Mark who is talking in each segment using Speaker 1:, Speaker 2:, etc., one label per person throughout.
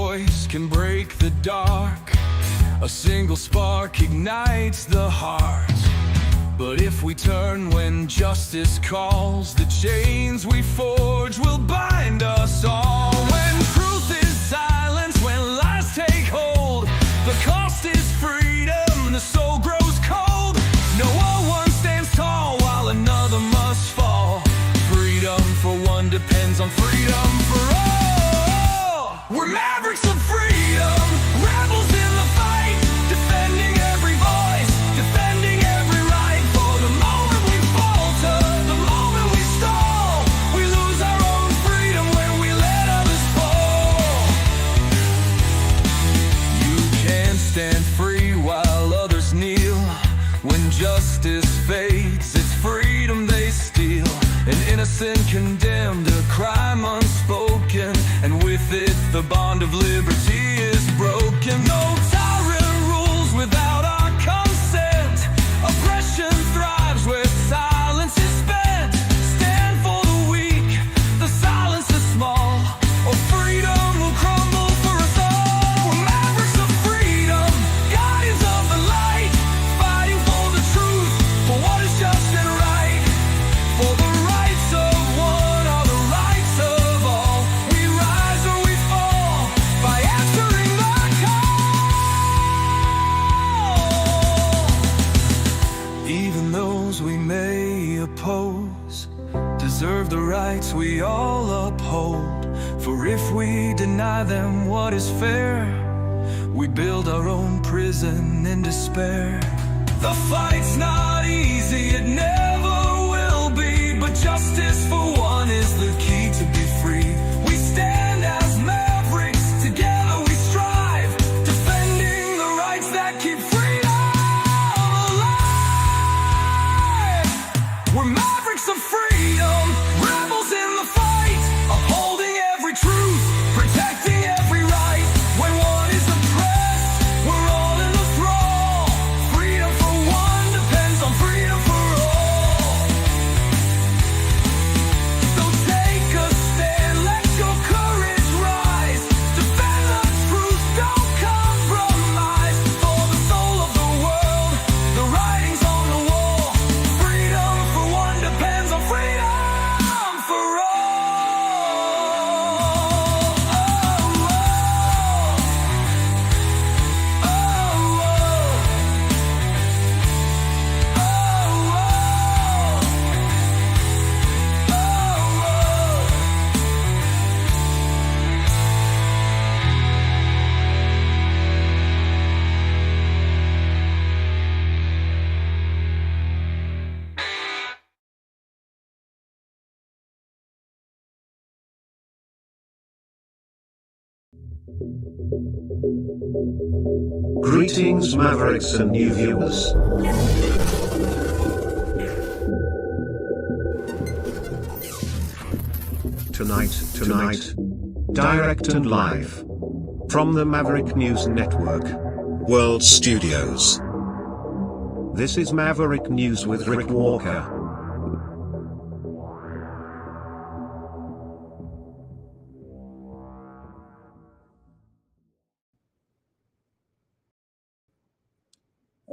Speaker 1: voice can break the dark. A single spark ignites the heart. But if we turn when justice calls, the chains we forge will bind us all. When truth is silenced, when lies take hold, the cost is freedom, the soul grows cold. No one stands tall while another must fall. Freedom for one depends on freedom for all. We're mavericks of freedom, rebels in the fight, defending every voice, defending every right. For the moment we falter, the moment we stall, we lose our own freedom when we let others fall. You can't stand free while others kneel. When justice fades, it's freedom they steal. An innocent condemned, a crime unspoken, and with it the bond of liberty is broken. No tyrant rules without our consent. Oppression thrives where silence is spent. Stand for the weak, the silence is small, or freedom will crumble for us all. We're mavericks of freedom, guardians of the light, fighting for the truth, for what is just and right. For the rights of one are the rights of all. We rise or we fall by answering the call. Even those we may oppose deserve the rights we all uphold. For if we deny them what is fair, we build our own prison in despair. The fight's not easy, it never will be, but justice for one is the key to be free. We stand as mavericks, together we strive, defending the rights that keep freedom alive. We're mavericks of freedom, rebels in the fight, upholding every truth, protecting every right. When one is oppressed, we're all in the thrall. Freedom for one depends on freedom for all. So take a stand, let your courage rise. Defend the truth, don't compromise. For the soul of the world, the writing's on the wall. Freedom for one depends on freedom for all.
Speaker 2: Greetings, Mavericks and new viewers. Tonight, direct and live from the Maverick News Network World Studios. This is Maverick News with Rick Walker.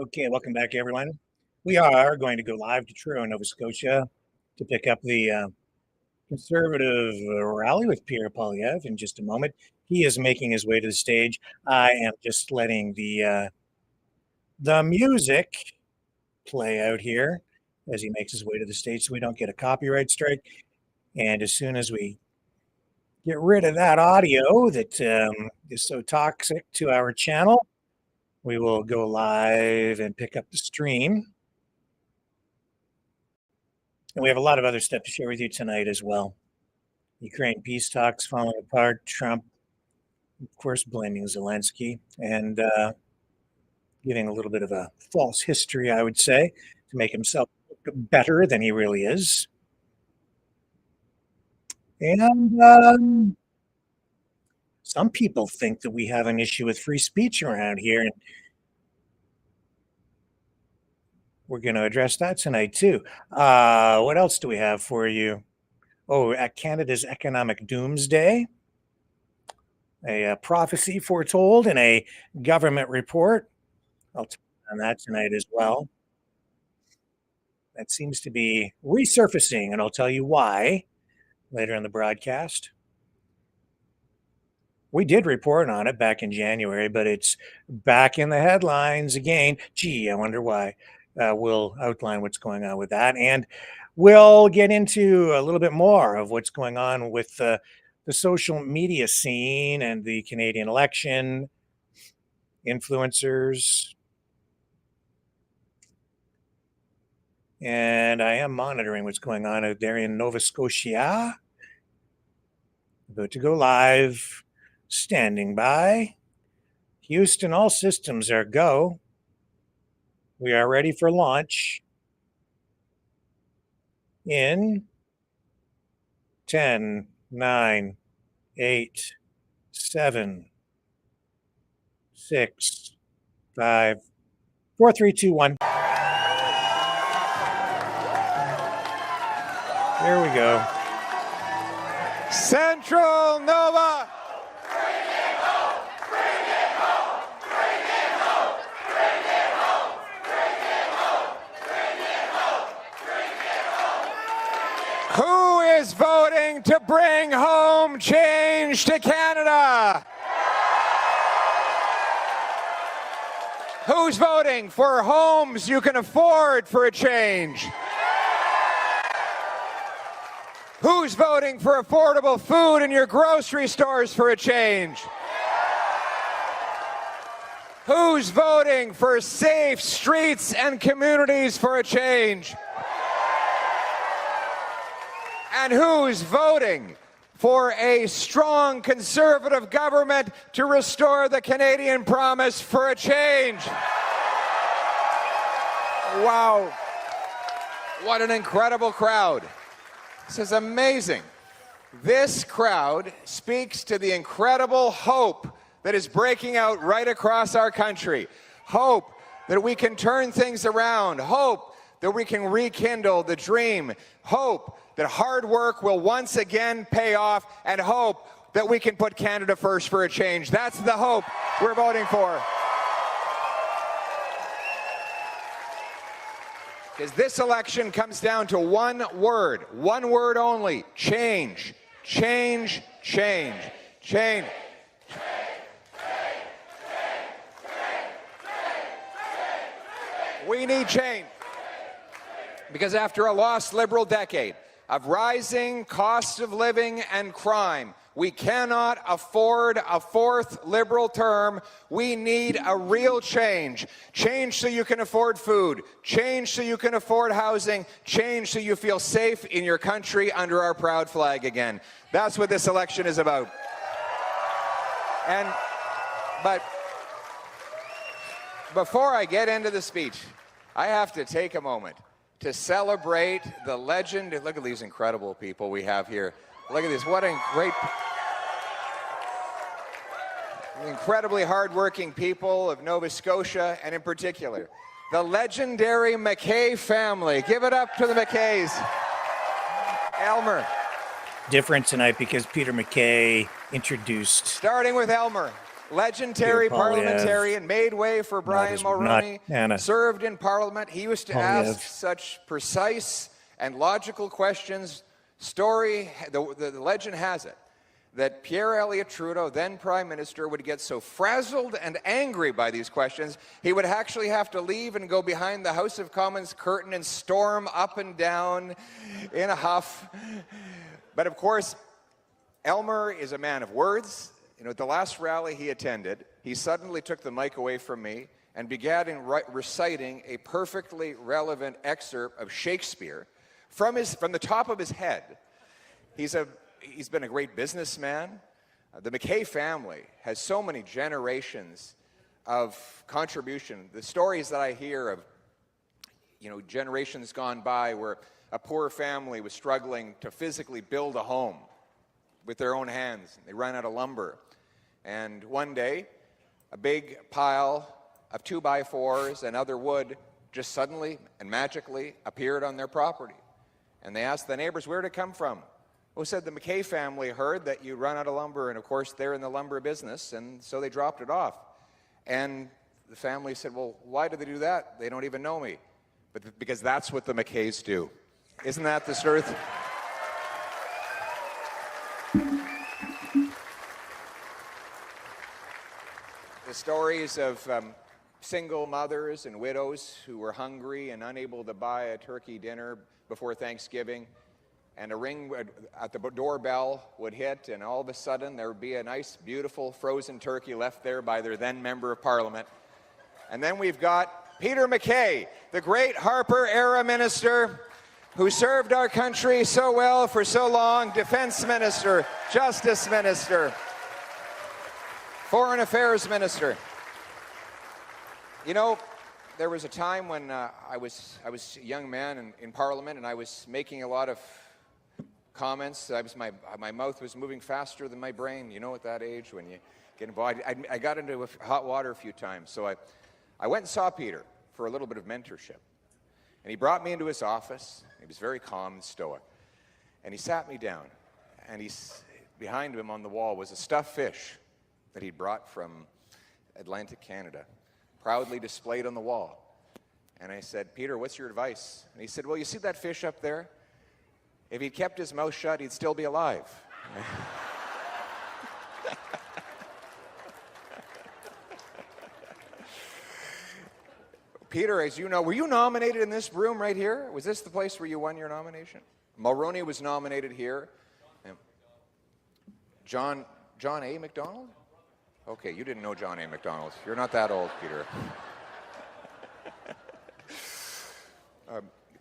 Speaker 3: Okay, welcome back, everyone. We are going to go live to Truro, Nova Scotia to pick up the Conservative rally with Pierre Poilievre in just a moment. He is making his way to the stage. I am just letting the music play out here as he makes his way to the stage so we don't get a copyright strike. And as soon as we get rid of that audio that is so toxic to our channel, we will go live and pick up the stream. And we have a lot of other stuff to share with you tonight as well. Ukraine peace talks falling apart, Trump, of course, blaming Zelensky, and giving a little bit of a false history, I would say, to make himself look better than he really is. And some people think that we have an issue with free speech around here, and we're going to address that tonight too. What else do we have for you? Oh, at Canada's Economic Doomsday. a prophecy foretold in a government report. I'll touch on that tonight as well. That seems to be resurfacing, and I'll tell you why later in the broadcast. We did report on it back in January, but it's back in the headlines again. Gee, I wonder why. We'll outline what's going on with that, and we'll get into a little bit more of what's going on with the social media scene and the Canadian election, influencers, and I am monitoring what's going on out there in Nova Scotia. About to go live, standing by. Houston, all systems are go. We are ready for launch in 10, 9, 8, 7, 6, 5, 4, 3, 2, 1. There we go.
Speaker 4: Central Nova. Who is voting to bring home change to Canada? Who's voting for homes you can afford for a change? Who's voting for affordable food in your grocery stores for a change? Who's voting for safe streets and communities for a change? And who's voting for a strong conservative government to restore the Canadian promise for a change? Wow. What an incredible crowd. This is amazing. This crowd speaks to the incredible hope that is breaking out right across our country. Hope that we can turn things around. Hope that we can rekindle the dream. Hope that hard work will once again pay off, and hope that we can put Canada first for a change. That's the hope we're voting for. Because this election comes down to one word only: change. Change, change, change. We need change. Because after a lost Liberal decade of rising costs of living and crime, we cannot afford a fourth Liberal term. We need a real change. Change so you can afford food. Change so you can afford housing. Change so you feel safe in your country under our proud flag again. That's what this election is about. But before I get into the speech, I have to take a moment to celebrate the legend. Look at these incredible people we have here. Look at this. What a great, incredibly hardworking people of Nova Scotia, and in particular, the legendary McKay family. Give it up to the McKays. Elmer.
Speaker 3: Different tonight because Peter McKay introduced.
Speaker 4: Starting with Elmer. Legendary parliamentarian, made way for Brian Mulroney, served in Parliament. He used to ask such precise and logical questions. The legend has it that Pierre Elliott Trudeau, then Prime Minister, would get so frazzled and angry by these questions, he would actually have to leave and go behind the House of Commons curtain and storm up and down in a huff. But of course, Elmer is a man of words. You know, at the last rally he attended, he suddenly took the mic away from me and began reciting a perfectly relevant excerpt of Shakespeare from the top of his head. He's been a great businessman. The McKay family has so many generations of contribution. The stories that I hear of, generations gone by where a poor family was struggling to physically build a home with their own hands. They ran out of lumber. And one day, a big pile of 2x4s and other wood just suddenly and magically appeared on their property. And they asked the neighbors, where did it come from? who said the McKay family heard that you run out of lumber, and of course they're in the lumber business, and so they dropped it off. And the family said, well, why do they do that? They don't even know me. But because that's what the McKays do. Isn't that the truth? The stories of single mothers and widows who were hungry and unable to buy a turkey dinner before Thanksgiving, and a ring at the doorbell would hit, and all of a sudden there would be a nice, beautiful frozen turkey left there by their then Member of Parliament. And then we've got Peter MacKay, the great Harper-era minister who served our country so well for so long, defense minister, justice minister, foreign affairs minister. You know, there was a time when I was a young man in Parliament, and I was making a lot of comments. My mouth was moving faster than my brain. You know, at that age when you get involved. I got into hot water a few times, so I went and saw Peter for a little bit of mentorship. And he brought me into his office. He was very calm and stoic. And he sat me down, and behind him on the wall was a stuffed fish that he brought from Atlantic Canada, proudly displayed on the wall. And I said, Peter, what's your advice? And he said, well, you see that fish up there? If he'd kept his mouth shut, he'd still be alive. Peter, as you know, were you nominated in this room right here? Was this the place where you won your nomination? Mulroney was nominated here. John A. MacDonald? Okay, you didn't know John A. MacDonald. You're not that old, Peter.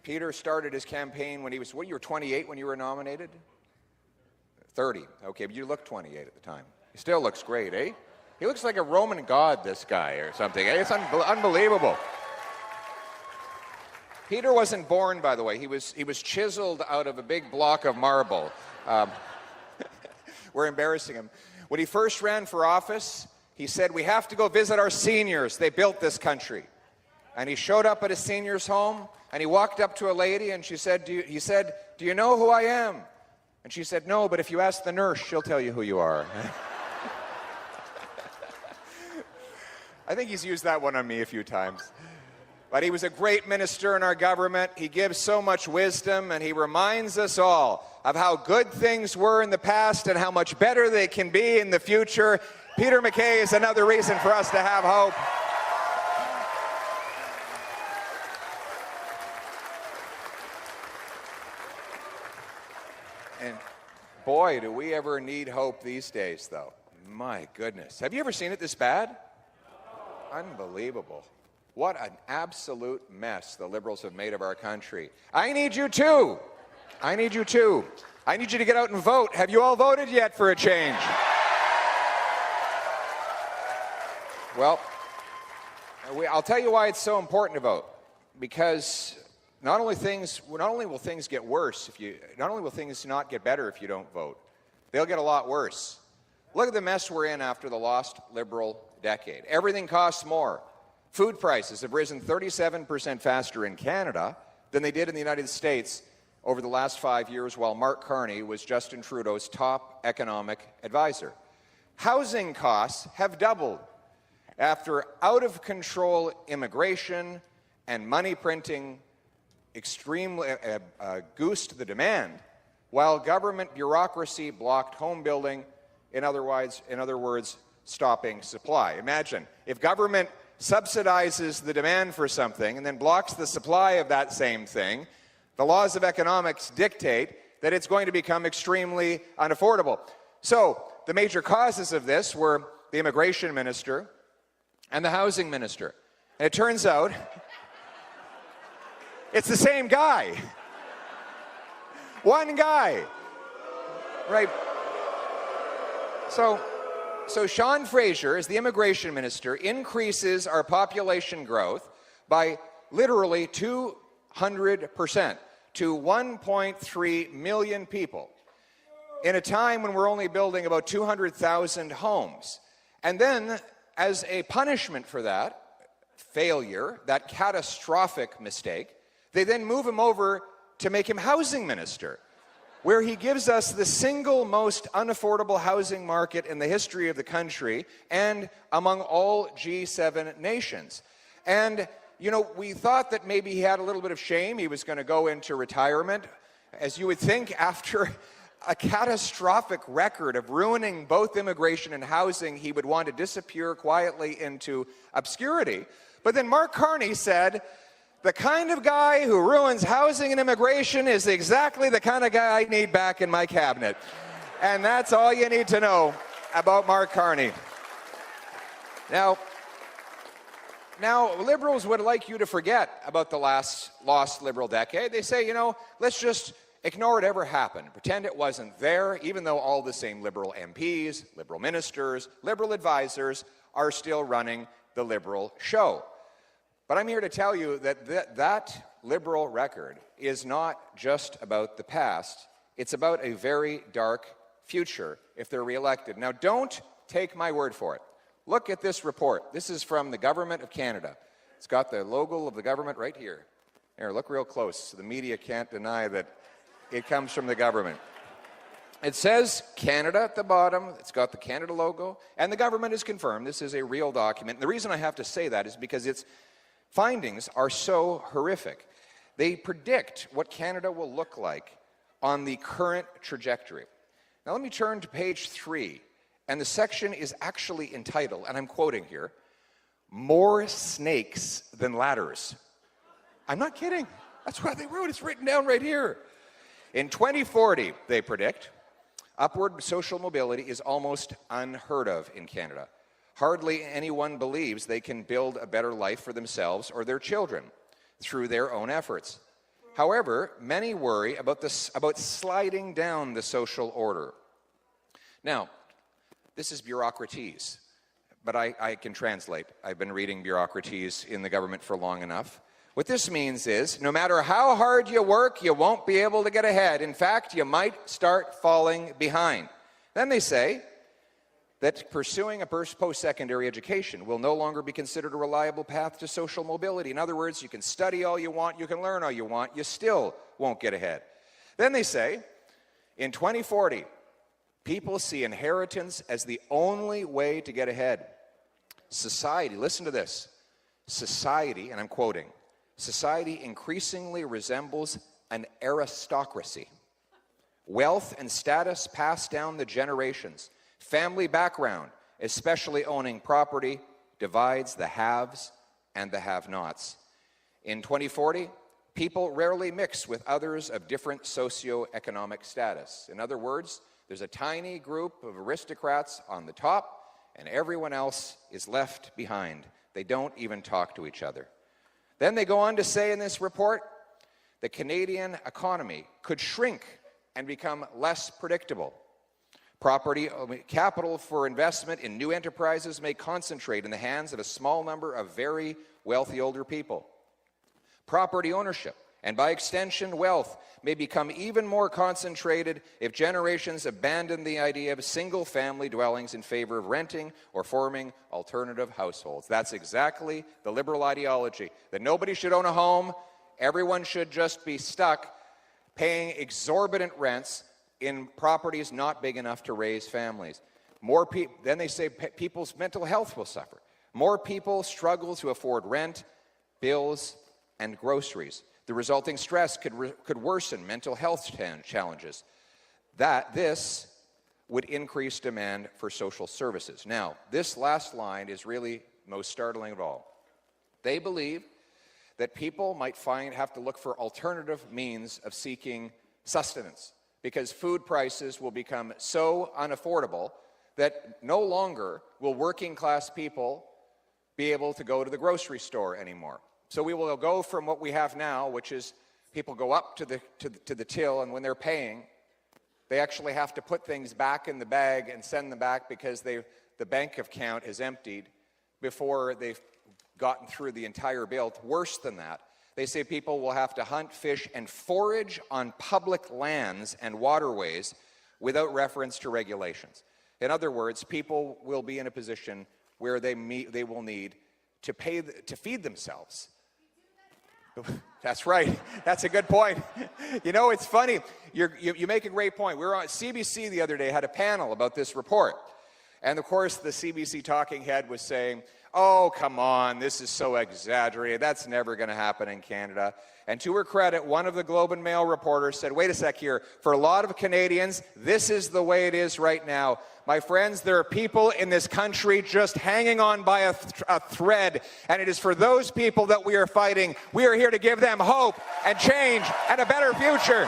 Speaker 4: Peter started his campaign when he was, you were 28 when you were nominated? 30. Okay, but you looked 28 at the time. He still looks great, eh? He looks like a Roman god, this guy, or something. Eh? It's unbelievable. Peter wasn't born, by the way. He was chiseled out of a big block of marble. We're embarrassing him. When he first ran for office, he said, we have to go visit our seniors. They built this country. And he showed up at a senior's home, and he walked up to a lady, and he said, do you know who I am? And she said, no, but if you ask the nurse, she'll tell you who you are. I think he's used that one on me a few times. But he was a great minister in our government. He gives so much wisdom, and he reminds us all of how good things were in the past and how much better they can be in the future. Peter MacKay is another reason for us to have hope. And boy, do we ever need hope these days, though. My goodness. Have you ever seen it this bad? Unbelievable. What an absolute mess the Liberals have made of our country. I need you too. I need you too. I need you to get out and vote. Have you all voted yet for a change? Well, I'll tell you why it's so important to vote. Because not only will things get worse not only will things not get better if you don't vote, they'll get a lot worse. Look at the mess we're in after the lost Liberal decade. Everything costs more. Food prices have risen 37% faster in Canada than they did in the United States over the last 5 years, while Mark Carney was Justin Trudeau's top economic advisor. Housing costs have doubled after out-of-control immigration and money printing extremely goosed the demand, while government bureaucracy blocked home building, in other words, stopping supply. Imagine, if government subsidizes the demand for something and then blocks the supply of that same thing, the laws of economics dictate that it's going to become extremely unaffordable. So the major causes of this were the immigration minister and the housing minister. And it turns out it's the same guy. One guy. Right. So Sean Fraser, as the immigration minister, increases our population growth by literally 200% to 1.3 million people in a time when we're only building about 200,000 homes. And then, as a punishment for that failure, that catastrophic mistake, they then move him over to make him housing minister, where he gives us the single most unaffordable housing market in the history of the country and among all G7 nations. And, you know, we thought that maybe he had a little bit of shame. He was going to go into retirement. As you would think, after a catastrophic record of ruining both immigration and housing, he would want to disappear quietly into obscurity. But then Mark Carney said, the kind of guy who ruins housing and immigration is exactly the kind of guy I need back in my cabinet. And that's all you need to know about Mark Carney. Now, liberals would like you to forget about the last lost liberal decade. They say, you know, let's just ignore it ever happened. Pretend it wasn't there, even though all the same liberal MPs, liberal ministers, liberal advisors are still running the liberal show. But I'm here to tell you that that liberal record is not just about the past. It's about a very dark future if they're reelected. Now, don't take my word for it. Look at this report. This is from the Government of Canada. It's got the logo of the government right here. Here, look real close so the media can't deny that it comes from the government. It says Canada at the bottom. It's got the Canada logo. And the government has confirmed this is a real document. And the reason I have to say that is because its findings are so horrific. They predict what Canada will look like on the current trajectory. Now let me turn to page 3. And the section is actually entitled, and I'm quoting here, "More Snakes Than Ladders." I'm not kidding. That's what they wrote. It's written down right here. In 2040, they predict, upward social mobility is almost unheard of in Canada. Hardly anyone believes they can build a better life for themselves or their children through their own efforts. However, many worry about sliding down the social order. Now, this is bureaucraties, but I can translate. I've been reading bureaucraties in the government for long enough. What this means is, no matter how hard you work, you won't be able to get ahead. In fact, you might start falling behind. Then they say that pursuing a post-secondary education will no longer be considered a reliable path to social mobility. In other words, you can study all you want, you can learn all you want, you still won't get ahead. Then they say, in 2040, people see inheritance as the only way to get ahead. Society, listen to this, society, and I'm quoting, society increasingly resembles an aristocracy. Wealth and status pass down the generations. Family background, especially owning property, divides the haves and the have-nots. In 2040, people rarely mix with others of different socioeconomic status. In other words, there's a tiny group of aristocrats on the top, and everyone else is left behind. They don't even talk to each other. Then they go on to say in this report, the Canadian economy could shrink and become less predictable. Capital for investment in new enterprises may concentrate in the hands of a small number of very wealthy older people. Property ownership, and by extension wealth, may become even more concentrated if generations abandon the idea of single-family dwellings in favor of renting or forming alternative households. That's exactly the liberal ideology, that nobody should own a home, everyone should just be stuck paying exorbitant rents in properties not big enough to raise families. Then they say people's mental health will suffer. More people struggle to afford rent, bills, and groceries. The resulting stress could worsen mental health challenges. This would increase demand for social services. Now, this last line is really most startling of all. They believe that people might have to look for alternative means of seeking sustenance, because food prices will become so unaffordable that no longer will working class people be able to go to the grocery store anymore. So we will go from what we have now, which is people go up to the till, and when they're paying, they actually have to put things back in the bag and send them back because the bank account is emptied before they've gotten through the entire bill. Worse than that, they say people will have to hunt, fish, and forage on public lands and waterways without reference to regulations. In other words, people will be in a position where they will need to feed themselves. That's right. That's a good point. You know, it's funny. You make a great point. We were on CBC the other day, had a panel about this report. And of course, the CBC talking head was saying, oh, come on, this is so exaggerated. That's never going to happen in Canada. And to her credit, one of the Globe and Mail reporters said, wait a sec here, for a lot of Canadians, this is the way it is right now. My friends, there are people in this country just hanging on by a thread, and it is for those people that we are fighting. We are here to give them hope and change and a better future.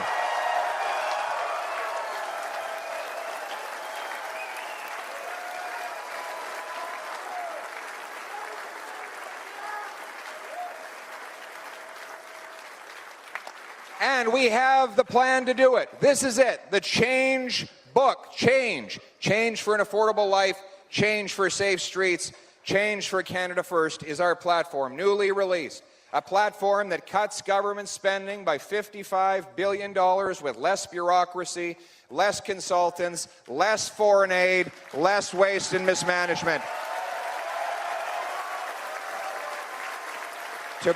Speaker 4: And we have the plan to do it. This is it. The Change book. Change. Change for an affordable life. Change for safe streets. Change for Canada First is our platform, newly released. A platform that cuts government spending by $55 billion with less bureaucracy, less consultants, less foreign aid, less waste and mismanagement. To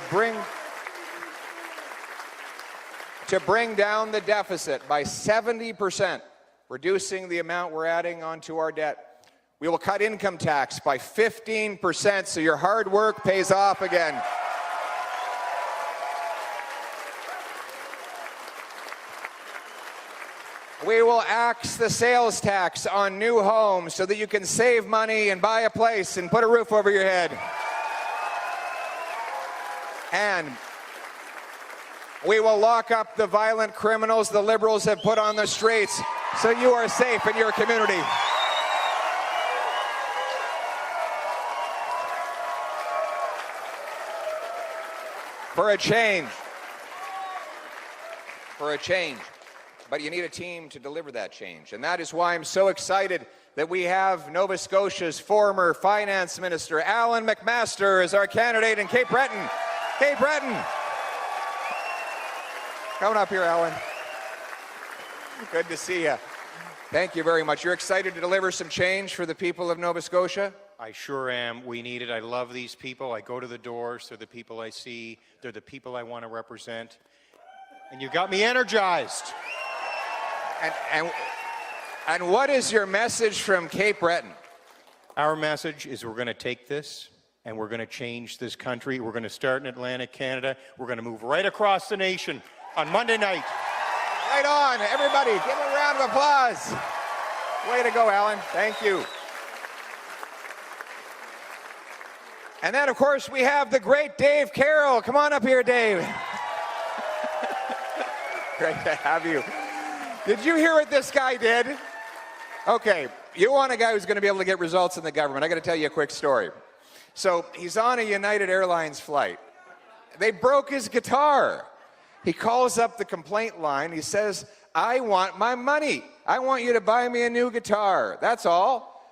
Speaker 4: bring down the deficit by 70%, reducing the amount we're adding onto our debt. We will cut income tax by 15% so your hard work pays off again. We will axe the sales tax on new homes so that you can save money and buy a place and put a roof over your head. And we will lock up the violent criminals the Liberals have put on the streets so you are safe in your community. For a change. For a change. But you need a team to deliver that change. And that is why I'm so excited that we have Nova Scotia's former finance minister, Alan McMaster, as our candidate in Cape Breton. Cape Breton. Coming up here, Alan. Good to see you. Thank you very much. You're excited to deliver some change for the people of Nova Scotia?
Speaker 5: I sure am. We need it. I love these people. I go to the doors. They're the people I see. They're the people I want to represent. And you got me energized.
Speaker 4: And what is your message from Cape Breton?
Speaker 5: Our message is we're going to take this and we're going to change this country. We're going to start in Atlantic Canada. We're going to move right across the nation on Monday night.
Speaker 4: Right on. Everybody, give him a round of applause. Way to go, Alan. Thank you. And then, of course, we have the great Dave Carroll. Come on up here, Dave. Great to have you. Did you hear what this guy did? Okay, you want a guy who's going to be able to get results in the government. I got to tell you a quick story. So he's on a United Airlines flight. They broke his guitar. He calls up the complaint line. He says, I want my money. I want you to buy me a new guitar. That's all.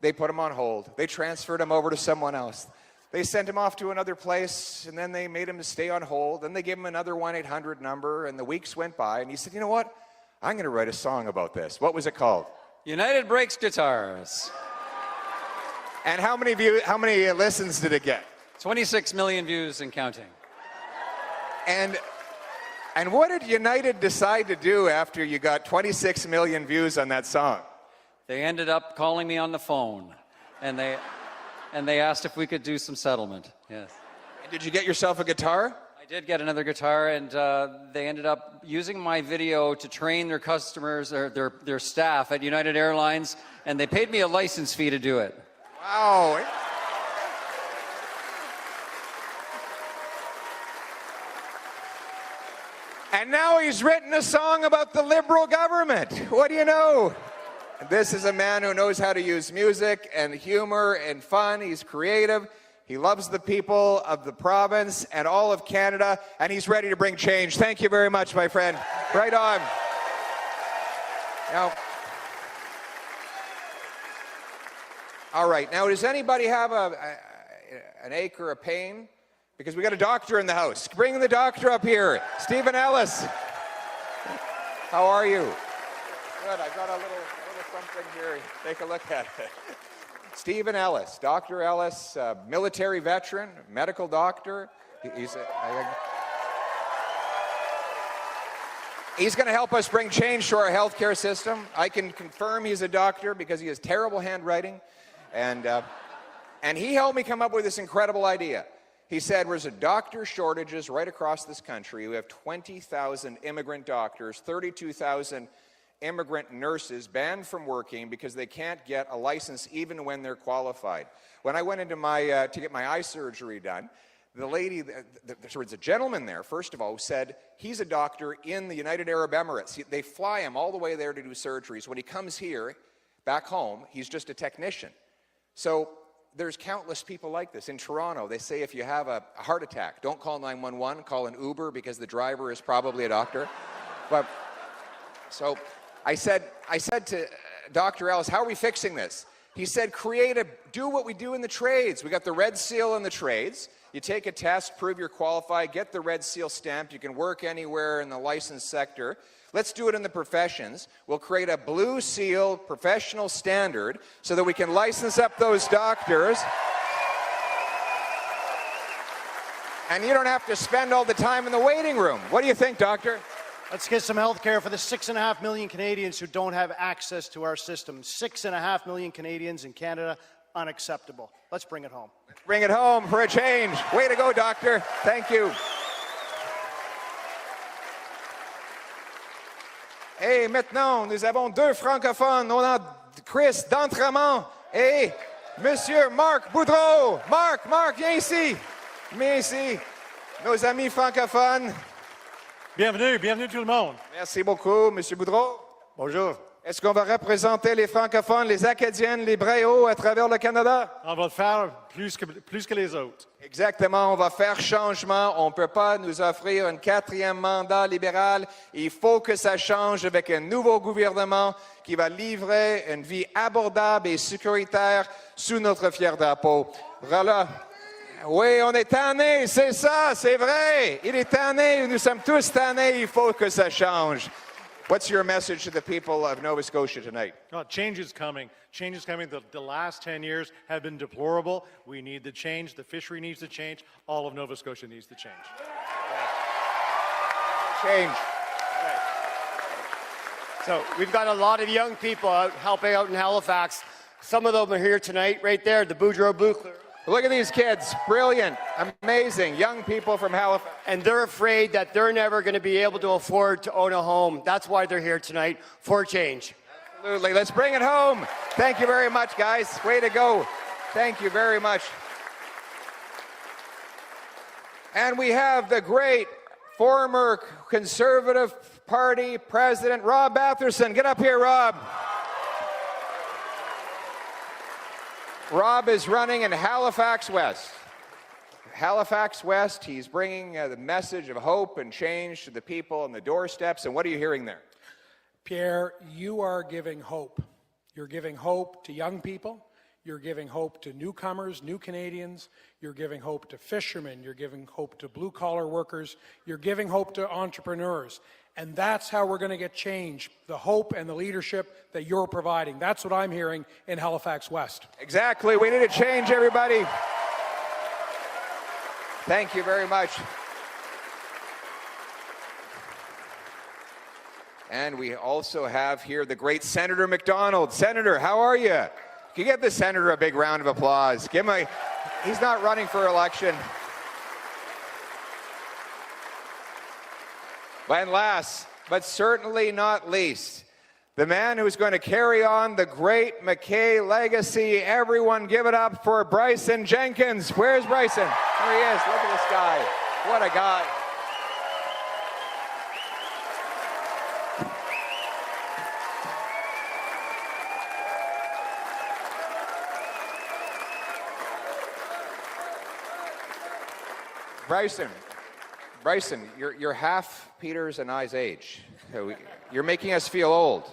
Speaker 4: They put him on hold. They transferred him over to someone else. They sent him off to another place, and then they made him stay on hold. Then they gave him another 1-800 number, and the weeks went by, and he said, you know what? I'm going to write a song about this. What was it called?
Speaker 6: United Breaks Guitars.
Speaker 4: And how many listens did it get?
Speaker 6: 26 million views and counting.
Speaker 4: And what did United decide to do after you got 26 million views on that song?
Speaker 6: They ended up calling me on the phone, and they asked if we could do some settlement. Yes.
Speaker 4: And did you get yourself a guitar?
Speaker 6: I did get another guitar, and they ended up using my video to train their customers, or their staff at United Airlines, and they paid me a license fee to do it.
Speaker 4: Wow. And now he's written a song about the Liberal government. What do you know? This is a man who knows how to use music and humor and fun. He's creative. He loves the people of the province and all of Canada, and he's ready to bring change. Thank you very much, my friend. Right on. Now, all right. Now, does anybody have an ache or a pain? Because we got a doctor in the house. Bring the doctor up here. Stephen Ellis. How are you? Good. I've got a little something here. Take a look at it. Stephen Ellis. Dr. Ellis, military veteran, medical doctor. He's going to help us bring change to our healthcare system. I can confirm he's a doctor because he has terrible handwriting. And he helped me come up with this incredible idea. He said, there's a doctor shortages right across this country. We have 20,000 immigrant doctors, 32,000 immigrant nurses banned from working because they can't get a license even when they're qualified. When I went into to get my eye surgery done, the lady, there was a gentleman there, first of all, who said he's a doctor in the United Arab Emirates. They fly him all the way there to do surgeries. When he comes here, back home, he's just a technician. So there's countless people like this. In Toronto, they say if you have a heart attack, don't call 911, call an Uber because the driver is probably a doctor. But so I said to Dr. Ellis, how are we fixing this? He said, do what we do in the trades. We got the red seal in the trades. You take a test, prove you're qualified, get the red seal stamped. You can work anywhere in the licensed sector. Let's do it in the professions. We'll create a blue seal professional standard so that we can license up those doctors. And you don't have to spend all the time in the waiting room. What do you think, doctor?
Speaker 7: Let's get some health care for the 6.5 million Canadians who don't have access to our system. 6.5 million Canadians in Canada, unacceptable. Let's bring it home.
Speaker 4: Let's bring it home for a change. Way to go, doctor. Thank you. Et maintenant, nous avons deux francophones. On a Chris d'Entremont et Monsieur Marc Boudreau. Marc, viens ici. Viens ici. Nos amis francophones.
Speaker 8: Bienvenue tout le monde.
Speaker 4: Merci beaucoup, Monsieur Boudreau.
Speaker 8: Bonjour.
Speaker 4: Est-ce qu'on va représenter les francophones, les Acadiennes, les Bréaux à travers le Canada?
Speaker 8: On va le faire plus que les autres.
Speaker 4: Exactement, on va faire changement. On ne peut pas nous offrir un 4e mandat libéral. Il faut que ça change avec un nouveau gouvernement qui va livrer une vie abordable et sécuritaire sous notre fier drapeau. Voilà. Oui, on est tannés, c'est ça, c'est vrai. Il est tanné, nous sommes tous tannés, il faut que ça change. What's your message to the people of Nova Scotia tonight?
Speaker 8: Oh, change is coming. Change is coming. The last 10 years have been deplorable. We need the change. The fishery needs to change. All of Nova Scotia needs to change.
Speaker 4: Change.
Speaker 9: So we've got a lot of young people out helping out in Halifax. Some of them are here tonight, right there, the Boudreau Buchler.
Speaker 4: Look at these kids. Brilliant. Amazing. Young people from Halifax.
Speaker 9: And they're afraid that they're never going to be able to afford to own a home. That's why they're here tonight, for change.
Speaker 4: Absolutely. Let's bring it home. Thank you very much, guys. Way to go. Thank you very much. And we have the great former Conservative Party President, Rob Batherson. Get up here, Rob. Rob is running in Halifax West. Halifax West, he's bringing the message of hope and change to the people on the doorsteps. And what are you hearing there?
Speaker 10: Pierre, you are giving hope. You're giving hope to young people. You're giving hope to newcomers, new Canadians. You're giving hope to fishermen. You're giving hope to blue-collar workers. You're giving hope to entrepreneurs. And that's how we're going to get change, the hope and the leadership that you're providing. That's what I'm hearing in Halifax West.
Speaker 4: Exactly. We need to change, everybody. Thank you very much. And we also have here the great Senator MacDonald. Senator, how are you? Can you give the senator a big round of applause? Give him he's not running for election. And last, but certainly not least, the man who's going to carry on the great McKay legacy. Everyone give it up for Bryson Jenkins. Where's Bryson? There he is. Look at this guy. What a guy. Bryson, you're half Peter's and I's age. So you're making us feel old.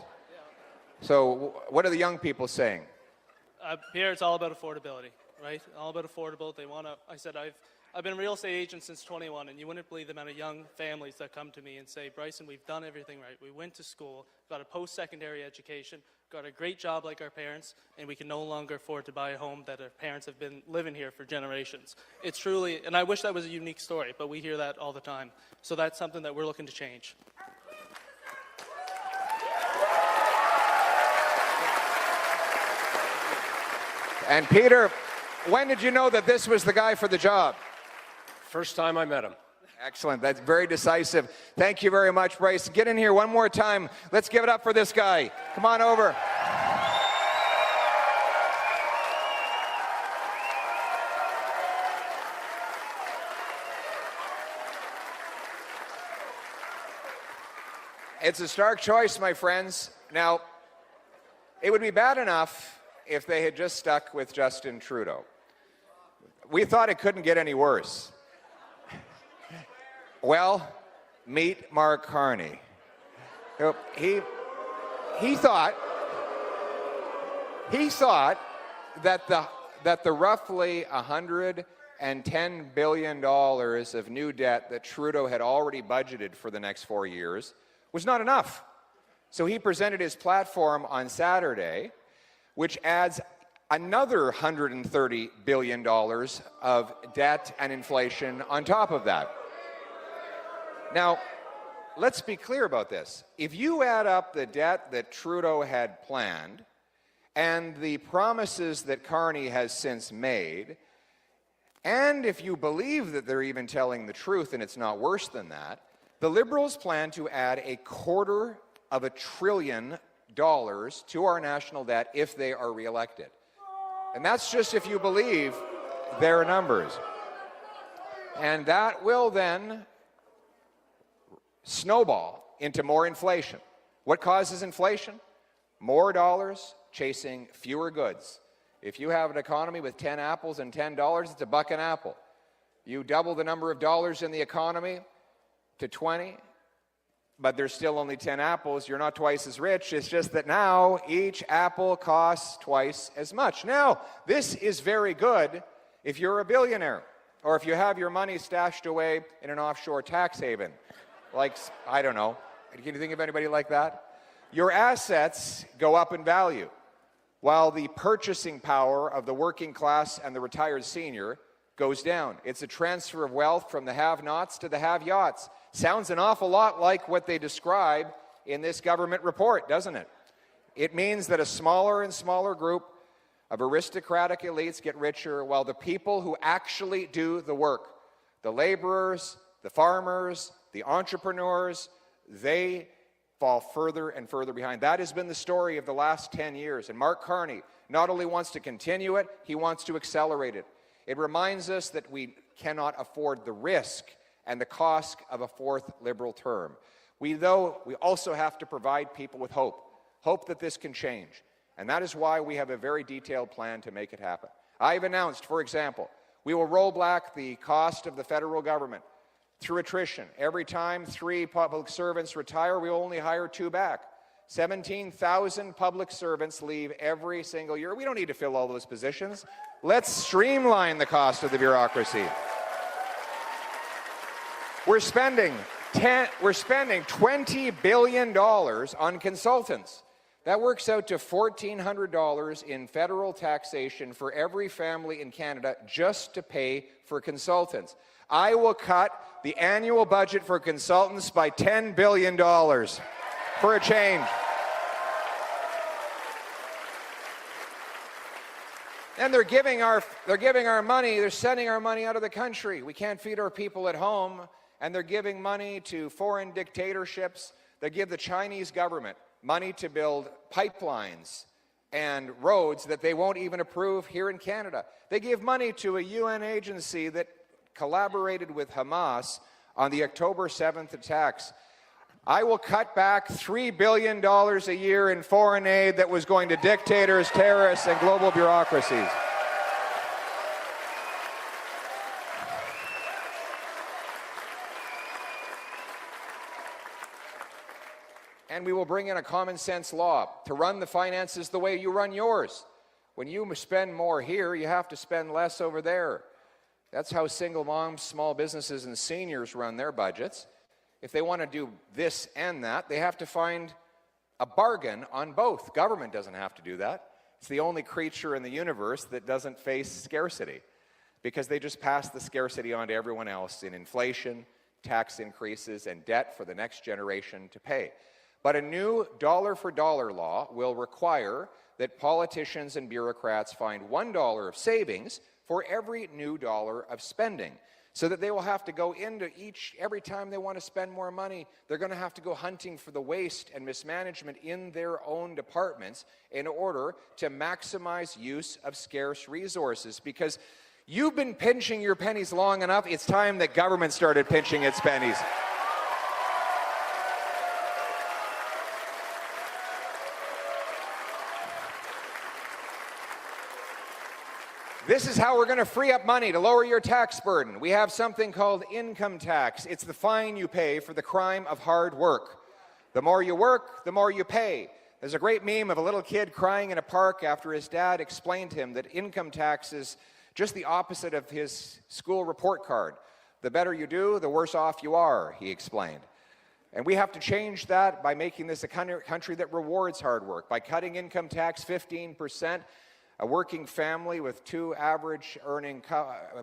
Speaker 4: So what are the young people saying?
Speaker 11: Pierre, it's all about affordability, right? All about affordable. They want to. I said I've been a real estate agent since 21, and you wouldn't believe the amount of young families that come to me and say, Bryson, we've done everything right. We went to school, got a post-secondary education, got a great job like our parents, and we can no longer afford to buy a home that our parents have been living here for generations. It's truly, and I wish that was a unique story, but we hear that all the time. So that's something that we're looking to change.
Speaker 4: And Peter, when did you know that this was the guy for the job?
Speaker 9: First time I met him.
Speaker 4: Excellent. That's very decisive. Thank you very much, Bryce. Get in here one more time. Let's give it up for this guy. Come on over. It's a stark choice, my friends. Now, it would be bad enough if they had just stuck with Justin Trudeau. We thought it couldn't get any worse. Well, meet Mark Carney. He thought that the roughly $110 billion of new debt that Trudeau had already budgeted for the next 4 years was not enough. So he presented his platform on Saturday, which adds another $130 billion of debt and inflation on top of that. Now, let's be clear about this. If you add up the debt that Trudeau had planned and the promises that Carney has since made, and if you believe that they're even telling the truth and it's not worse than that, the Liberals plan to add $250 billion to our national debt if they are reelected. And that's just if you believe their numbers. And that will then snowball into more inflation. What causes inflation? More dollars chasing fewer goods. If you have an economy with 10 apples and $10, it's $1 an apple. You double the number of dollars in the economy to 20, but there's still only 10 apples, you're not twice as rich. It's just that now each apple costs twice as much. Now, this is very good if you're a billionaire or if you have your money stashed away in an offshore tax haven. Like, I don't know, can you think of anybody like that? Your assets go up in value, while the purchasing power of the working class and the retired senior goes down. It's a transfer of wealth from the have-nots to the have-yachts. Sounds an awful lot like what they describe in this government report, doesn't it? It means that a smaller and smaller group of aristocratic elites get richer, while the people who actually do the work, the laborers, the farmers, the entrepreneurs, they fall further and further behind. That has been the story of the last 10 years. And Mark Carney not only wants to continue it, he wants to accelerate it. It reminds us that we cannot afford the risk and the cost of a fourth Liberal term. We also have to provide people with hope that this can change. And that is why we have a very detailed plan to make it happen. I've announced, for example, we will roll back the cost of the federal government through attrition. Every time 3 public servants retire, we will only hire 2 back. 17,000 public servants leave every single year. We don't need to fill all those positions. Let's streamline the cost of the bureaucracy. We're spending $20 billion on consultants. That works out to $1,400 in federal taxation for every family in Canada just to pay for consultants. I will cut the annual budget for consultants by $10 billion for a change. And they're giving our money, they're sending our money out of the country. We can't feed our people at home, and they're giving money to foreign dictatorships. They give the Chinese government money to build pipelines and roads that they won't even approve here in Canada. They give money to a UN agency that collaborated with Hamas on the October 7th attacks. I will cut back $3 billion a year in foreign aid that was going to dictators, terrorists, and global bureaucracies. And we will bring in a common sense law to run the finances the way you run yours. When you spend more here, you have to spend less over there. That's how single moms, small businesses, and seniors run their budgets. If they want to do this and that, they have to find a bargain on both. Government doesn't have to do that. It's the only creature in the universe that doesn't face scarcity, because they just pass the scarcity on to everyone else in inflation, tax increases, and debt for the next generation to pay. But a new dollar-for-dollar law will require that politicians and bureaucrats find $1 of savings for every new dollar of spending, so that they will have to go into every time they want to spend more money, they're going to have to go hunting for the waste and mismanagement in their own departments in order to maximize use of scarce resources. Because you've been pinching your pennies long enough, it's time that government started pinching its pennies. This is how we're going to free up money to lower your tax burden. We have something called income tax. It's the fine you pay for the crime of hard work. The more you work, the more you pay. There's a great meme of a little kid crying in a park after his dad explained to him that income tax is just the opposite of his school report card. The better you do, the worse off you are, he explained. And we have to change that by making this a country that rewards hard work, by cutting income tax 15%. A working family with 2 average earning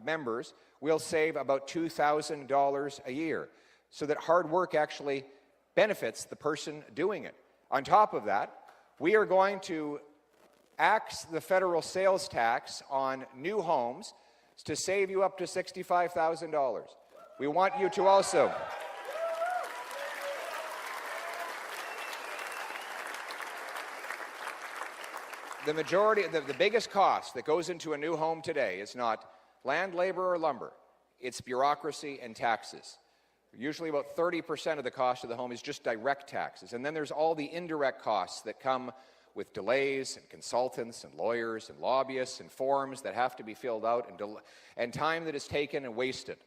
Speaker 4: members will save about $2,000 a year, so that hard work actually benefits the person doing it. On top of that, we are going to axe the federal sales tax on new homes to save you up to $65,000. We want you to also... The biggest cost that goes into a new home today is not land, labor, or lumber. It's bureaucracy and taxes. Usually about 30% of the cost of the home is just direct taxes. And then there's all the indirect costs that come with delays and consultants and lawyers and lobbyists and forms that have to be filled out and time that is taken and wasted.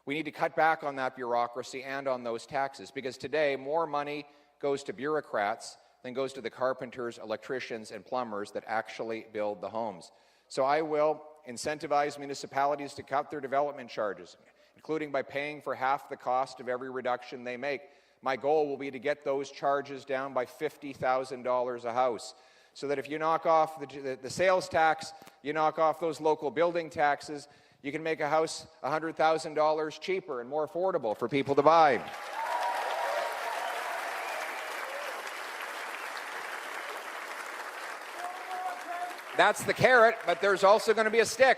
Speaker 4: We need to cut back on that bureaucracy and on those taxes, because today more money goes to bureaucrats than goes to the carpenters, electricians, and plumbers that actually build the homes. So I will incentivize municipalities to cut their development charges, including by paying for half the cost of every reduction they make. My goal will be to get those charges down by $50,000 a house, so that if you knock off the sales tax, you knock off those local building taxes, you can make a house $100,000 cheaper and more affordable for people to buy. That's the carrot, but there's also going to be a stick.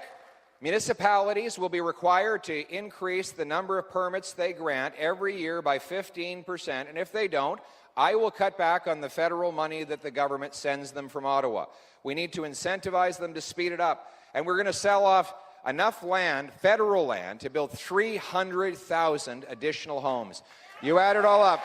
Speaker 4: Municipalities will be required to increase the number of permits they grant every year by 15%, and if they don't, I will cut back on the federal money that the government sends them from Ottawa. We need to incentivize them to speed it up, and we're going to sell off enough land, federal land, to build 300,000 additional homes. You add it all up.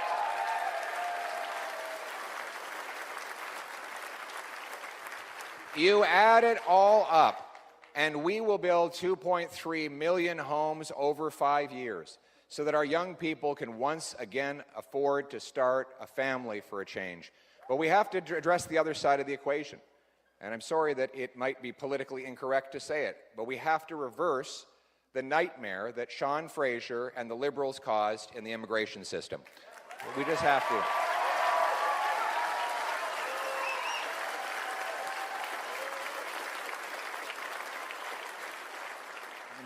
Speaker 4: You add it all up, and we will build 2.3 million homes over 5 years, so that our young people can once again afford to start a family for a change. But we have to address the other side of the equation. And I'm sorry that it might be politically incorrect to say it, but we have to reverse the nightmare that Sean Fraser and the Liberals caused in the immigration system. We just have to.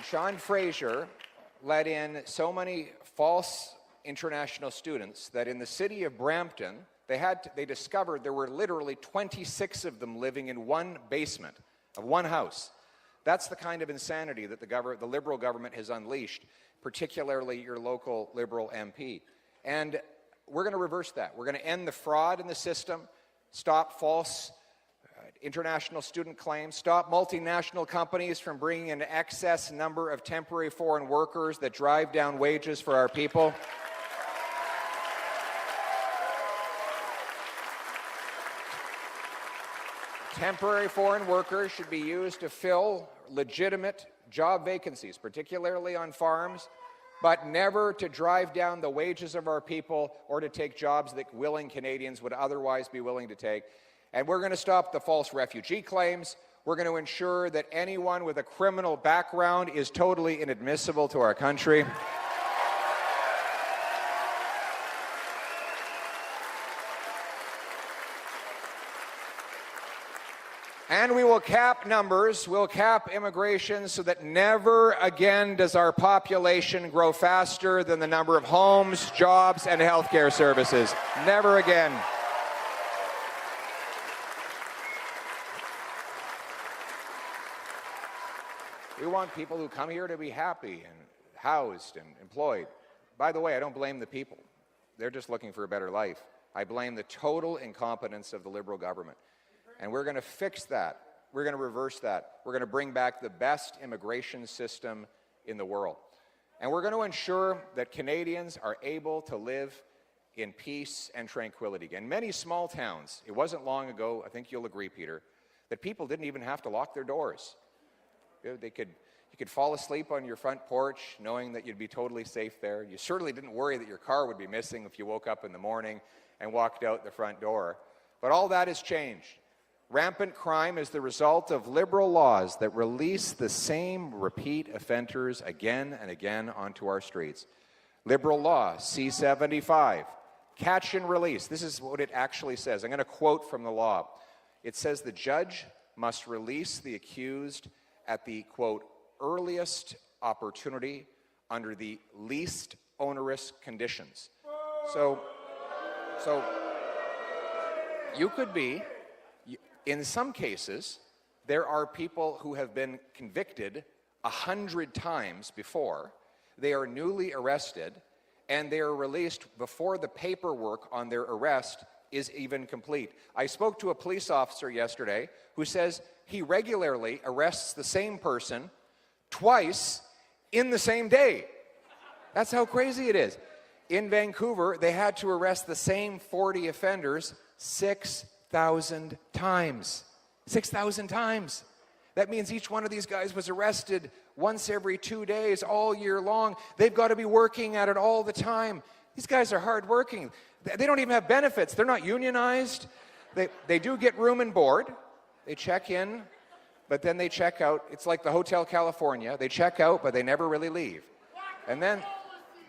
Speaker 4: Sean Fraser let in so many false international students that in the city of Brampton, they discovered there were literally 26 of them living in one basement of one house. That's the kind of insanity that the Liberal government has unleashed, particularly your local Liberal MP. And we're going to reverse that. We're going to end the fraud in the system, stop false international student claims, stop multinational companies from bringing an excess number of temporary foreign workers that drive down wages for our people. Temporary foreign workers should be used to fill legitimate job vacancies, particularly on farms, but never to drive down the wages of our people or to take jobs that willing Canadians would otherwise be willing to take. And we're going to stop the false refugee claims. We're going to ensure that anyone with a criminal background is totally inadmissible to our country. And we will cap numbers, we'll cap immigration so that never again does our population grow faster than the number of homes, jobs, and healthcare services. Never again. want people who come here to be happy and housed and employed. By the way, I don't blame the people. They're just looking for a better life. I blame the total incompetence of the Liberal government. And we're going to fix that. We're going to reverse that. We're going to bring back the best immigration system in the world. And we're going to ensure that Canadians are able to live in peace and tranquility. In many small towns, it wasn't long ago, I think you'll agree, Peter, that people didn't even have to lock their doors. You could fall asleep on your front porch knowing that you'd be totally safe there. You certainly didn't worry that your car would be missing if you woke up in the morning and walked out the front door. But all that has changed. Rampant crime is the result of Liberal laws that release the same repeat offenders again and again onto our streets. Liberal law, C-75, catch and release. This is what it actually says. I'm going to quote from the law. It says the judge must release the accused at the, quote, earliest opportunity under the least onerous conditions. So you could be, in some cases, there are people who have been convicted 100 times before. They are newly arrested, and they are released before the paperwork on their arrest is even complete. I spoke to a police officer yesterday who says he regularly arrests the same person twice in the same day. That's how crazy it is. In Vancouver, they had to arrest the same 40 offenders 6,000 times. 6,000 times. That means each one of these guys was arrested once every 2 days, all year long. They've got to be working at it all the time. These guys are hardworking. They don't even have benefits. They're not unionized. They do get room and board. They check in, but then they check out. It's like the Hotel California. They check out, but they never really leave. And then,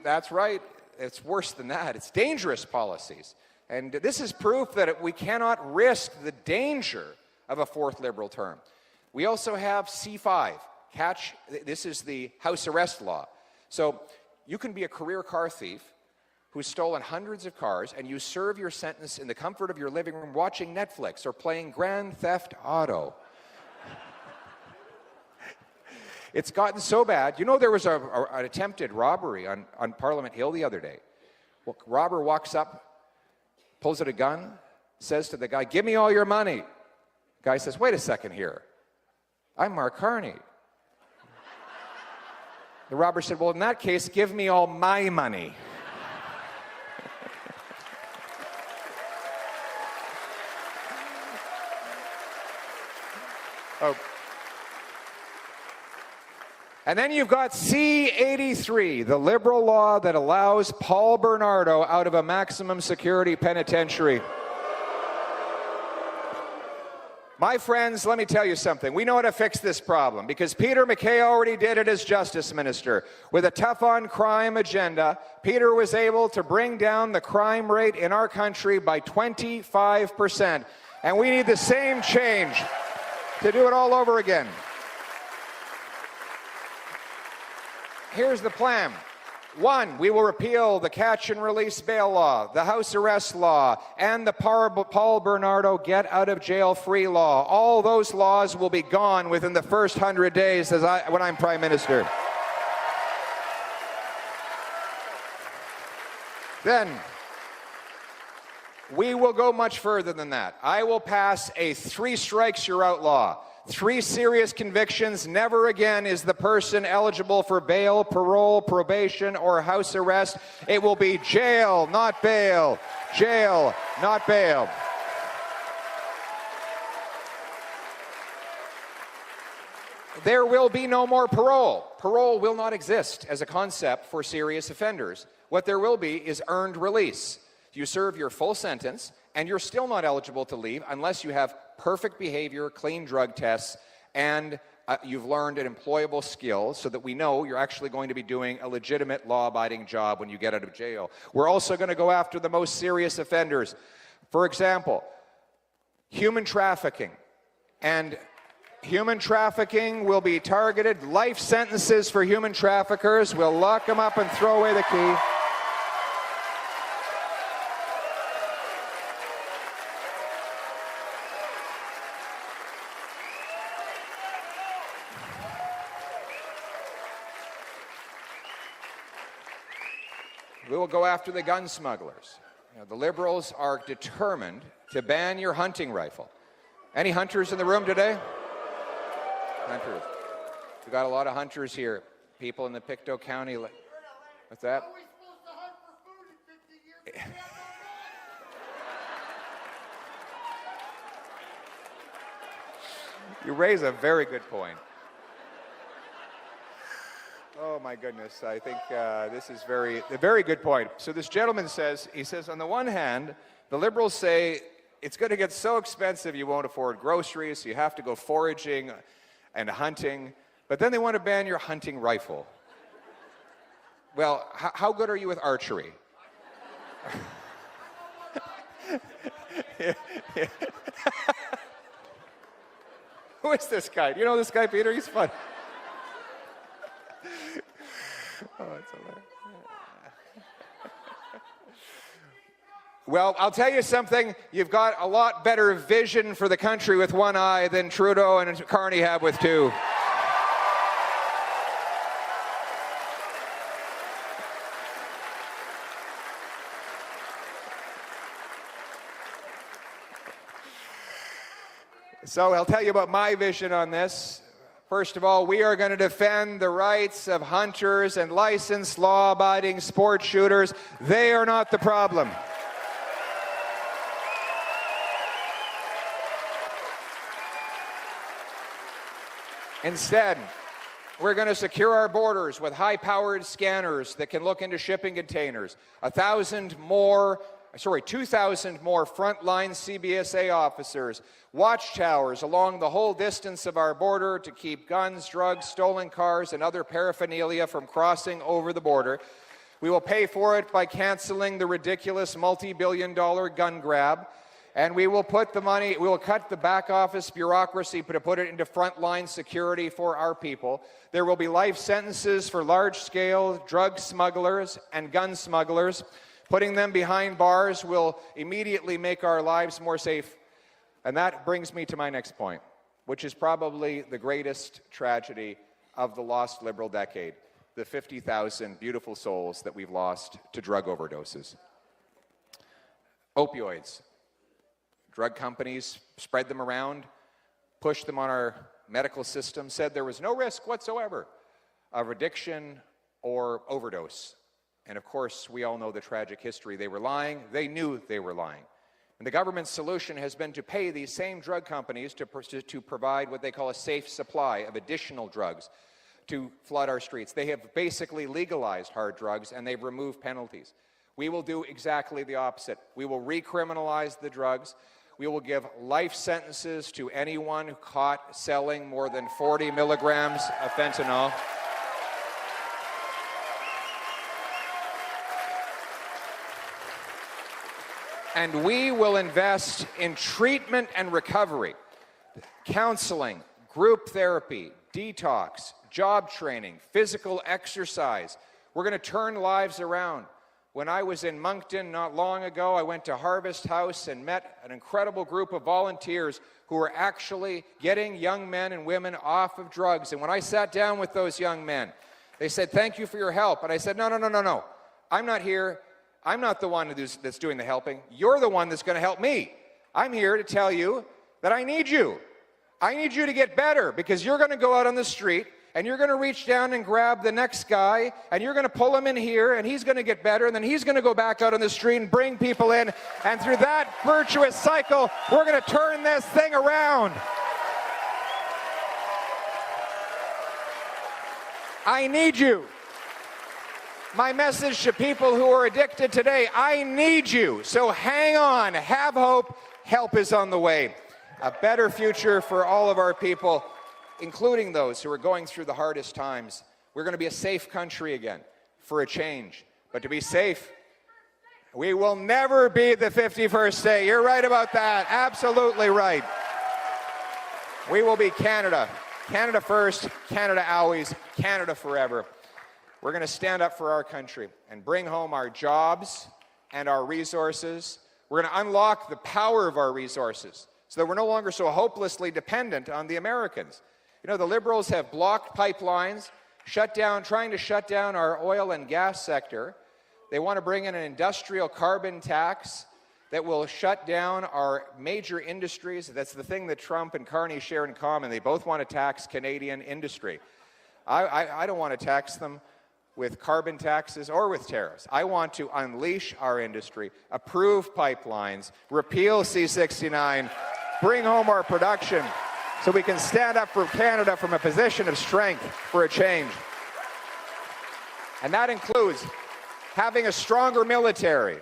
Speaker 4: that's right, it's worse than that. It's dangerous policies. And this is proof that we cannot risk the danger of a fourth Liberal term. We also have C5, catch, this is the house arrest law. So you can be a career car thief who's stolen hundreds of cars, and you serve your sentence in the comfort of your living room watching Netflix or playing Grand Theft Auto. It's gotten so bad. You know, there was an attempted robbery on Parliament Hill the other day. Well, robber walks up, pulls out a gun, says to the guy, "Give me all your money." The guy says, "Wait a second here. I'm Mark Carney." The robber said, "Well, in that case, give me all my money." Oh. And then you've got C-83, the Liberal law that allows Paul Bernardo out of a maximum security penitentiary. My friends, let me tell you something. We know how to fix this problem because Peter MacKay already did it as Justice Minister. With a tough-on-crime agenda, Peter was able to bring down the crime rate in our country by 25%. And we need the same change to do it all over again. Here's the plan. 1, we will repeal the catch and release bail law, the house arrest law, and the Paul Bernardo get out of jail free law. All those laws will be gone within the first 100 days when I'm Prime Minister. Then, we will go much further than that. I will pass a 3 strikes you're out law. 3 serious convictions, never again is the person eligible for bail, parole, probation, or house arrest. It will be jail, not bail. Jail, not bail. There will be no more parole. Parole will not exist as a concept for serious offenders. What there will be is earned release. You serve your full sentence, and you're still not eligible to leave unless you have perfect behavior, clean drug tests, and you've learned an employable skill so that we know you're actually going to be doing a legitimate law-abiding job when you get out of jail. We're also going to go after the most serious offenders. For example, human trafficking. And human trafficking will be targeted. Life sentences for human traffickers. We'll lock them up and throw away the key. We will go after the gun smugglers. You know, the Liberals are determined to ban your hunting rifle. Any hunters in the room today? Hunters. We've got a lot of hunters here. People in the Pictou County. What's that?
Speaker 12: How are we supposed to hunt for food in 50 years?
Speaker 4: You raise a very good point. Oh my goodness, I think this is a very good point. So this gentleman says, on the one hand, the Liberals say it's going to get so expensive you won't afford groceries, so you have to go foraging and hunting, but then they want to ban your hunting rifle. Well, how good are you with archery? Who is this guy? Do you know this guy, Peter? He's fun. Oh, it's hilarious. Well, I'll tell you something. You've got a lot better vision for the country with one eye than Trudeau and Carney have with two. So I'll tell you about my vision on this. First of all, we are going to defend the rights of hunters and licensed, law-abiding sport shooters. They are not the problem. Instead, we're going to secure our borders with high-powered scanners that can look into shipping containers. 2,000 more frontline CBSA officers, watchtowers along the whole distance of our border to keep guns, drugs, stolen cars, and other paraphernalia from crossing over the border. We will pay for it by canceling the ridiculous multi-billion-dollar gun grab, and we will cut the back office bureaucracy to put it into frontline security for our people. There will be life sentences for large-scale drug smugglers and gun smugglers. Putting them behind bars will immediately make our lives more safe. And that brings me to my next point, which is probably the greatest tragedy of the lost Liberal decade, the 50,000 beautiful souls that we've lost to drug overdoses. Opioids. Drug companies spread them around, pushed them on our medical system, said there was no risk whatsoever of addiction or overdose. And of course, we all know the tragic history. They were lying. They knew they were lying. And the government's solution has been to pay these same drug companies to provide what they call a safe supply of additional drugs to flood our streets. They have basically legalized hard drugs, and they've removed penalties. We will do exactly the opposite. We will recriminalize the drugs. We will give life sentences to anyone caught selling more than 40 milligrams of fentanyl. And we will invest in treatment and recovery, counseling, group therapy, detox, job training, physical exercise. We're going to turn lives around. When I was in Moncton not long ago, I went to Harvest House and met an incredible group of volunteers who were actually getting young men and women off of drugs. And when I sat down with those young men, they said, "Thank you for your help." And I said, No. I'm not here. I'm not the one that's doing the helping. You're the one that's going to help me. I'm here to tell you that I need you. I need you to get better, because you're going to go out on the street and you're going to reach down and grab the next guy and you're going to pull him in here and he's going to get better, and then he's going to go back out on the street and bring people in. And through that virtuous cycle, we're going to turn this thing around. I need you. My message to people who are addicted today, I need you. So hang on, have hope, help is on the way. A better future for all of our people, including those who are going through the hardest times. We're going to be a safe country again, for a change. But to be safe, we will never be the 51st state. You're right about that, absolutely right. We will be Canada. Canada first, Canada always, Canada forever. We're going to stand up for our country and bring home our jobs and our resources. We're going to unlock the power of our resources so that we're no longer so hopelessly dependent on the Americans. You know, the Liberals have blocked pipelines, trying to shut down our oil and gas sector. They want to bring in an industrial carbon tax that will shut down our major industries. That's the thing that Trump and Carney share in common. They both want to tax Canadian industry. I don't want to tax them with carbon taxes or with tariffs. I want to unleash our industry, approve pipelines, repeal C-69, bring home our production so we can stand up for Canada from a position of strength for a change. And that includes having a stronger military.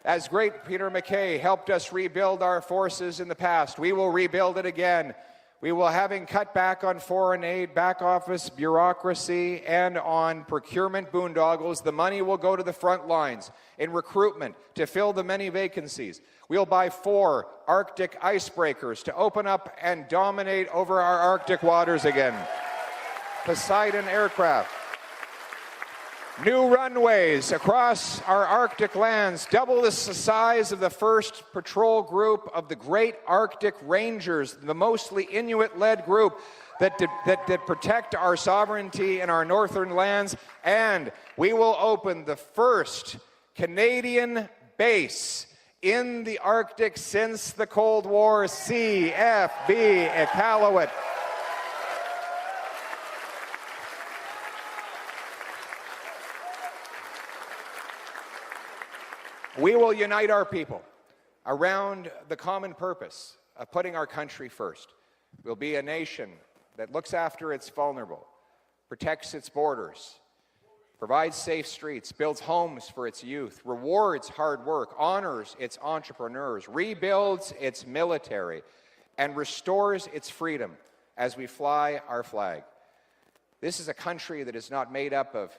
Speaker 4: As great Peter MacKay helped us rebuild our forces in the past, we will rebuild it again. We will having cut back on foreign aid, back office bureaucracy, and on procurement boondoggles. The money will go to the front lines in recruitment to fill the many vacancies. We'll buy 4 Arctic icebreakers to open up and dominate over our Arctic waters again. Poseidon aircraft. New runways across our Arctic lands, double the size of the first patrol group of the Great Arctic Rangers, the mostly Inuit-led group that protect our sovereignty in our northern lands. And we will open the first Canadian base in the Arctic since the Cold War, CFB Iqaluit. We will unite our people around the common purpose of putting our country first. We'll be a nation that looks after its vulnerable, protects its borders, provides safe streets, builds homes for its youth, rewards hard work, honors its entrepreneurs, rebuilds its military, and restores its freedom as we fly our flag. This is a country that is not made up of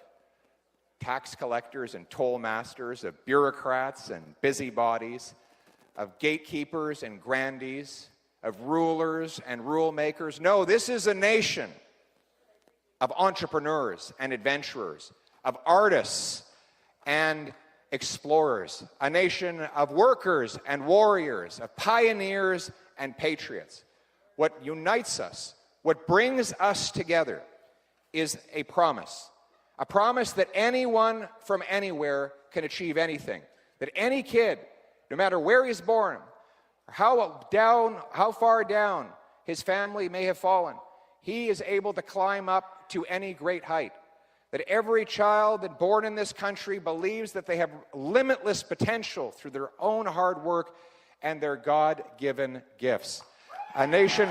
Speaker 4: tax collectors and toll masters, of bureaucrats and busybodies, of gatekeepers and grandees, of rulers and rule makers. No, this is a nation of entrepreneurs and adventurers, of artists and explorers, a nation of workers and warriors, of pioneers and patriots. What unites us, what brings us together, is a promise that anyone from anywhere can achieve anything, that any kid, no matter where he's born, or how far down his family may have fallen, he is able to climb up to any great height, that every child that born in this country believes that they have limitless potential through their own hard work and their God-given gifts. A nation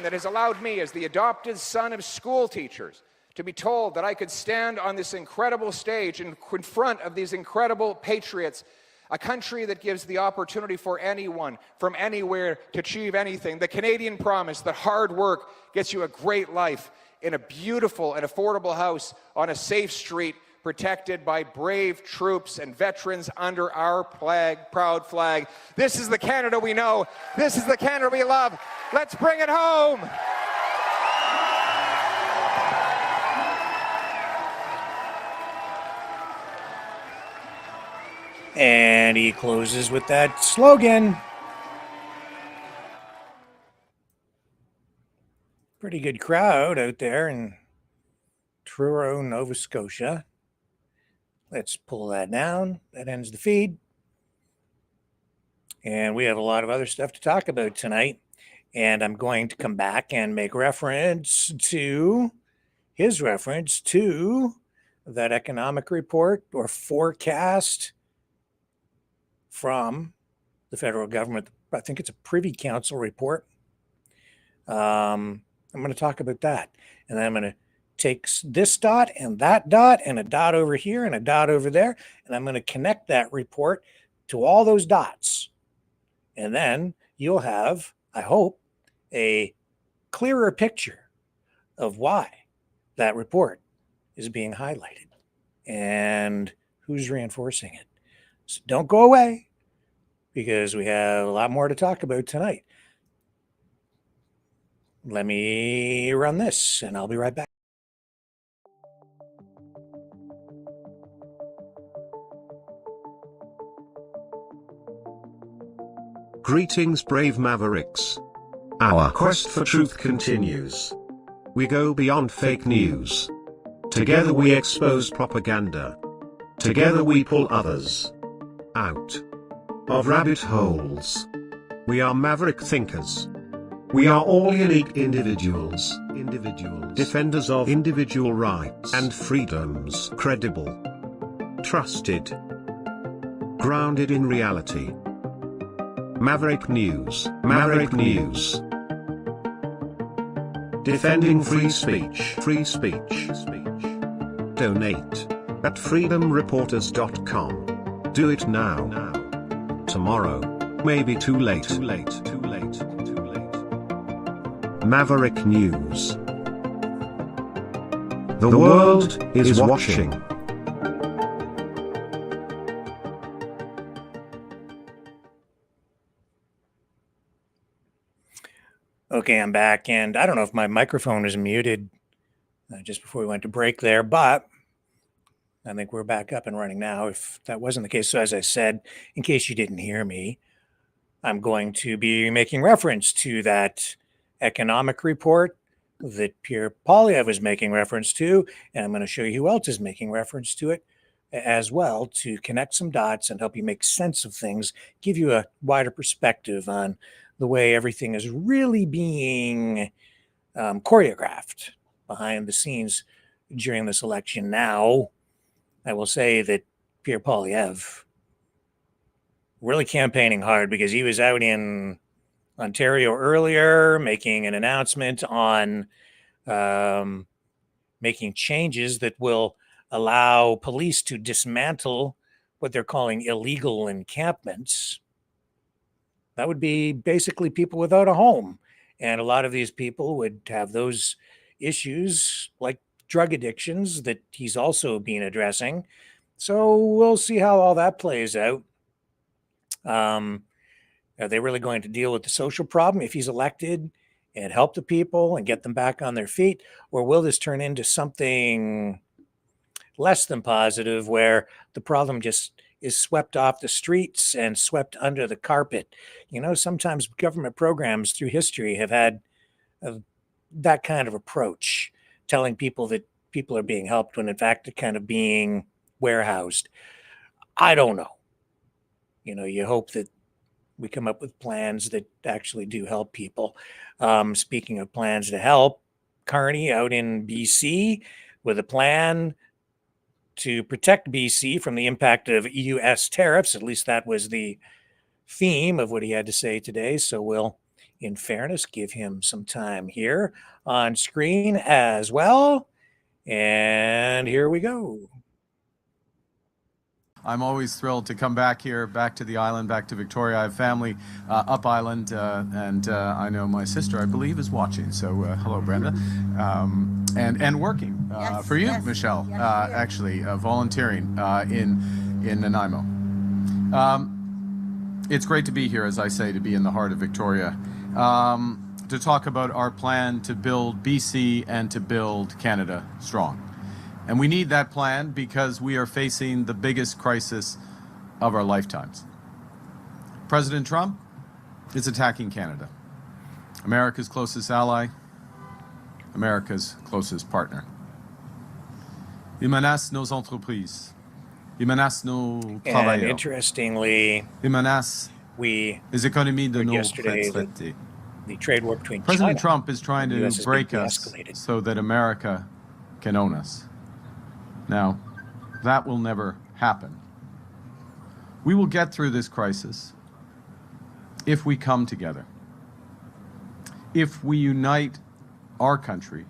Speaker 4: that has allowed me, as the adopted son of school teachers, to be told that I could stand on this incredible stage in front of these incredible patriots, a country that gives the opportunity for anyone from anywhere to achieve anything. The Canadian promise that hard work gets you a great life in a beautiful and affordable house on a safe street, protected by brave troops and veterans under our proud flag. This is the Canada we know. This is the Canada we love. Let's bring it home.
Speaker 3: And he closes with that slogan. Pretty good crowd out there in Truro, Nova Scotia. Let's pull that down. That ends the feed. And we have a lot of other stuff to talk about tonight. And I'm going to come back and make reference to his reference to that economic report or forecast from the federal government. I think it's a Privy Council report. I'm going to talk about that. And then I'm going to take this dot and a dot over here and a dot over there, and I'm going to connect that report to all those dots. And then you'll have, I hope, a clearer picture of why that report is being highlighted and who's reinforcing it. So don't go away, because we have a lot more to talk about tonight. Let me run this, and I'll be right back.
Speaker 2: Greetings, brave Mavericks. Our quest for truth continues. We go beyond fake news. Together we expose propaganda. Together we pull others out of rabbit holes. We are maverick thinkers. We are all unique individuals, defenders of individual rights and freedoms, credible, trusted, grounded in reality. Maverick News, Maverick News. Defending free speech, free speech. Donate at freedomreporters.com. Do it now. Tomorrow may be too late. Maverick News. The world is watching.
Speaker 3: Okay, I'm back, and I don't know if my microphone is muted just before we went to break there, but I think we're back up and running now, if that wasn't the case. So as I said, in case you didn't hear me, I'm going to be making reference to that economic report that Pierre Poilievre is making reference to, and I'm going to show you who else is making reference to it as well, to connect some dots and help you make sense of things, give you a wider perspective on the way everything is really being choreographed behind the scenes during this election. Now, I will say that Pierre Poilievre really campaigning hard, because he was out in Ontario earlier making an announcement on making changes that will allow police to dismantle what they're calling illegal encampments. That would be basically people without a home. And a lot of these people would have those issues like drug addictions that he's also been addressing. So we'll see how all that plays out. Are they really going to deal with the social problem if he's elected and help the people and get them back on their feet? Or will this turn into something less than positive, where the problem just is swept off the streets and swept under the carpet? You know, sometimes government programs through history have had that kind of approach, telling people that people are being helped when in fact they're kind of being warehoused. I don't know. You know, you hope that we come up with plans that actually do help people. Speaking of plans to help, Carney out in BC with a plan to protect BC from the impact of U.S. tariffs. At least that was the theme of what he had to say today. So we'll, in fairness, give him some time here on screen as well. And here we go.
Speaker 13: I'm always thrilled to come back here, back to the island, back to Victoria. I have family up island, and I know my sister, I believe, is watching. So hello, Brenda. And working for you, Michelle, actually, volunteering in Nanaimo. It's great to be here, as I say, to be in the heart of Victoria, to talk about our plan to build BC and to build Canada strong. And we need that plan because we are facing the biggest crisis of our lifetimes. President Trump is attacking Canada, America's closest ally, America's closest partner. Il menace nos entreprises. Il menace nos travailleurs.
Speaker 3: And interestingly,
Speaker 13: il menace
Speaker 3: les
Speaker 13: économies de nos retraités.
Speaker 3: The trade war between
Speaker 13: President
Speaker 3: China
Speaker 13: Trump is trying to break us
Speaker 3: escalated
Speaker 13: so that America can own us. Now, that will never happen. We will get through this crisis if we come together, if we unite our country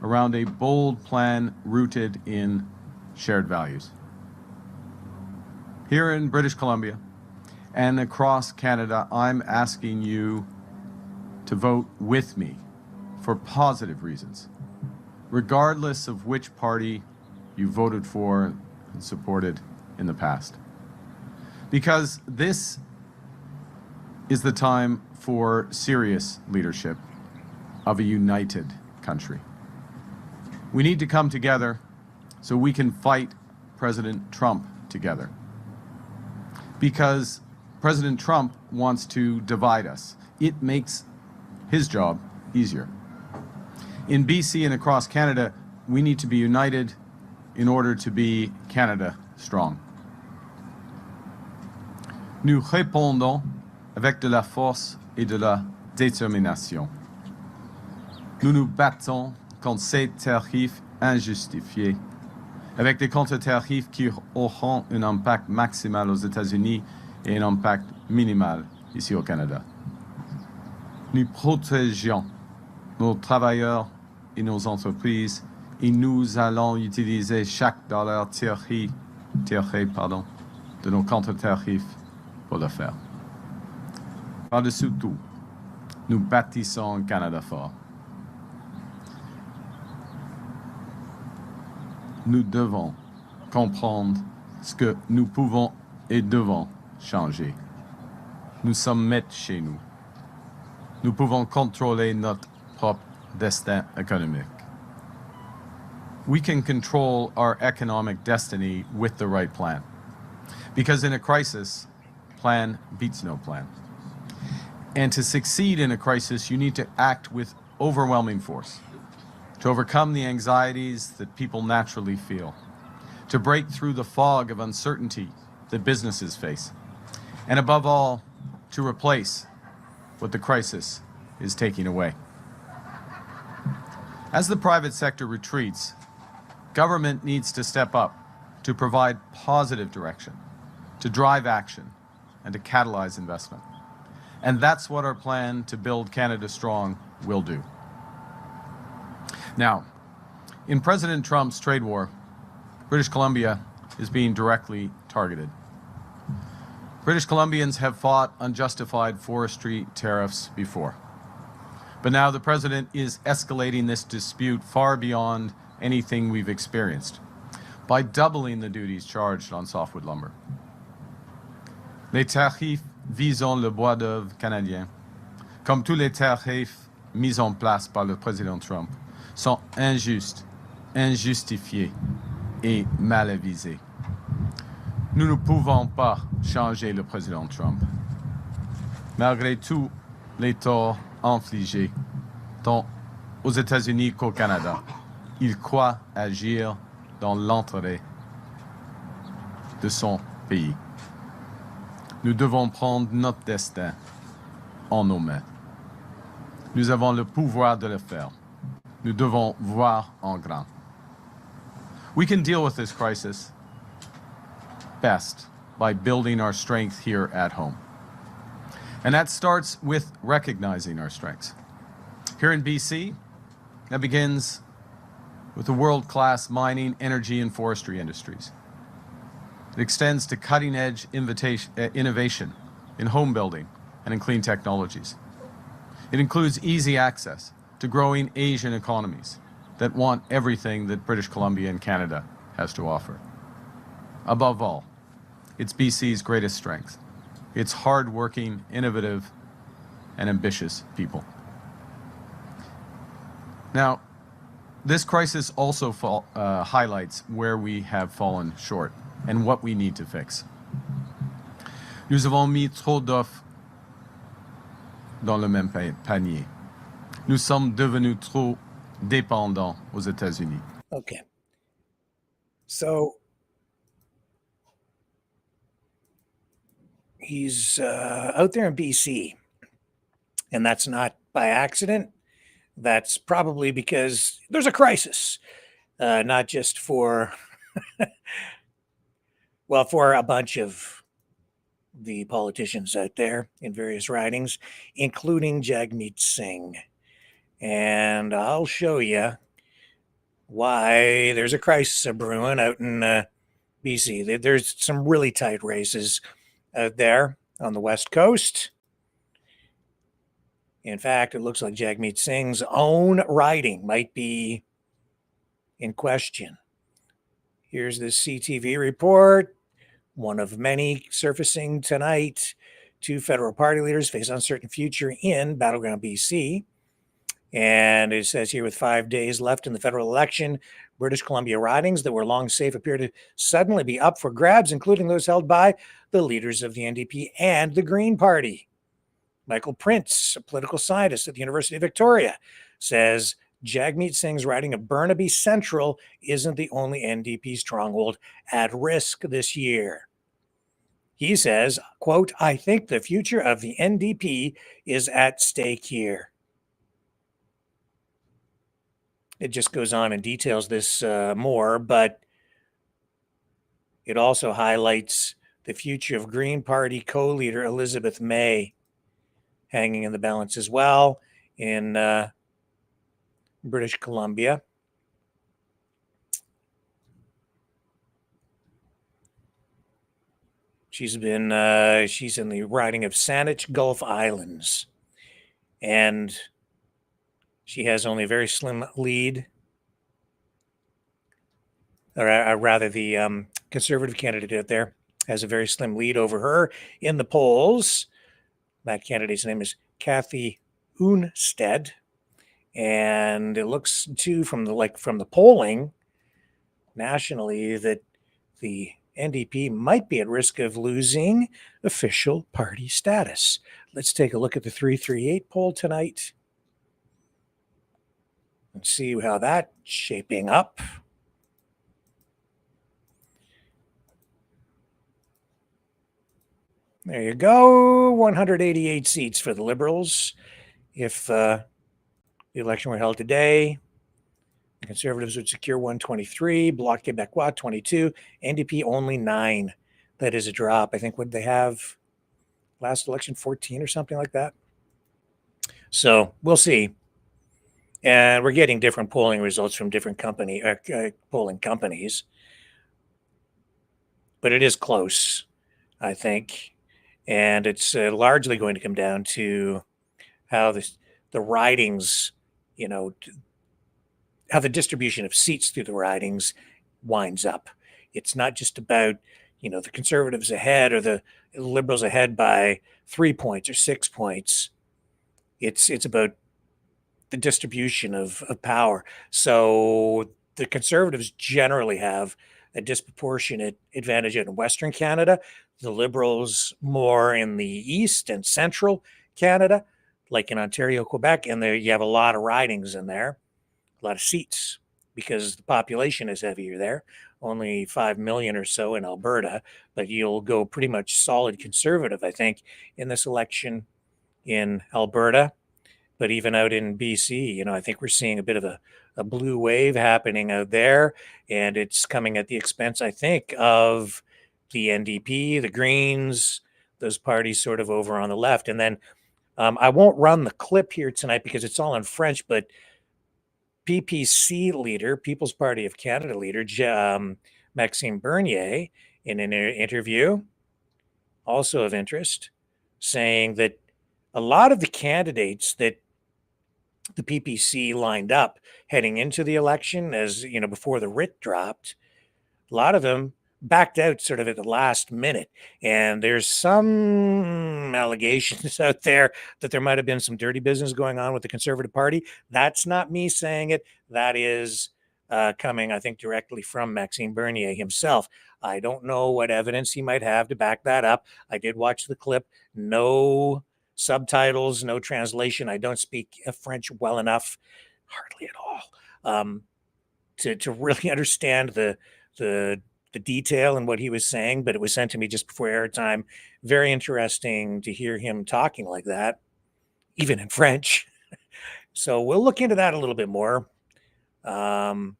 Speaker 13: around a bold plan rooted in shared values. Here in British Columbia and across Canada, I'm asking you to vote with me for positive reasons, regardless of which party you voted for and supported in the past. Because this is the time for serious leadership of a united country. We need to come together so we can fight President Trump together. Because President Trump wants to divide us. It makes his job easier. In BC and across Canada, we need to be united in order to be Canada strong. Nous répondons avec de la force et de la détermination. Nous nous battons contre ces tarifs injustifiés, avec des contre-tarifs qui auront un impact maximal aux États-Unis et un impact minimal ici au Canada. Nous protégeons nos travailleurs et nos entreprises et nous allons utiliser chaque dollar tiré de nos contre-tarifs pour le faire. Par-dessus tout, nous bâtissons un Canada fort. Nous devons comprendre ce que nous pouvons et devons changer. Nous sommes maîtres chez nous. Nous pouvons contrôler notre propre destin économique. We can control our economic destiny with the right plan. Because in a crisis, plan beats no plan. And to succeed in a crisis, you need to act with overwhelming force, to overcome the anxieties that people naturally feel, to break through the fog of uncertainty that businesses face, and above all, to replace what the crisis is taking away. As the private sector retreats, government needs to step up to provide positive direction, to drive action, and to catalyze investment. And that's what our plan to build Canada strong will do. Now, in President Trump's trade war, British Columbia is being directly targeted. British Columbians have fought unjustified forestry tariffs before. But now the president is escalating this dispute far beyond anything we've experienced by doubling the duties charged on softwood lumber. Les tarifs visant le bois d'œuvre canadien, comme tous les tarifs mis en place par le président Trump, sont injustes, injustifiés et mal avisés. Nous ne pouvons pas changer le président Trump. Malgré tous les torts infligés, tant aux États-Unis qu'au Canada, il croit agir dans l'intérêt de son pays. Nous devons prendre notre destin en nos mains. Nous avons le pouvoir de le faire. Nous devons voir en grand. We can deal with this crisis best by building our strength here at home. And that starts with recognizing our strengths. Here in BC, that begins with the world-class mining, energy, and forestry industries. It extends to cutting-edge innovation in home building and in clean technologies. It includes easy access to growing Asian economies that want everything that British Columbia and Canada has to offer. Above all, it's BC's greatest strength. It's hard-working, innovative, and ambitious people. Now, this crisis also highlights where we have fallen short and what we need to fix. Nous avons mis trop d'œufs dans le même panier. Nous sommes devenus trop dépendants aux États-Unis.
Speaker 3: Okay. So he's out there in BC, and that's not by accident. That's probably because there's a crisis, not just for, well, for a bunch of the politicians out there in various ridings, including Jagmeet Singh. And I'll show you why there's a crisis brewing out in BC. There's some really tight races out there on the West Coast. In fact, it looks like Jagmeet Singh's own riding might be in question. Here's the CTV report, one of many surfacing tonight. 2 federal party leaders face uncertain future in battleground BC. And it says here, with 5 days left in the federal election, British Columbia ridings that were long safe appear to suddenly be up for grabs, including those held by the leaders of the NDP and the Green Party. Michael Prince, a political scientist at the University of Victoria, says Jagmeet Singh's riding of Burnaby Central isn't the only NDP stronghold at risk this year. He says, quote, "I think the future of the NDP is at stake here." It just goes on and details this more, but it also highlights the future of Green Party co-leader Elizabeth May hanging in the balance as well in British Columbia. She's in the riding of Saanich Gulf Islands, and she has only a very slim lead, or rather the Conservative candidate there has a very slim lead over her in the polls. That candidate's name is Kathy Unstead, and it looks too from the polling nationally that the NDP might be at risk of losing official party status. Let's take a look at the 338 poll tonight and see how that's shaping up. There you go, 188 seats for the Liberals. If the election were held today, the Conservatives would secure 123, Bloc Québécois 22, NDP only 9. That is a drop. I think, would they have last election 14 or something like that? So we'll see. And we're getting different polling results from different polling companies. But it is close, I think. And it's largely going to come down to how the ridings, how the distribution of seats through the ridings winds up. It's not just about, the Conservatives ahead or the Liberals ahead by 3 points or 6 points. It's about the distribution of power. So the Conservatives generally have a disproportionate advantage in Western Canada, the Liberals more in the East and Central Canada, like in Ontario, Quebec, and there you have a lot of ridings in there, a lot of seats, because the population is heavier there, only 5 million or so in Alberta, but you'll go pretty much solid Conservative, I think, in this election in Alberta. But even out in BC, I think we're seeing a bit of a blue wave happening out there, and it's coming at the expense, I think, of the NDP, the Greens, those parties sort of over on the left. And then I won't run the clip here tonight because it's all in French, but PPC leader, People's Party of Canada leader, Maxime Bernier, in an interview, also of interest, saying that a lot of the candidates that the PPC lined up heading into the election, as before the writ dropped, a lot of them backed out sort of at the last minute. And there's some allegations out there that there might have been some dirty business going on with the Conservative Party. That's not me saying it. That is coming, I think, directly from Maxime Bernier himself. I don't know what evidence he might have to back that up. I did watch the clip. No subtitles, no translation. I don't speak French well enough, hardly at all, to really understand the detail and what he was saying, but it was sent to me just before airtime. Very interesting to hear him talking like that, even in French. So we'll look into that a little bit more. And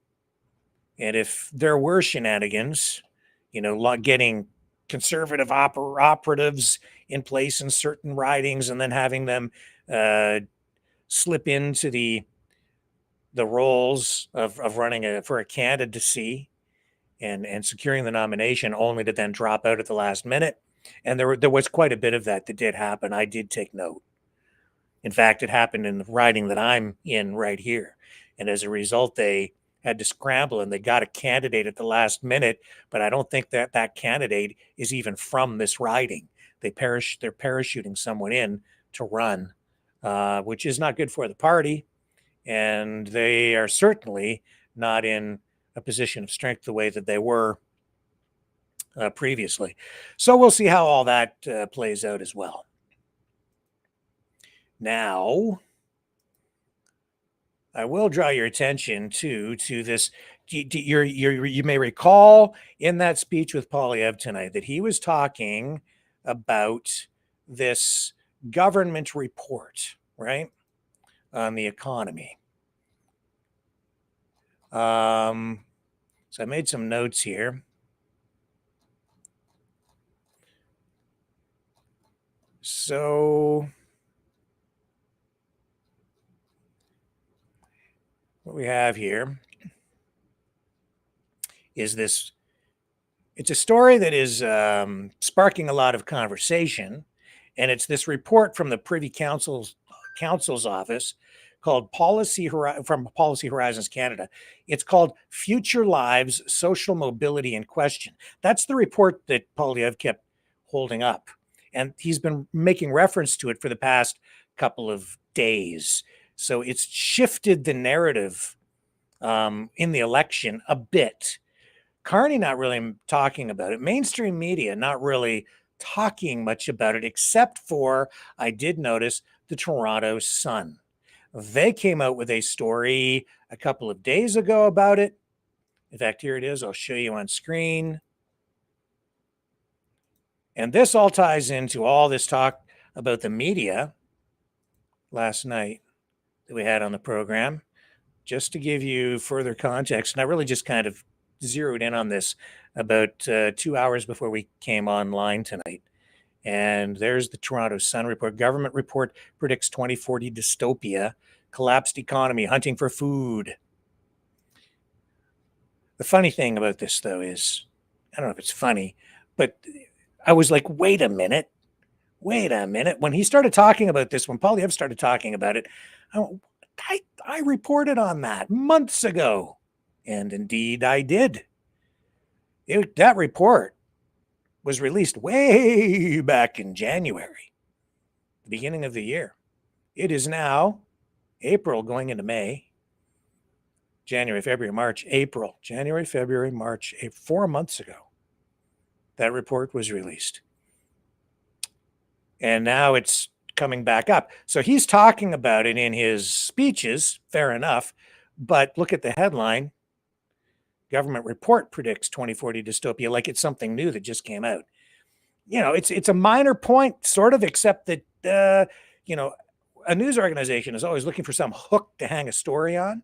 Speaker 3: if there were shenanigans, getting Conservative operatives in place in certain ridings and then having them slip into the roles of running for a candidacy and securing the nomination, only to then drop out at the last minute. And there was quite a bit of that did happen. I did take note. In fact, it happened in the riding that I'm in right here. And as a result, they had to scramble and they got a candidate at the last minute, but I don't think that candidate is even from this riding. They're parachuting someone in to run, which is not good for the party. And they are certainly not in a position of strength the way that they were previously. So we'll see how all that plays out as well. Now, I will draw your attention to this. You may recall in that speech with Poilievre tonight that he was talking about this government report, right, on the economy. So I made some notes here. So what we have here is this. It's a story that is sparking a lot of conversation, and it's this report from the Privy Council's office called from Policy Horizons Canada. It's called Future Lives, Social Mobility in Question. That's the report that Poilievre kept holding up, and he's been making reference to it for the past couple of days. So it's shifted the narrative in the election a bit. Carney not really talking about it. Mainstream media not really talking much about it, except for, I did notice, the Toronto Sun. They came out with a story a couple of days ago about it. In fact, here it is. I'll show you on screen. And this all ties into all this talk about the media last night that we had on the program. Just to give you further context, and I really just kind of zeroed in on this about 2 hours before we came online tonight. And there's the Toronto Sun report. Government report predicts 2040 dystopia, collapsed economy, hunting for food. The funny thing about this, though, is, I don't know if it's funny, but I was like, wait a minute. When he started talking about this, when Poilievre started talking about it, I reported on that months ago. And indeed, I did. That report was released way back in January, the beginning of the year. It is now April going into May. January, February, March, April. January, February, March, 4 months ago. That report was released. And now it's coming back up. So he's talking about it in his speeches, fair enough. But look at the headline. Government report predicts 2040 dystopia, like it's something new that just came out. It's a minor point, sort of, except that, a news organization is always looking for some hook to hang a story on.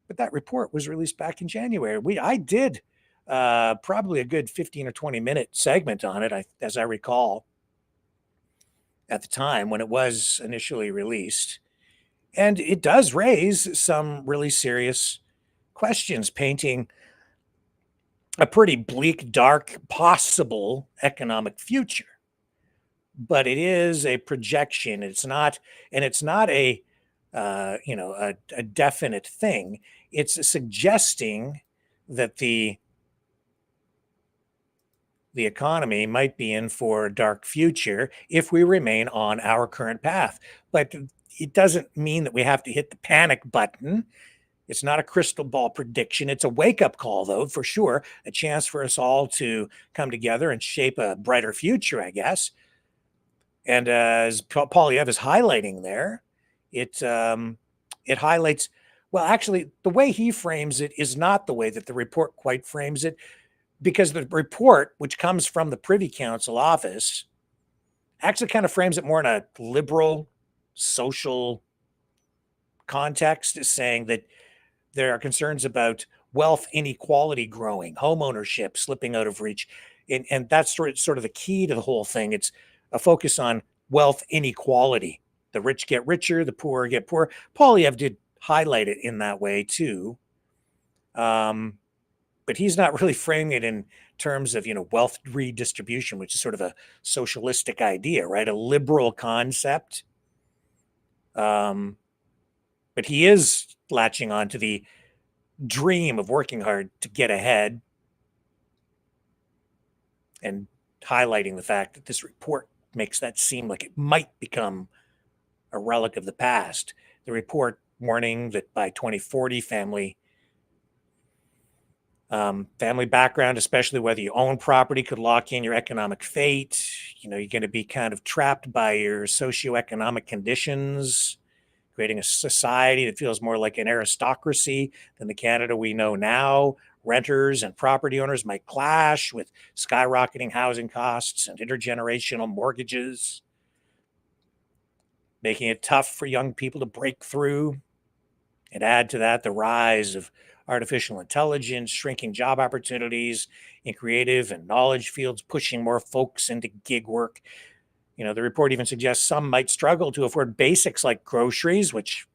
Speaker 3: But that report was released back in January. I did probably a good 15 or 20-minute segment on it, as I recall, at the time when it was initially released. And it does raise some really serious questions, painting a pretty bleak, dark, possible economic future. But it is a projection. It's not a definite thing. It's suggesting that the economy might be in for a dark future if we remain on our current path. But it doesn't mean that we have to hit the panic button. It's not a crystal ball prediction. It's a wake-up call, though, for sure. A chance for us all to come together and shape a brighter future, I guess. And as Poilievre is highlighting there, it highlights, well, actually, the way he frames it is not the way that the report quite frames it, because the report, which comes from the Privy Council office, actually kind of frames it more in a liberal, social context, is saying that there are concerns about wealth inequality growing, home ownership slipping out of reach. And that's sort of the key to the whole thing. It's a focus on wealth inequality. The rich get richer, the poor get poorer. Poilievre did highlight it in that way too. But he's not really framing it in terms of, wealth redistribution, which is sort of a socialistic idea, right? A liberal concept. But he is latching on to the dream of working hard to get ahead and highlighting the fact that this report makes that seem like it might become a relic of the past. The report warning that by 2040, family background, especially whether you own property, could lock in your economic fate. you're going to be kind of trapped by your socioeconomic conditions, creating a society that feels more like an aristocracy than the Canada we know now. Renters and property owners might clash with skyrocketing housing costs and intergenerational mortgages, making it tough for young people to break through. And add to that the rise of artificial intelligence, shrinking job opportunities in creative and knowledge fields, pushing more folks into gig work. The report even suggests some might struggle to afford basics like groceries, which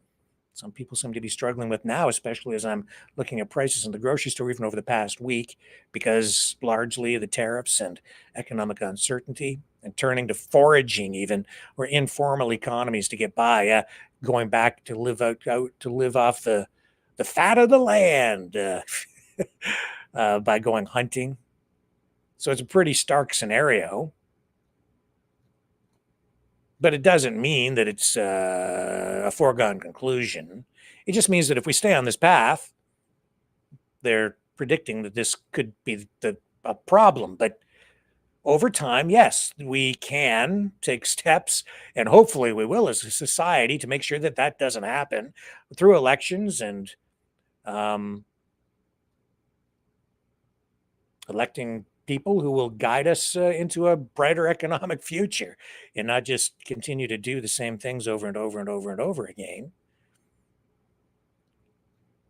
Speaker 3: some people seem to be struggling with now, especially as I'm looking at prices in the grocery store even over the past week, because largely of the tariffs and economic uncertainty, and turning to foraging even, or informal economies to get by, going back to live off the fat of the land by going hunting. So it's a pretty stark scenario. But it doesn't mean that it's a foregone conclusion. It just means that if we stay on this path, they're predicting that this could be a problem. But over time, yes, we can take steps, and hopefully we will as a society, to make sure that that doesn't happen through elections and electing people who will guide us into a brighter economic future, and not just continue to do the same things over and over and over and over again.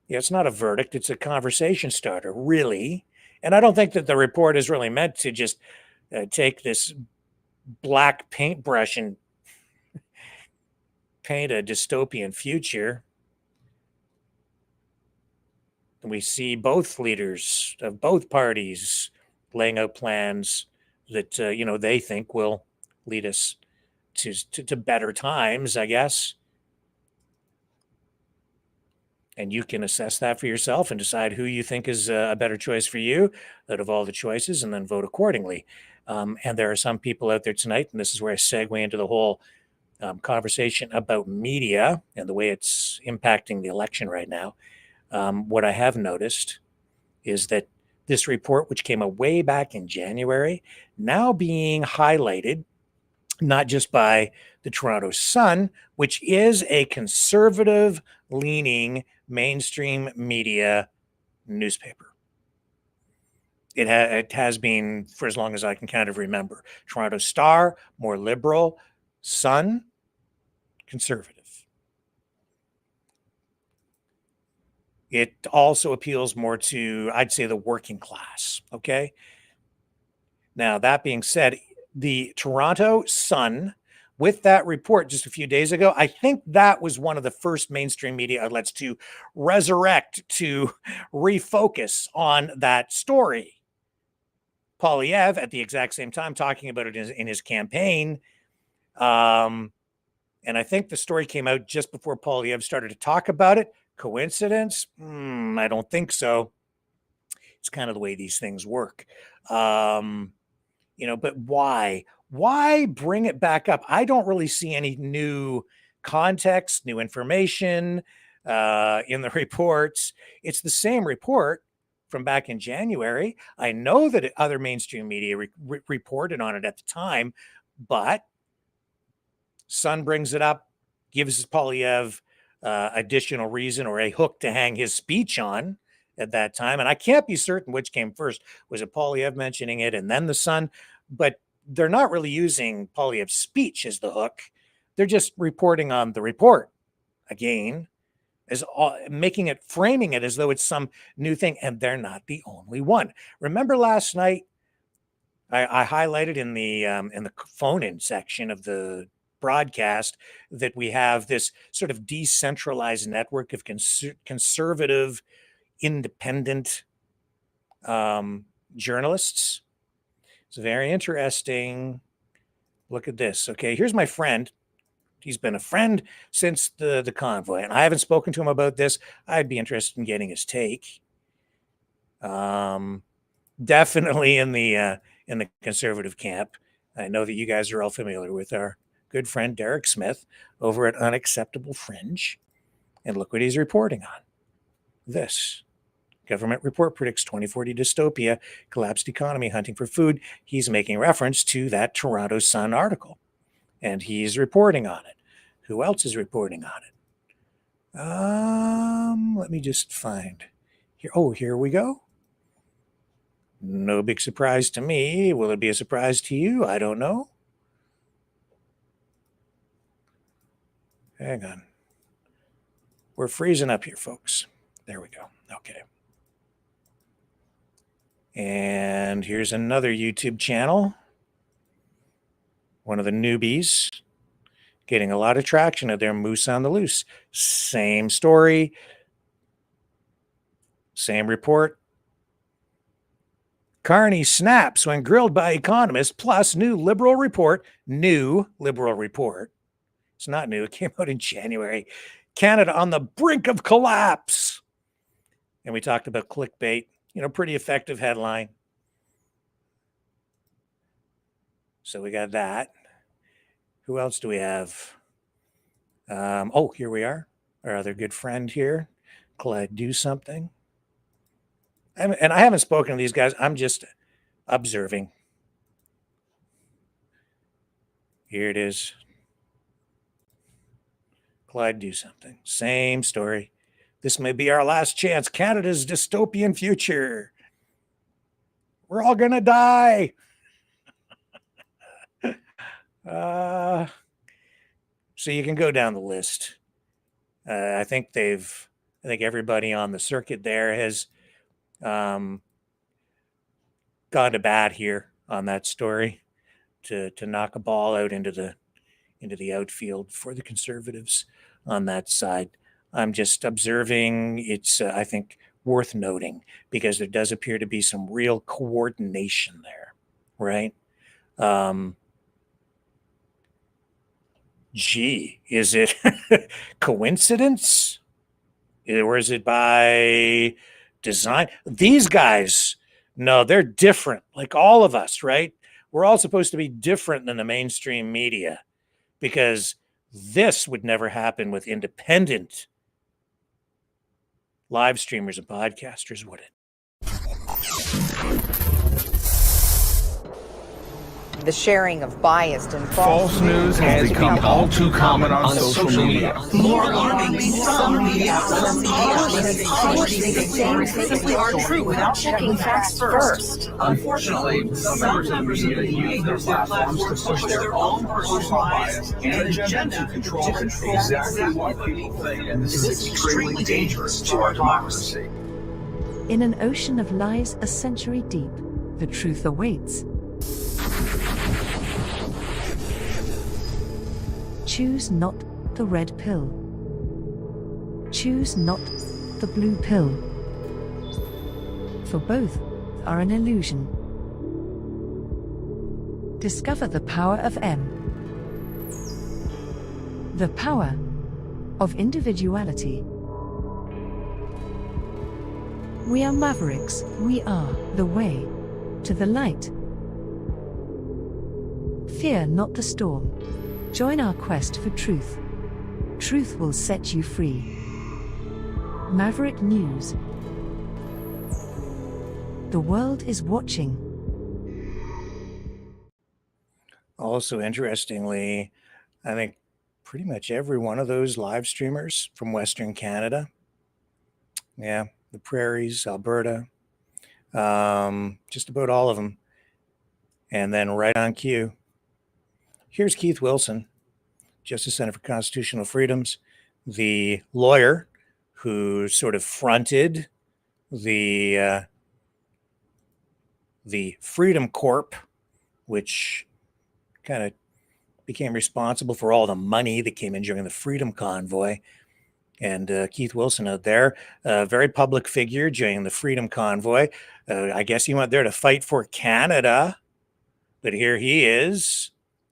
Speaker 3: It's not a verdict, it's a conversation starter, really. And I don't think that the report is really meant to just take this black paintbrush and paint a dystopian future. And we see both leaders of both parties laying out plans that they think will lead us to better times, I guess. And you can assess that for yourself and decide who you think is a better choice for you out of all the choices, and then vote accordingly. And there are some people out there tonight, and this is where I segue into the whole conversation about media and the way it's impacting the election right now. What I have noticed is that this report, which came out way back in January, now being highlighted, not just by the Toronto Sun, which is a conservative-leaning mainstream media newspaper. It has been for as long as I can kind of remember. Toronto Star, more liberal. Sun, conservative. It also appeals more to, I'd say, the working class, okay? Now, that being said, the Toronto Sun, with that report just a few days ago, I think that was one of the first mainstream media outlets to resurrect, to refocus on that story. Poilievre, at the exact same time, talking about it in his campaign. And I think the story came out just before Poilievre started to talk about it. Coincidence? I don't think so. It's kind of the way these things work. But why? Why bring it back up? I don't really see any new context, new information in the reports. It's the same report from back in January. I know that other mainstream media reported on it at the time, but Sun brings it up, gives Poilievre additional reason or a hook to hang his speech on at that time. And I can't be certain which came first. Was it Poilievre mentioning it and then the Sun? But they're not really using Poilievre's speech as the hook. They're just reporting on the report again, as framing it as though it's some new thing. And they're not the only one. Remember last night, I highlighted in the phone-in section of the broadcast that we have this sort of decentralized network of conservative, independent journalists. It's very interesting. Look at this. Okay, here's my friend. He's been a friend since the convoy, and I haven't spoken to him about this. I'd be interested in getting his take. Definitely in the conservative camp. I know that you guys are all familiar with our good friend Derek Smith over at Unacceptable Fringe. And look what he's reporting on. This. Government report predicts 2040 dystopia, collapsed economy, hunting for food. He's making reference to that Toronto Sun article, and he's reporting on it. Who else is reporting on it? Let me just find here. Oh, here we go. No big surprise to me. Will it be a surprise to you? I don't know. Hang on. We're freezing up here, folks. There we go. Okay. And here's another YouTube channel. One of the newbies getting a lot of traction at their Moose on the Loose. Same story. Same report. Carney snaps when grilled by economists, plus new Liberal report. New Liberal report. It's not new. It came out in January. Canada on the brink of collapse. And we talked about clickbait. Pretty effective headline. So we got that. Who else do we have? Here we are. Our other good friend here. Clyde Do Something. And I haven't spoken to these guys. I'm just observing. Here it is. Clyde Do Something. Same story. This may be our last chance. Canada's dystopian future. We're all going to die. So you can go down the list. I think everybody on the circuit there has gone to bat here on that story to knock a ball out into the outfield for the Conservatives on that side. I'm just observing. It's, I think, worth noting because there does appear to be some real coordination there, right? Is it coincidence? Or is it by design? These guys, no, they're different, like all of us, right? We're all supposed to be different than the mainstream media because this would never happen with independent live streamers and podcasters, would it?
Speaker 14: The sharing of biased and
Speaker 15: false news has become all too common on social media.
Speaker 16: More alarmingly, some media outlets simply aren't true without checking facts first.
Speaker 15: Unfortunately, some members of the media use their platforms to push their own personal bias and agenda to control exactly what people think, and this is extremely dangerous to our democracy.
Speaker 17: In an ocean of lies a century deep, the truth awaits. Choose not the red pill. Choose not the blue pill. For both are an illusion. Discover the power of M. The power of individuality. We are mavericks. We are the way to the light. Fear not the storm. Join our quest for truth. Truth will set you free. Maverick News. The world is watching.
Speaker 3: Also, interestingly, I think pretty much every one of those live streamers from Western Canada, the Prairies, Alberta, just about all of them, and then right on cue, here's Keith Wilson, Justice Center for Constitutional Freedoms, the lawyer who sort of fronted the Freedom Corp, which kind of became responsible for all the money that came in during the Freedom Convoy. And Keith Wilson out there, a very public figure during the Freedom Convoy. I guess he went there to fight for Canada, but here he is,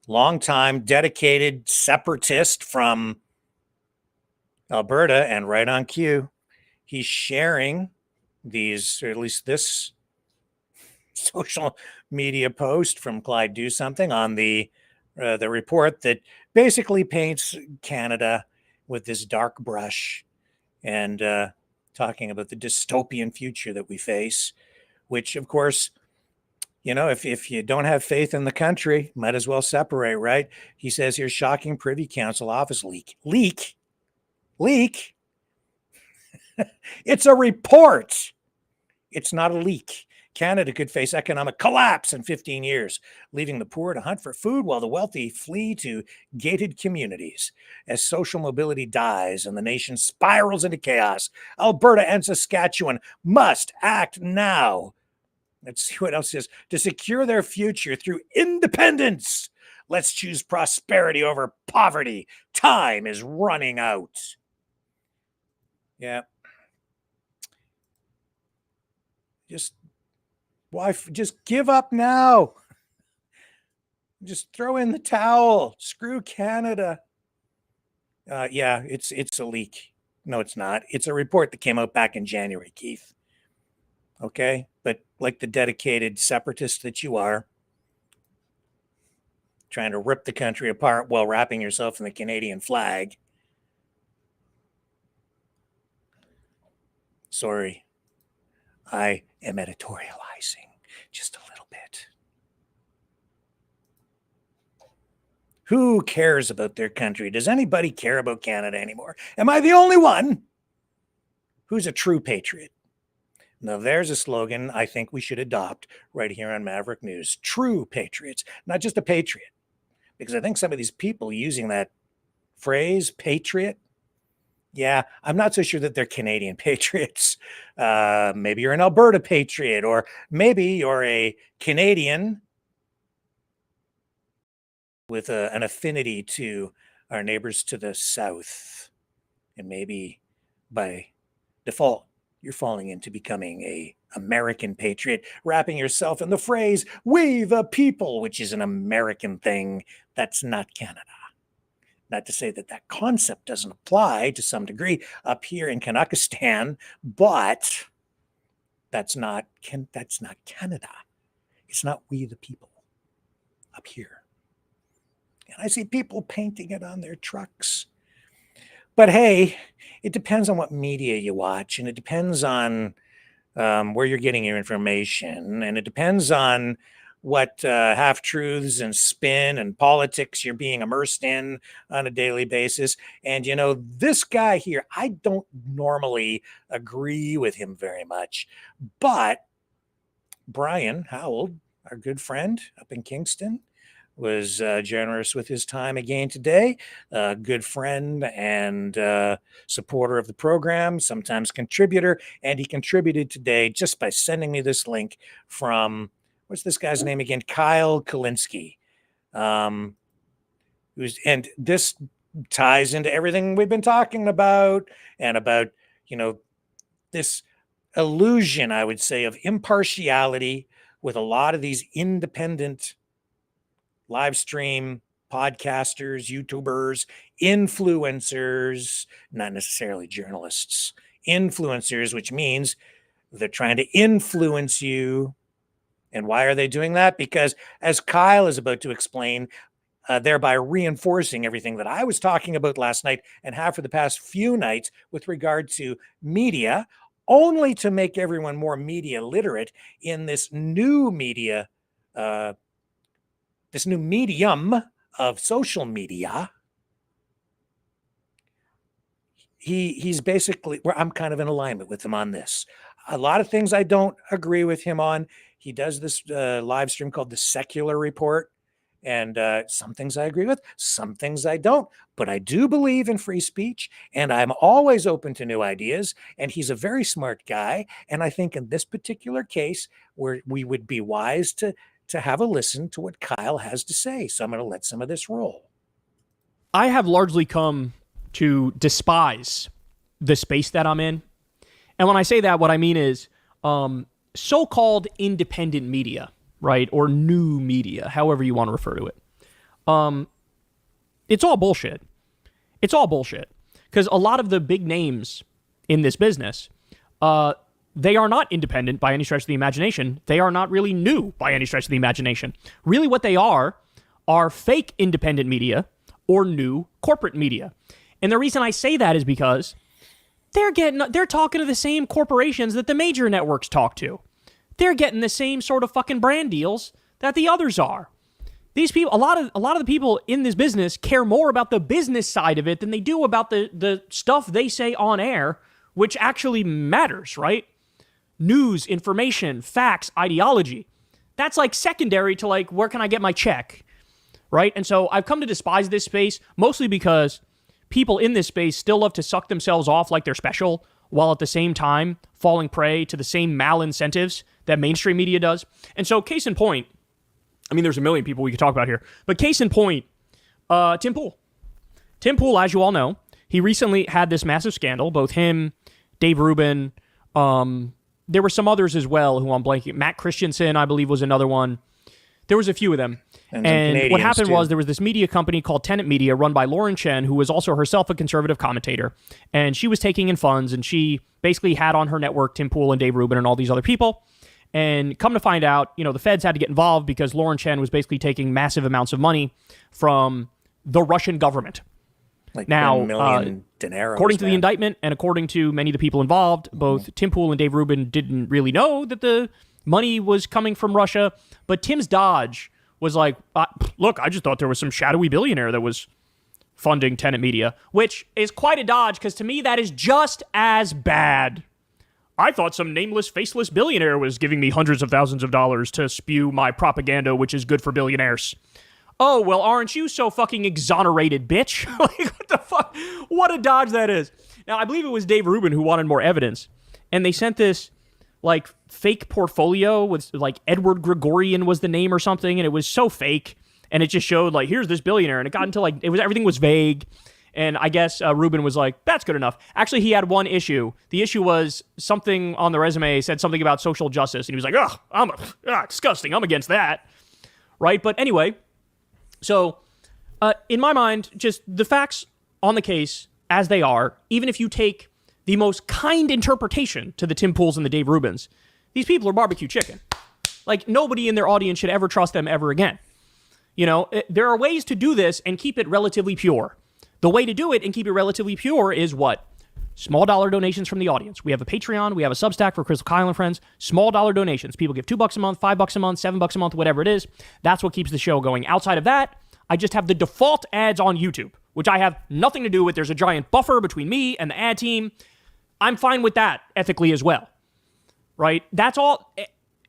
Speaker 3: longtime dedicated separatist from Alberta, and right on cue, he's sharing these, or at least this social media post from Clyde Do Something on the report that basically paints Canada with this dark brush and talking about the dystopian future that we face, which, of course, you know, if you don't have faith in the country, might as well separate, right? He says here, shocking Privy Council office leak. Leak? It's a report. It's not a leak. Canada could face economic collapse in 15 years, leaving the poor to hunt for food while the wealthy flee to gated communities. As social mobility dies and the nation spirals into chaos, Alberta and Saskatchewan must act now. Let's see what else it says. To secure their future through independence. Let's choose prosperity over poverty. Time is running out. Yeah. Just give up now. Just throw in the towel. Screw Canada. Yeah, it's a leak. No, it's not. It's a report that came out back in January, Keith. Okay? But like the dedicated separatist that you are, trying to rip the country apart while wrapping yourself in the Canadian flag. Sorry. I am editorializing just a little bit. Who cares about their country? Does anybody care about Canada anymore? Am I the only one who's a true patriot? Now, there's a slogan I think we should adopt right here on Maverick News. True patriots, not just a patriot. Because I think some of these people using that phrase, patriot, yeah, I'm not so sure that they're Canadian patriots. Maybe you're an Alberta patriot, or maybe you're a Canadian with an affinity to our neighbors to the south. And maybe by default, you're falling into becoming a American patriot, wrapping yourself in the phrase, we the people, which is an American thing. That's not Canada. Not to say that that concept doesn't apply to some degree up here in Kazakhstan, but that's not Canada. It's not we the people up here. And I see people painting it on their trucks. But hey, it depends on what media you watch, and it depends on where you're getting your information, and it depends on what half-truths and spin and politics you're being immersed in on a daily basis. And, you know, this guy here, I don't normally agree with him very much, but Brian Howell, our good friend up in Kingston, was generous with his time again today. A good friend and supporter of the program, sometimes contributor, and he contributed today just by sending me this link from, what's this guy's name again? Kyle Kalinske. And this ties into everything we've been talking about, and about, you know, this illusion, I would say, of impartiality with a lot of these independent live stream podcasters, YouTubers, influencers, not necessarily journalists, influencers, which means they're trying to influence you. And why are they doing that? Because, as Kyle is about to explain, thereby reinforcing everything that I was talking about last night and have for the past few nights with regard to media, only to make everyone more media literate in this new media, this new medium of social media. He's basically, where I'm kind of in alignment with him on this. A lot of things I don't agree with him on. He does this live stream called The Secular Report. And some things I agree with, some things I don't. But I do believe in free speech, and I'm always open to new ideas. And he's a very smart guy. And I think in this particular case, where we would be wise to have a listen to what Kyle has to say. So I'm going to let some of this roll.
Speaker 18: I have largely come to despise the space that I'm in. And when I say that, what I mean is so-called independent media, right? Or new media, however you want to refer to it. It's all bullshit. It's all bullshit. Because a lot of the big names in this business, they are not independent by any stretch of the imagination. They are not really new by any stretch of the imagination. Really what they are fake independent media or new corporate media. And the reason I say that is because they're talking to the same corporations that the major networks talk to. They're getting the same sort of fucking brand deals that the others are. These people, a lot of the people in this business care more about the business side of it than they do about the stuff they say on air, which actually matters, right? News, information, facts, ideology. That's like secondary to like, where can I get my check, right? And so I've come to despise this space, mostly because people in this space still love to suck themselves off like they're special, while at the same time falling prey to the same malincentives that mainstream media does. And so case in point, I mean, there's a million people we could talk about here, but case in point, Tim Pool. Tim Pool, as you all know, he recently had this massive scandal, both him, Dave Rubin, there were some others as well who I'm blanking. Matt Christensen, I believe, was another one. There was a few of them. And what happened was there was this media company called Tenet Media run by Lauren Chen, who was also herself a conservative commentator. And she was taking in funds, and she basically had on her network Tim Pool and Dave Rubin and all these other people. And come to find out, you know, the feds had to get involved because Lauren Chen was basically taking massive amounts of money from the Russian government.
Speaker 3: Like
Speaker 18: now,
Speaker 3: $1 million dineros,
Speaker 18: according to the indictment and according to many of the people involved, both Tim Pool and Dave Rubin didn't really know that the money was coming from Russia. But Tim's dodge was like, look, I just thought there was some shadowy billionaire that was funding Tenet Media, which is quite a dodge because to me that is just as bad. I thought some nameless, faceless billionaire was giving me hundreds of thousands of dollars to spew my propaganda, which is good for billionaires. Oh, well, aren't you so fucking exonerated, bitch? Like, what the fuck? What a dodge that is. Now, I believe it was Dave Rubin who wanted more evidence, and they sent this, like, fake portfolio with, like, Edward Gregorian was the name or something, and it was so fake, and it just showed, like, here's this billionaire, and it got into, like, everything was vague, and I guess Rubin was like, that's good enough. Actually, he had one issue. The issue was something on the resume said something about social justice, and he was like, disgusting, I'm against that, right? But anyway, so in my mind, just the facts on the case as they are, even if you take the most kind interpretation to the Tim Pools and the Dave Rubins, these people are barbecue chicken. Like, nobody in their audience should ever trust them ever again. You know, there are ways to do this and keep it relatively pure. The way to do it and keep it relatively pure is what? Small dollar donations from the audience. We have a Patreon. We have a Substack for Crystal Kyle and friends. Small dollar donations. People give $2 a month, $5 a month, $7 a month, whatever it is. That's what keeps the show going. Outside of that, I just have the default ads on YouTube, which I have nothing to do with. There's a giant buffer between me and the ad team. I'm fine with that ethically as well, right? That's all.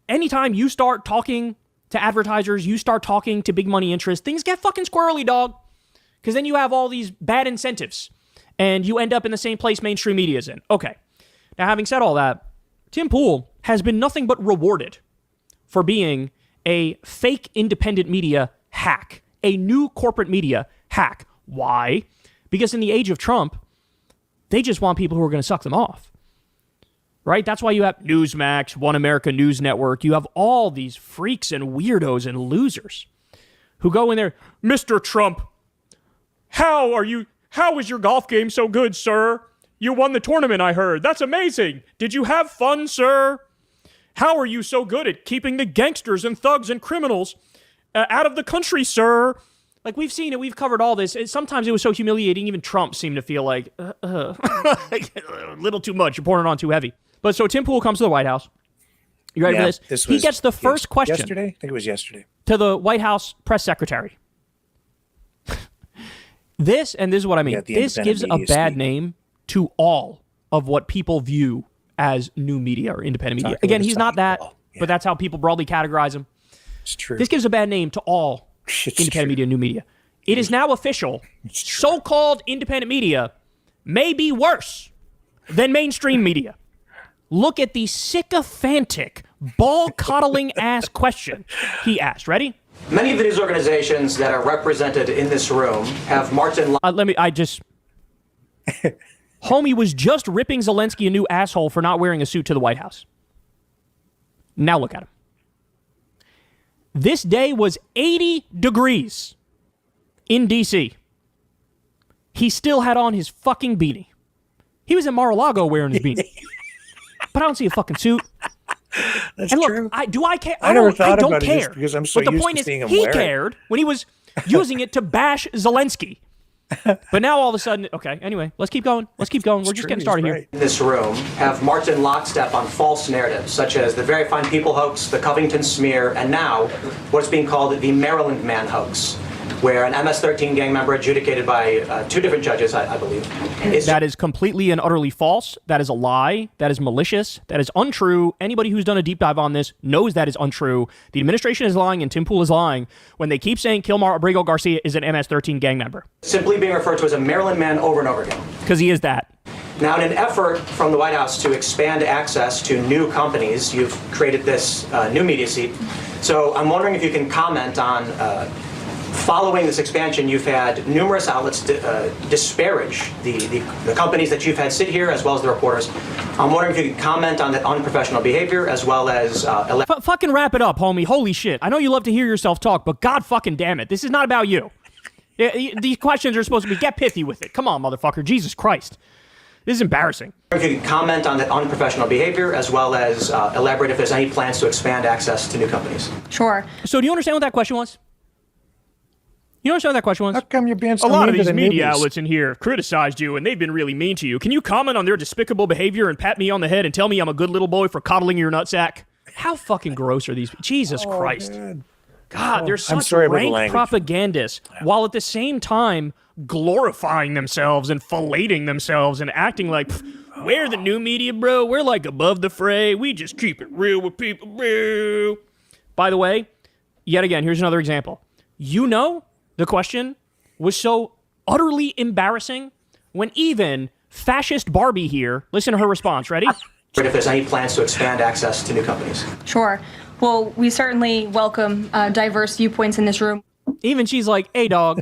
Speaker 18: Anytime you start talking to advertisers, you start talking to big money interests, things get fucking squirrely, dog. Because then you have all these bad incentives, and you end up in the same place mainstream media is in. Okay. Now, having said all that, Tim Pool has been nothing but rewarded for being a fake independent media hack, a new corporate media hack. Why? Because in the age of Trump, they just want people who are going to suck them off, right? That's why you have Newsmax, One America News Network. You have all these freaks and weirdos and losers who go in there, Mr. Trump, how is your golf game so good, sir? You won the tournament, I heard. That's amazing. Did you have fun, sir? How are you so good at keeping the gangsters and thugs and criminals out of the country, sir? Like, we've seen it. We've covered all this. Sometimes it was so humiliating. Even Trump seemed to feel like, a little too much. You're pouring it on too heavy. But so Tim Pool comes to the White House. You ready for this? He gets the first question.
Speaker 3: Yesterday? I think it was yesterday.
Speaker 18: To the White House press secretary. This is what I mean. This gives a bad name to all of what people view as new media or independent media. Again, he's not that, but that's how people broadly categorize him.
Speaker 3: It's true.
Speaker 18: This gives a bad name to all independent media, new media. It is now official. So-called independent media may be worse than mainstream media. Look at the sycophantic, ball-coddling ass question he asked. Ready?
Speaker 19: Many of the news organizations that are represented in this room have marched in line.
Speaker 18: Homie was just ripping Zelensky a new asshole for not wearing a suit to the White House. Now look at him. This day was 80 degrees in D.C. He still had on his fucking beanie. He was in Mar-a-Lago wearing his beanie. But I don't see a fucking suit.
Speaker 3: That's
Speaker 18: and look,
Speaker 3: true.
Speaker 18: Do I care?
Speaker 3: I never thought
Speaker 18: I don't
Speaker 3: about
Speaker 18: care.
Speaker 3: it just because I'm so
Speaker 18: but the
Speaker 3: used
Speaker 18: point
Speaker 3: to
Speaker 18: is,
Speaker 3: seeing him
Speaker 18: he
Speaker 3: wear it.
Speaker 18: cared when he was using it to bash Zelensky. But now all of a sudden, okay, anyway, let's keep going. We're just getting started here.
Speaker 19: In this room have marched in lockstep on false narratives, such as the Very Fine People hoax, the Covington smear, and now what's being called the Maryland Man hoax, where an MS-13 gang member adjudicated by 2 different judges, I believe.
Speaker 18: That is completely and utterly false. That is a lie. That is malicious. That is untrue. Anybody who's done a deep dive on this knows that is untrue. The administration is lying and Tim Pool is lying when they keep saying Kilmar Abrigo Garcia is an MS-13 gang member.
Speaker 19: Simply being referred to as a Maryland Man over and over again.
Speaker 18: Because he is that.
Speaker 19: Now, in an effort from the White House to expand access to new companies, you've created this new media seat. So I'm wondering if you can comment on following this expansion, you've had numerous outlets disparage the companies that you've had sit here, as well as the reporters. I'm wondering if you could comment on that unprofessional behavior, as well as...
Speaker 18: fucking wrap it up, homie. Holy shit. I know you love to hear yourself talk, but god fucking damn it. This is not about you. These questions are supposed to be, get pithy with it. Come on, motherfucker. Jesus Christ. This is embarrassing.
Speaker 19: If you could comment on that unprofessional behavior, as well as elaborate if there's any plans to expand access to new companies.
Speaker 14: Sure.
Speaker 18: So do you understand what that question was? You understand what that question was?
Speaker 3: How come you're being so
Speaker 18: A lot
Speaker 3: mean
Speaker 18: of
Speaker 3: to
Speaker 18: these
Speaker 3: the
Speaker 18: media
Speaker 3: newbies?
Speaker 18: outlets in here criticized you, and they've been really mean to you. Can you comment on their despicable behavior and pat me on the head and tell me I'm a good little boy for coddling your nutsack? How fucking gross are these? Jesus Christ. God, they're such rank propagandists, while at the same time glorifying themselves and filleting themselves and acting like, we're the new media, bro. We're like above the fray. We just keep it real with people, bro. By the way, yet again, here's another example. You know, the question was so utterly embarrassing when even fascist Barbie here, listen to her response, ready?
Speaker 19: If there's any plans to expand access to new companies.
Speaker 20: Sure. Well, we certainly welcome diverse viewpoints in this room.
Speaker 18: Even she's like, hey, dog,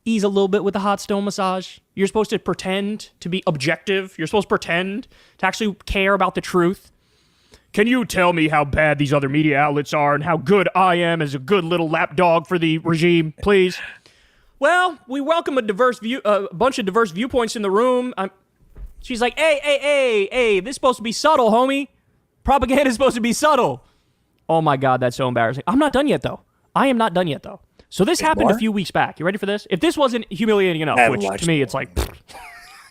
Speaker 18: ease a little bit with the hot stone massage. You're supposed to pretend to be objective. You're supposed to pretend to actually care about the truth. Can you tell me how bad these other media outlets are and how good I am as a good little lapdog for the regime, please? Well, we welcome a bunch of diverse viewpoints in the room. She's like, hey, this is supposed to be subtle, homie. Propaganda is supposed to be subtle. Oh my God, that's so embarrassing. I'm not done yet, though. I am not done yet, though. So this happened a few weeks back. You ready for this? If this wasn't humiliating enough, which to me, it's like,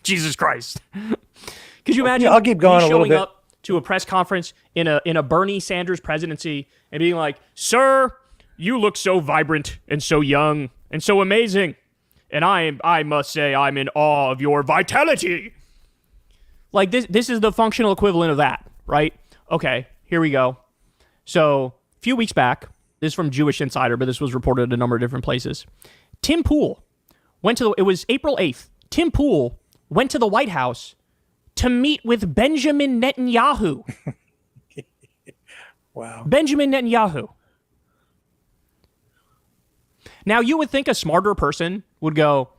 Speaker 18: Jesus Christ. Could you imagine
Speaker 3: I'll keep going a little
Speaker 18: showing
Speaker 3: bit.
Speaker 18: up to a press conference in a Bernie Sanders presidency and being like, sir, you look so vibrant and so young and so amazing. And I must say I'm in awe of your vitality. Like this is the functional equivalent of that, right? Okay, here we go. So a few weeks back, this is from Jewish Insider, but this was reported at a number of different places. Tim Pool it was April 8th. Tim Pool went to the White House to meet with Benjamin Netanyahu.
Speaker 3: Wow.
Speaker 18: Benjamin Netanyahu. Now, you would think a smarter person would go,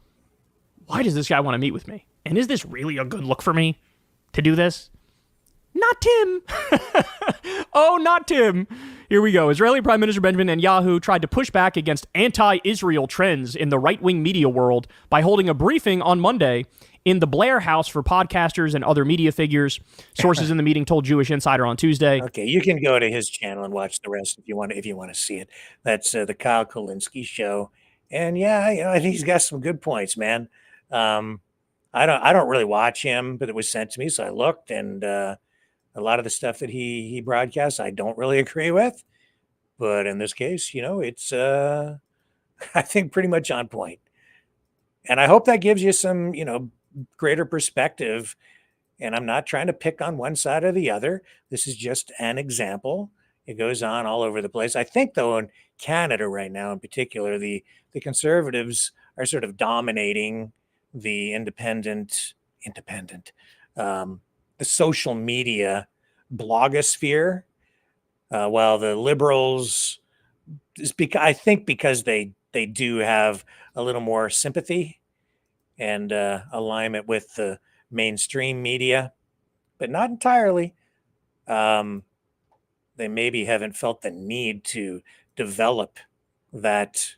Speaker 18: why does this guy want to meet with me? And is this really a good look for me to do this? Not Tim. Oh, not Tim. Here we go. Israeli Prime Minister Benjamin Netanyahu tried to push back against anti-Israel trends in the right-wing media world by holding a briefing on Monday in the Blair House for podcasters and other media figures. Sources in the meeting told Jewish Insider on Tuesday.
Speaker 3: Okay, you can go to his channel and watch the rest if you want to see it. That's the Kyle Kulinski show. And yeah, I think he's got some good points, man. I don't really watch him, but it was sent to me, so I looked, and a lot of the stuff that he broadcasts, I don't really agree with. But in this case, it's I think pretty much on point. And I hope that gives you some, greater perspective. And I'm not trying to pick on one side or the other. This is just an example. It goes on all over the place. I think, though, in Canada right now in particular, the conservatives are sort of dominating the independent, the social media blogosphere, while the liberals, I think because they do have a little more sympathy and alignment with the mainstream media, but not entirely. They maybe haven't felt the need to develop that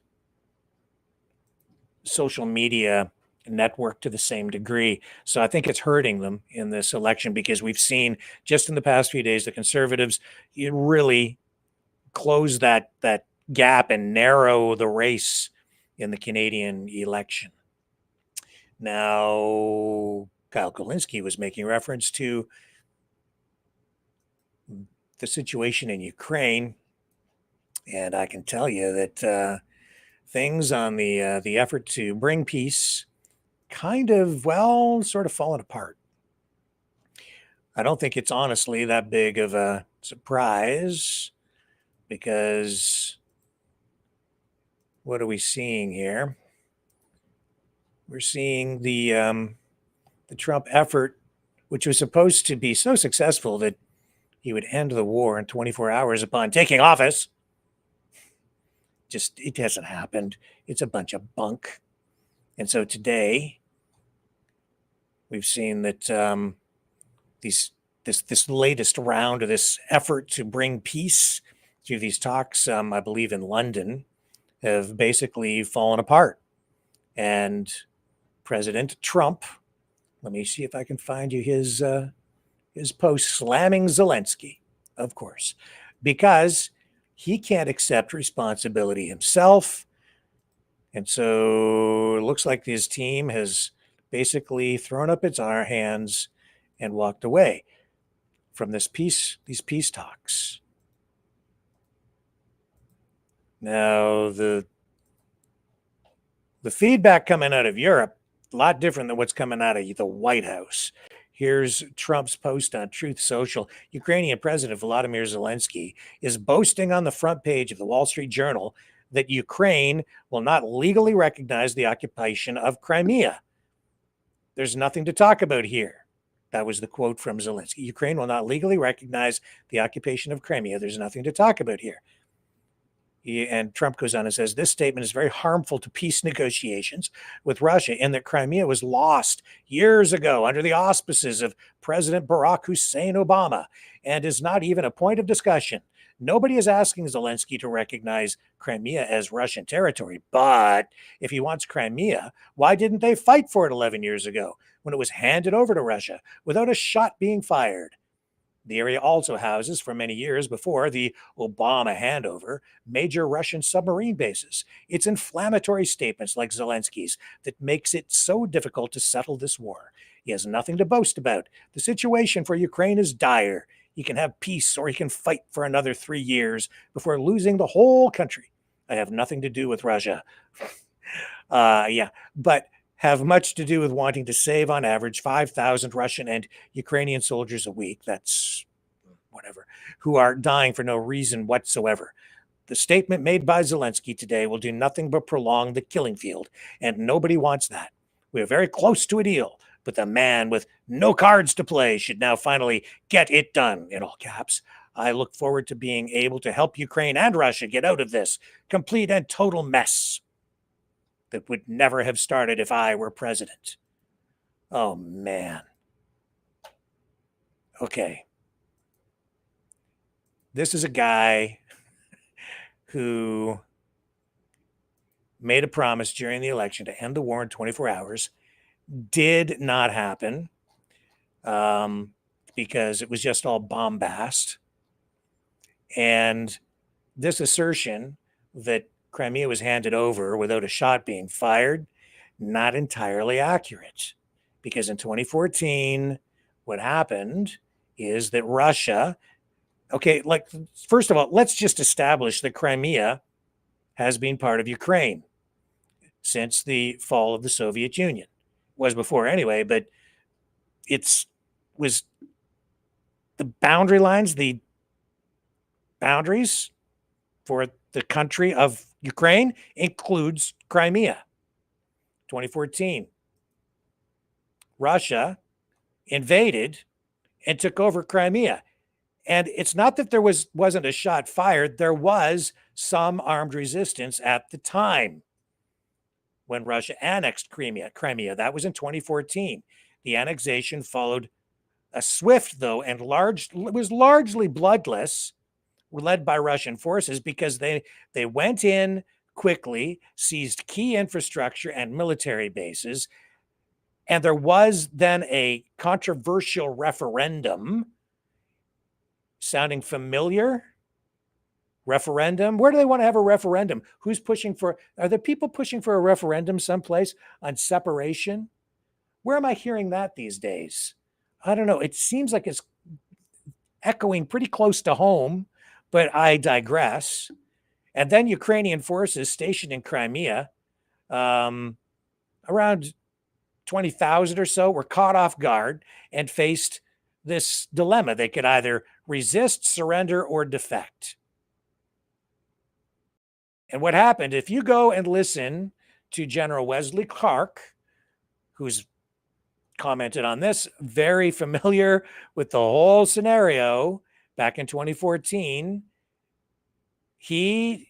Speaker 3: social media network to the same degree. So I think it's hurting them in this election, because we've seen just in the past few days, the conservatives really close that gap and narrow the race in the Canadian election. Now, Kyle Kulinski was making reference to the situation in Ukraine, and I can tell you that things on the effort to bring peace kind of, well, sort of fallen apart. I don't think it's honestly that big of a surprise, because what are we seeing here? We're seeing the Trump effort, which was supposed to be so successful that he would end the war in 24 hours upon taking office. Just, it hasn't happened. It's a bunch of bunk. And so today, we've seen that this latest round of this effort to bring peace through these talks, I believe in London, have basically fallen apart. And President Trump, let me see if I can find you his post slamming Zelensky, of course, because he can't accept responsibility himself. And so it looks like his team has basically thrown up its hands and walked away from these peace talks. Now, the feedback coming out of Europe, a lot different than what's coming out of the White House. Here's Trump's post on Truth Social. Ukrainian President Volodymyr Zelensky is boasting on the front page of the Wall Street Journal that Ukraine will not legally recognize the occupation of Crimea. There's nothing to talk about here. That was the quote from Zelensky. Ukraine will not legally recognize the occupation of Crimea. There's nothing to talk about here. And Trump goes on and says, this statement is very harmful to peace negotiations with Russia, in that Crimea was lost years ago under the auspices of President Barack Hussein Obama and is not even a point of discussion. Nobody is asking Zelensky to recognize Crimea as Russian territory. But if he wants Crimea, why didn't they fight for it 11 years ago when it was handed over to Russia without a shot being fired? The area also houses, for many years before the Obama handover, major Russian submarine bases. It's inflammatory statements like Zelensky's that makes it so difficult to settle this war. He has nothing to boast about. The situation for Ukraine is dire. He can have peace, or he can fight for another 3 years before losing the whole country. I have nothing to do with Russia. But have much to do with wanting to save on average 5,000 Russian and Ukrainian soldiers a week. That's whatever, who are dying for no reason whatsoever. The statement made by Zelensky today will do nothing but prolong the killing field, and nobody wants that. We are very close to a deal, but the man with no cards to play should now finally get it done, in all caps. I look forward to being able to help Ukraine and Russia get out of this complete and total mess that would never have started if I were president. Oh, man. Okay. This is a guy who made a promise during the election to end the war in 24 hours. Did not happen because it was just all bombast. And this assertion that Crimea was handed over without a shot being fired, not entirely accurate. Because in 2014, what happened is that Russia, first of all, let's just establish that Crimea has been part of Ukraine since the fall of the Soviet Union. It was before anyway, but was the boundary lines, the boundaries for the country of Ukraine includes Crimea. 2014, Russia invaded and took over Crimea. And it's not that there wasn't a shot fired. There was some armed resistance at the time when Russia annexed Crimea. That was in 2014. The annexation followed a swift, though, and was largely bloodless, led by Russian forces, because they went in quickly, seized key infrastructure and military bases, and there was then a controversial referendum. Sounding familiar? Referendum? Where do they want to have a referendum? Who's pushing for? Are there people pushing for a referendum someplace on separation? Where am I hearing that these days? I don't know. It seems like it's echoing pretty close to home, but I digress. And then Ukrainian forces stationed in Crimea, around 20,000 or so, were caught off guard and faced this dilemma. They could either resist, surrender, or defect. And what happened, if you go and listen to General Wesley Clark, who's commented on this, very familiar with the whole scenario back in 2014, he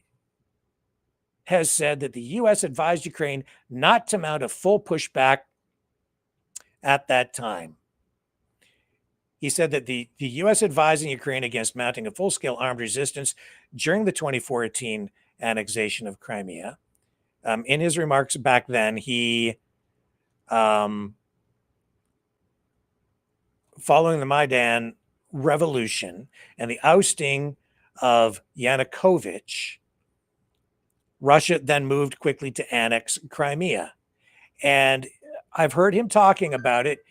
Speaker 3: has said that the U.S. advised Ukraine not to mount a full pushback at that time. He said that the U.S. advising Ukraine against mounting a full-scale armed resistance during the 2014 annexation of Crimea. In his remarks back then, he, following the Maidan revolution and the ousting of Yanukovych, Russia then moved quickly to annex Crimea. And I've heard him talking about it.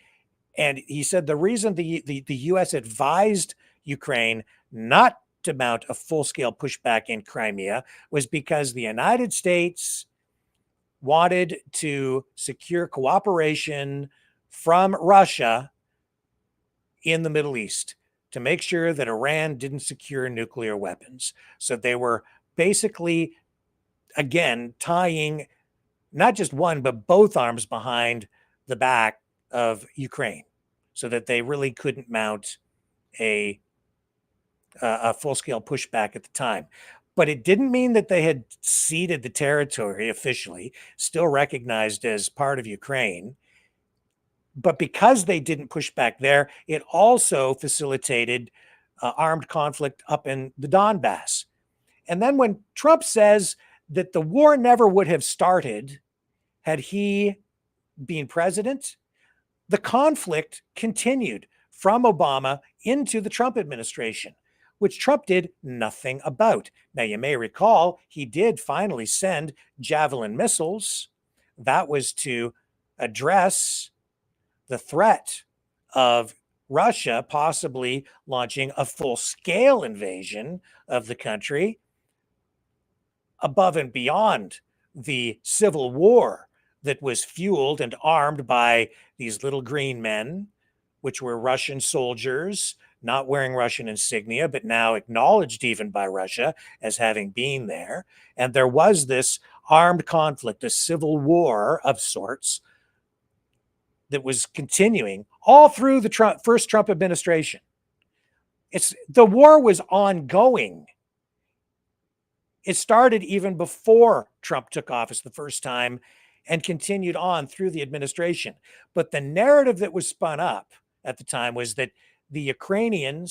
Speaker 3: And he said the reason the U.S. advised Ukraine not to mount a full-scale pushback in Crimea was because the United States wanted to secure cooperation from Russia in the Middle East to make sure that Iran didn't secure nuclear weapons. So they were basically, again, tying not just one, but both arms behind the back of Ukraine so that they really couldn't mount a full-scale pushback at the time. But it didn't mean that they had ceded the territory officially, still recognized as part of Ukraine. But because they didn't push back there, it also facilitated armed conflict up in the Donbass. And then when Trump says that the war never would have started had he been president, the conflict continued from Obama into the Trump administration, which Trump did nothing about. Now, you may recall he did finally send Javelin missiles. That was to address the threat of Russia possibly launching a full-scale invasion of the country above and beyond the civil war that was fueled and armed by these little green men, which were Russian soldiers, not wearing Russian insignia, but now acknowledged even by Russia as having been there. And there was this armed conflict, a civil war of sorts, that was continuing all through the first Trump administration. The war was ongoing. It started even before Trump took office the first time and continued on through the administration. But the narrative that was spun up at the time was that the Ukrainian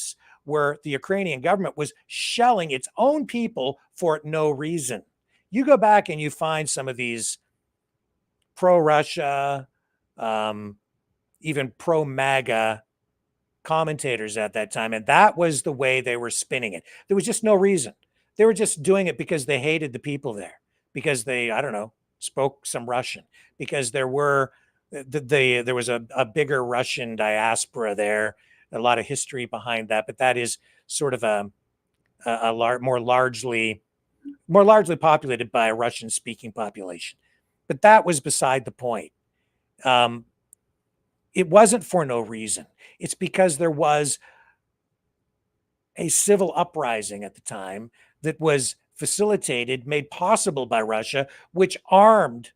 Speaker 3: government was shelling its own people for no reason. You go back and you find some of these pro-Russia, even pro-MAGA commentators at that time, and that was the way they were spinning it. There was just no reason. They were just doing it because they hated the people there, because they, I don't know, spoke some Russian, because there was a bigger Russian diaspora there, a lot of history behind that, but that is sort of more largely populated by a Russian-speaking population. But that was beside the point. It wasn't for no reason. It's because there was a civil uprising at the time that was facilitated, made possible by Russia, which armed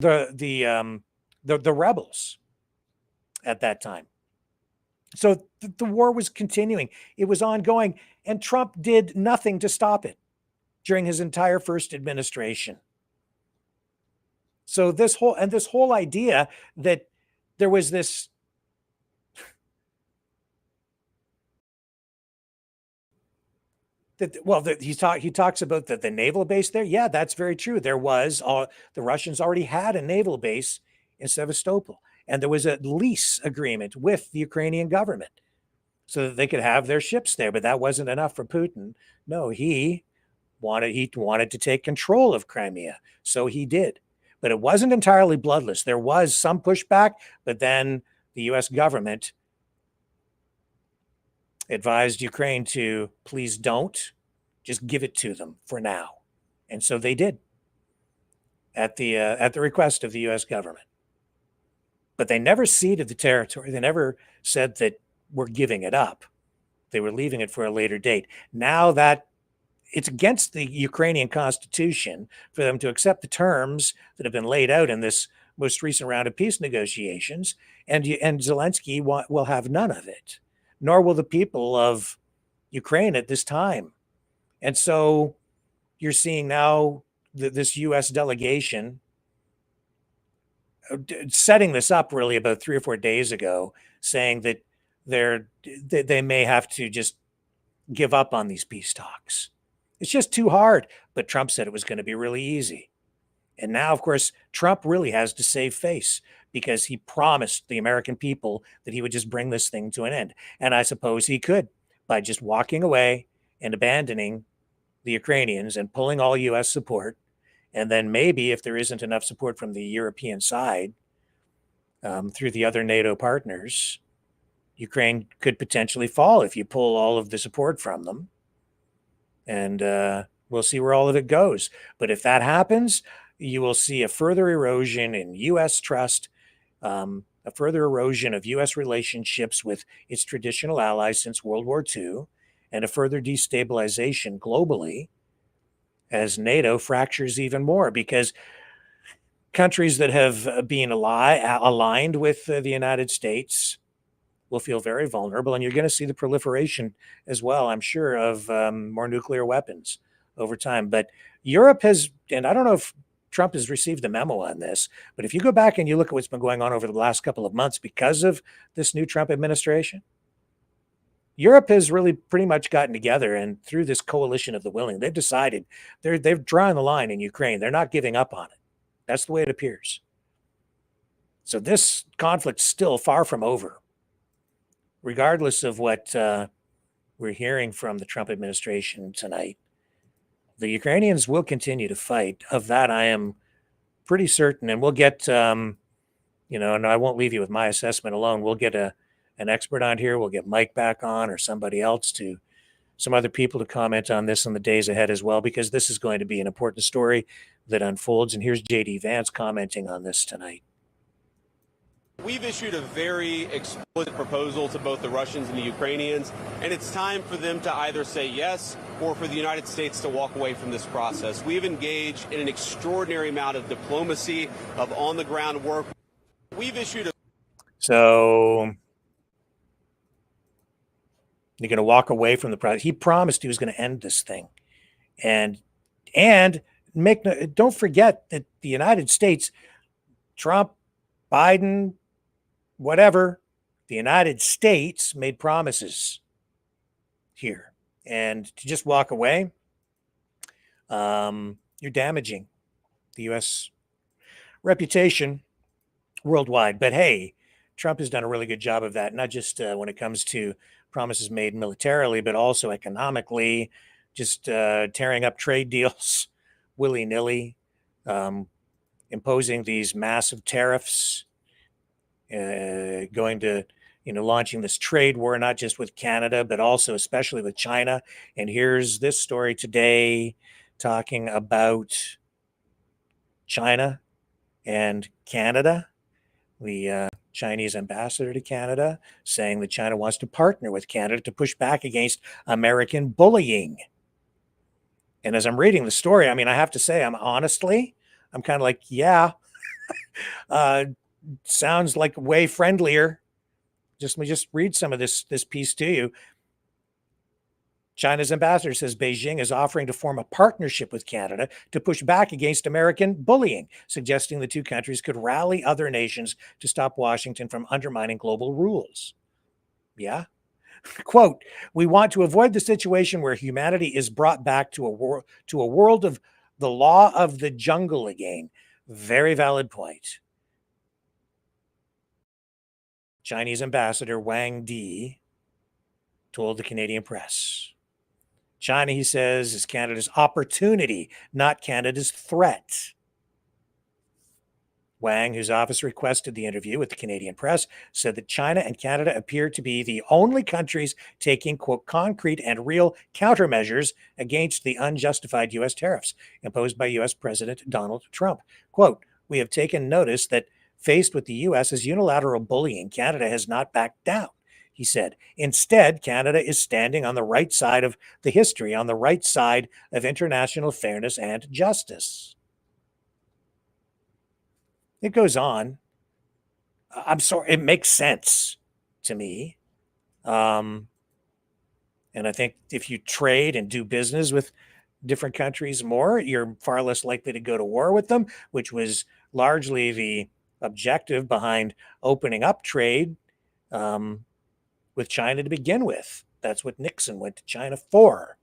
Speaker 3: the rebels at that time. So the war was continuing. It was ongoing, and Trump did nothing to stop it during his entire first administration. So this whole idea that there was this he talks about the naval base there. Yeah, that's very true. There was the Russians already had a naval base in Sevastopol, and there was a lease agreement with the Ukrainian government. so that they could have their ships there. But that wasn't enough for Putin. No, he wanted to take control of Crimea. So he did. But it wasn't entirely bloodless. There was some pushback, but then the US government advised Ukraine to please don't, just give it to them for now. And so they did at the request of the US government. But they never ceded the territory. They never said that we're giving it up. They were leaving it for a later date. Now that it's against the Ukrainian constitution for them to accept the terms that have been laid out in this most recent round of peace negotiations, and Zelensky will have none of it, nor will the people of Ukraine at this time. And so you're seeing now this U.S. delegation setting this up really about 3 or 4 days ago, saying that they may have to just give up on these peace talks. It's just too hard. But Trump said it was going to be really easy. And now, of course, Trump really has to save face because he promised the American people that he would just bring this thing to an end. And I suppose he could by just walking away and abandoning the Ukrainians and pulling all U.S. support. And then maybe if there isn't enough support from the European side through the other NATO partners, Ukraine could potentially fall if you pull all of the support from them. And we'll see where all of it goes. But if that happens, you will see a further erosion in U.S. trust, a further erosion of U.S. relationships with its traditional allies since World War II, and a further destabilization globally as NATO fractures even more, because countries that have been aligned with the United States will feel very vulnerable, and you're going to see the proliferation as well, I'm sure, of more nuclear weapons over time. But Europe has, and I don't know if Trump has received a memo on this, but if you go back and you look at what's been going on over the last couple of months because of this new Trump administration, Europe has really pretty much gotten together, and through this coalition of the willing, they've decided they've drawn the line in Ukraine. They're not giving up on it. That's the way it appears. So this conflict's still far from over. Regardless of what we're hearing from the Trump administration tonight, the Ukrainians will continue to fight. Of that, I am pretty certain. And we'll get, and I won't leave you with my assessment alone. We'll get an expert on here. We'll get Mike back on, or somebody else, some other people to comment on this in the days ahead as well, because this is going to be an important story that unfolds. And here's J.D. Vance commenting on this tonight.
Speaker 21: We've issued a very explicit proposal to both the Russians and the Ukrainians, and it's time for them to either say yes or for the United States to walk away from this process. We've engaged in an extraordinary amount of diplomacy, of on-the-ground work. We've issued a...
Speaker 3: So you're going to walk away from the process. He promised he was going to end this thing. And don't forget that the United States, Trump, Biden, whatever, the United States made promises here. And to just walk away, you're damaging the U.S. reputation worldwide. But hey, Trump has done a really good job of that, not just when it comes to promises made militarily, but also economically, just tearing up trade deals willy-nilly, imposing these massive tariffs, going to, launching this trade war, not just with Canada, but also especially with China. And here's this story today talking about China and Canada. The Chinese ambassador to Canada saying that China wants to partner with Canada to push back against American bullying. And as I'm reading the story, I mean, I have to say, I'm kind of like, yeah, sounds like way friendlier. Let me just read some of this piece to you. China's ambassador says Beijing is offering to form a partnership with Canada to push back against American bullying, suggesting the two countries could rally other nations to stop Washington from undermining global rules. Yeah. Quote, "We want to avoid the situation where humanity is brought back to a world of the law of the jungle again." Very valid point. Chinese ambassador Wang Di told the Canadian press. China, he says, is Canada's opportunity, not Canada's threat. Wang, whose office requested the interview with the Canadian press, said that China and Canada appear to be the only countries taking, quote, concrete and real countermeasures against the unjustified U.S. tariffs imposed by U.S. President Donald Trump. Quote, we have taken notice that faced with the U.S.'s unilateral bullying, Canada has not backed down, he said. Instead, Canada is standing on the right side of the history, on the right side of international fairness and justice. It goes on. I'm sorry, it makes sense to me. And I think if you trade and do business with different countries more, you're far less likely to go to war with them, which was largely the objective behind opening up trade with China to begin with. That's what Nixon went to China for.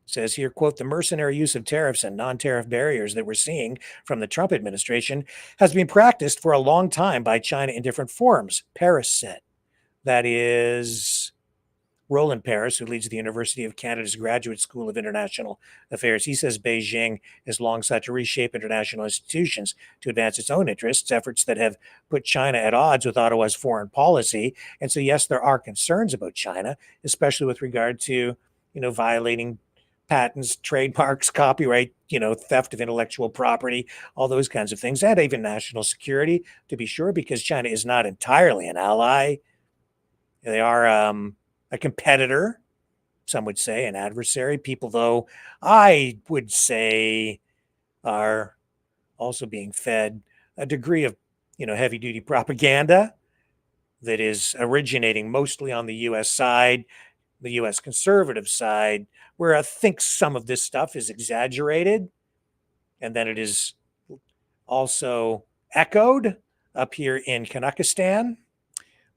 Speaker 3: Says here, quote, the mercenary use of tariffs and non-tariff barriers that we're seeing from the Trump administration has been practiced for a long time by China in different forms, Paris said. That is Roland Paris, who leads the University of Canada's Graduate School of International Affairs. He says Beijing has long sought to reshape international institutions to advance its own interests, efforts that have put China at odds with Ottawa's foreign policy. And so, yes, there are concerns about China, especially with regard to, violating patents, trademarks, copyright, theft of intellectual property, all those kinds of things, and even national security, to be sure, because China is not entirely an ally. They are a competitor, some would say, an adversary. People, though, I would say are also being fed a degree of, heavy-duty propaganda that is originating mostly on the U.S. side, the U.S. conservative side, where I think some of this stuff is exaggerated, and then it is also echoed up here in Kanakistan,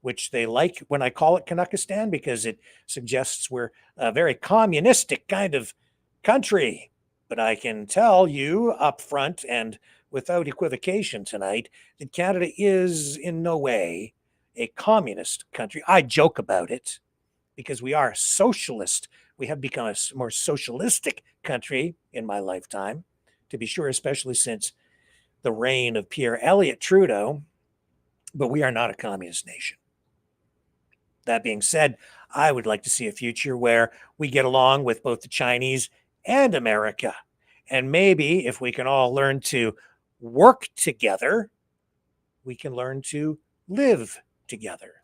Speaker 3: which they like when I call it Kanakistan, because it suggests we're a very communistic kind of country. But I can tell you up front and without equivocation tonight that Canada is in no way a communist country. I joke about it because we are socialist. We have become a more socialistic country in my lifetime, to be sure, especially since the reign of Pierre Elliott Trudeau, but we are not a communist nation. That being said, I would like to see a future where we get along with both the Chinese and America. And maybe if we can all learn to work together, we can learn to live together.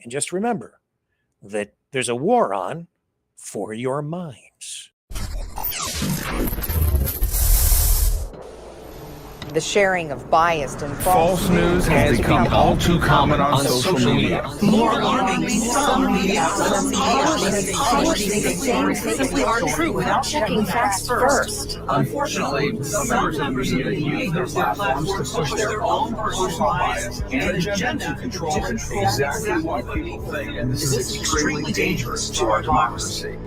Speaker 3: And just remember that there's a war on for your minds.
Speaker 14: The sharing of biased and
Speaker 15: false news has become all too common on social media. More alarmingly, some media outlets simply aren't true without checking facts first. Unfortunately, some members of the media use their platforms to push their own personal bias and agenda to control exactly what people think, and this is extremely dangerous to our democracy.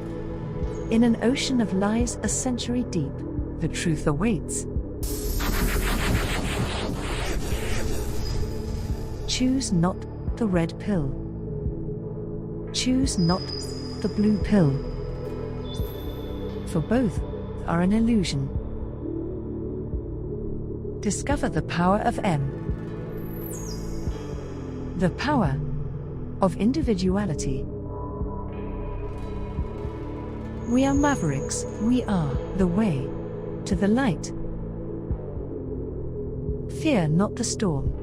Speaker 17: In an ocean of lies a century deep, the truth awaits. Choose not the red pill. Choose not the blue pill. For both are an illusion. Discover the power of M. The power of individuality. We are mavericks. We are the way to the light. Fear not the storm.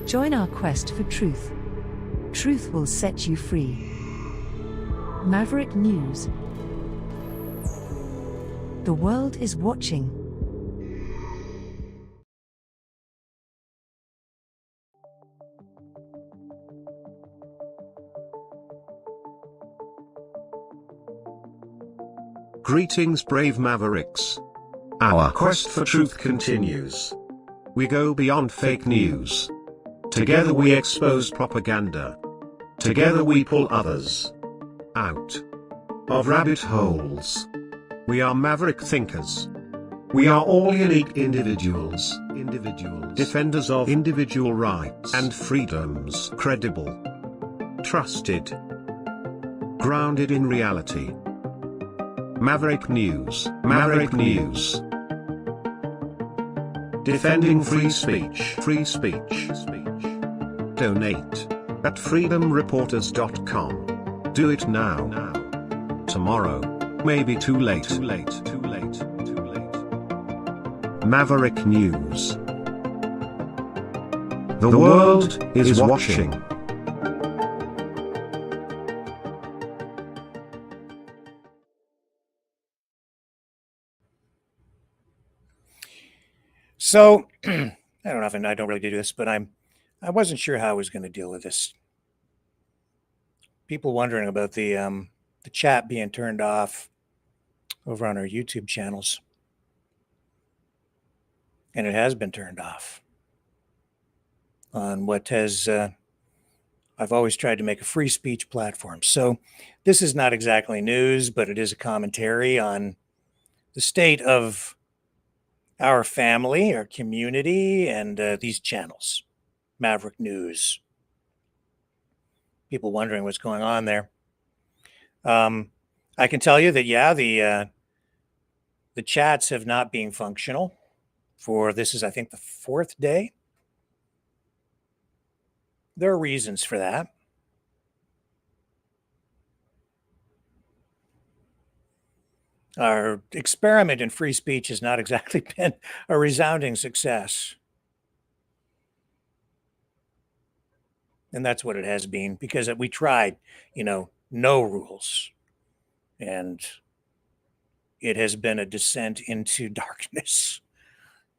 Speaker 17: Join our quest for truth. Truth will set you free. Maverick News. The world is watching.
Speaker 2: Greetings, brave Mavericks. Our quest for truth continues. We go beyond fake news. Together we expose propaganda. Together we pull others out of rabbit holes. We are maverick thinkers. We are all unique individuals. Defenders of individual rights and freedoms. Credible. Trusted. Grounded in reality. Maverick News. Maverick News. Defending free speech. Free speech. Donate at freedomreporters.com. Do it now. Tomorrow may be too late. Too late. Too late. Too late. Maverick News. The world is watching.
Speaker 3: So, I don't know if I don't really do this, but I wasn't sure how I was going to deal with this. People wondering about the chat being turned off over on our YouTube channels, and it has been turned off on what has. I've always tried to make a free speech platform. So, this is not exactly news, but it is a commentary on the state of our family, our community, and these channels. Maverick News. People wondering what's going on there. I can tell you that, yeah, the chats have not been functional for, this is, I think, the 4th day. There are reasons for that. Our experiment in free speech has not exactly been a resounding success. And that's what it has been, because we tried, no rules. And it has been a descent into darkness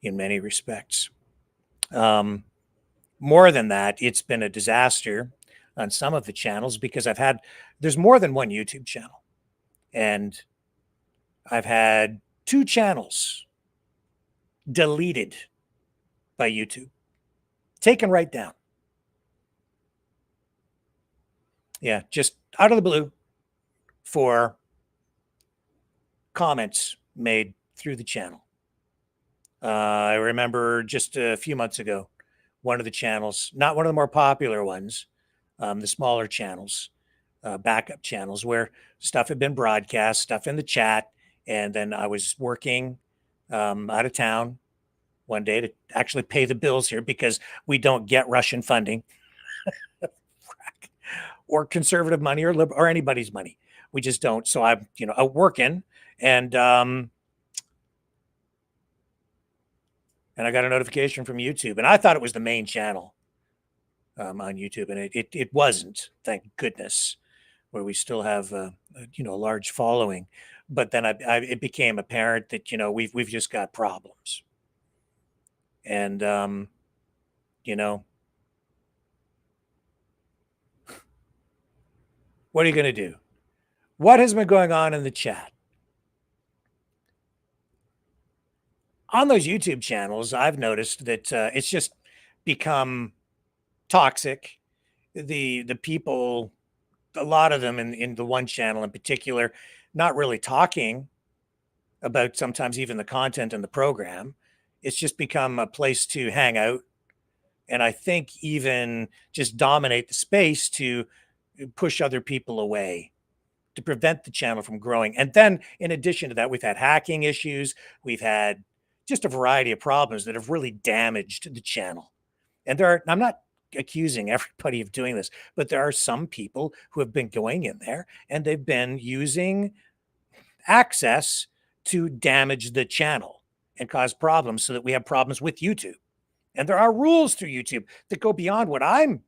Speaker 3: in many respects. More than that, it's been a disaster on some of the channels, because there's more than one YouTube channel. And I've had 2 channels deleted by YouTube, taken right down. Yeah, just out of the blue for comments made through the channel. I remember just a few months ago, one of the channels, not one of the more popular ones, the smaller channels, backup channels, where stuff had been broadcast, stuff in the chat, and then I was working out of town one day to actually pay the bills here, because we don't get Russian funding or conservative money or anybody's money. We just don't. So I'm, out working, and I got a notification from YouTube, and I thought it was the main channel on YouTube, and it wasn't, thank goodness, where we still have a large following. But then it became apparent that we've just got problems, and what are you going to do? What has been going on in the chat? On those YouTube channels, I've noticed that it's just become toxic. The people, a lot of them in the one channel in particular, not really talking about sometimes even the content in the program. It's just become a place to hang out, and I think even just dominate the space to push other people away, to prevent the channel from growing. And then in addition to that, we've had hacking issues. We've had just a variety of problems that have really damaged the channel. And I'm not accusing everybody of doing this, but there are some people who have been going in there and they've been using access to damage the channel and cause problems, so that we have problems with YouTube. And there are rules through YouTube that go beyond what I'm,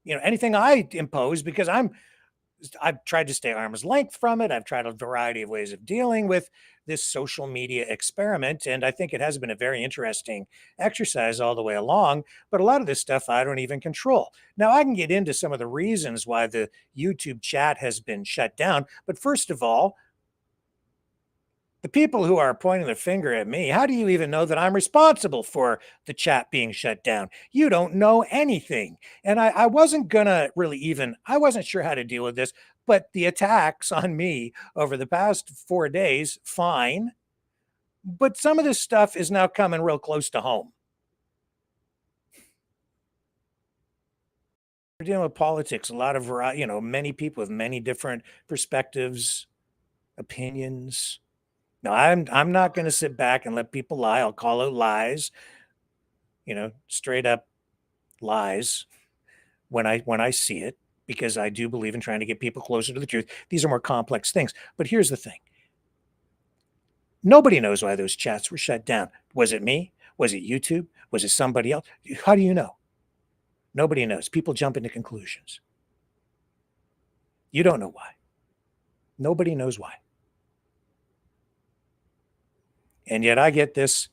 Speaker 3: anything I impose, because I've tried to stay arm's length from it. I've tried a variety of ways of dealing with this social media experiment, and I think it has been a very interesting exercise all the way along. But a lot of this stuff I don't even control. Now, I can get into some of the reasons why the YouTube chat has been shut down. But first of all, the people who are pointing their finger at me, how do you even know that I'm responsible for the chat being shut down? You don't know anything. And I wasn't gonna really I wasn't sure how to deal with this, but the attacks on me over the past 4 days, fine. But some of this stuff is now coming real close to home. We're dealing with politics, a lot of variety, many people with many different perspectives, opinions. No, I'm not going to sit back and let people lie. I'll call out lies, straight up lies when I see it, because I do believe in trying to get people closer to the truth. These are more complex things. But here's the thing. Nobody knows why those chats were shut down. Was it me? Was it YouTube? Was it somebody else? How do you know? Nobody knows. People jump into conclusions. You don't know why. Nobody knows why. And yet I get this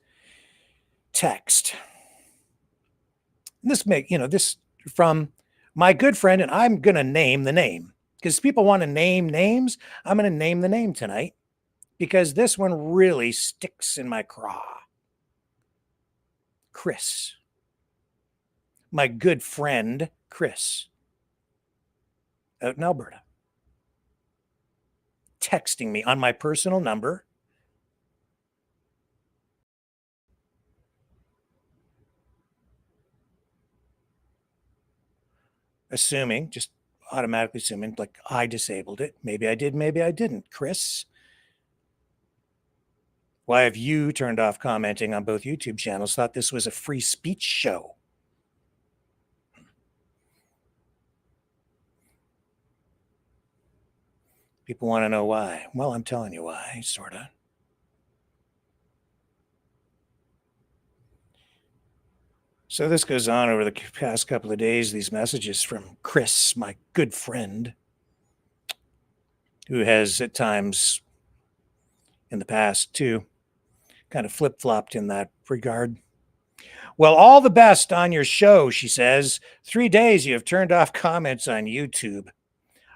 Speaker 3: text. This from my good friend, and I'm going to name the name because people want to name names. I'm going to name the name tonight because this one really sticks in my craw. Chris. My good friend, Chris, out in Alberta, texting me on my personal number. Just automatically assuming, like I disabled it. Maybe I did, maybe I didn't. Chris, why have you turned off commenting on both YouTube channels? Thought this was a free speech show. People want to know why. Well, I'm telling you why, sort of. So this goes on over the past couple of days, these messages from Chris, my good friend, who has at times in the past too kind of flip-flopped in that regard. Well, all the best on your show, she says. 3 days you have turned off comments on YouTube.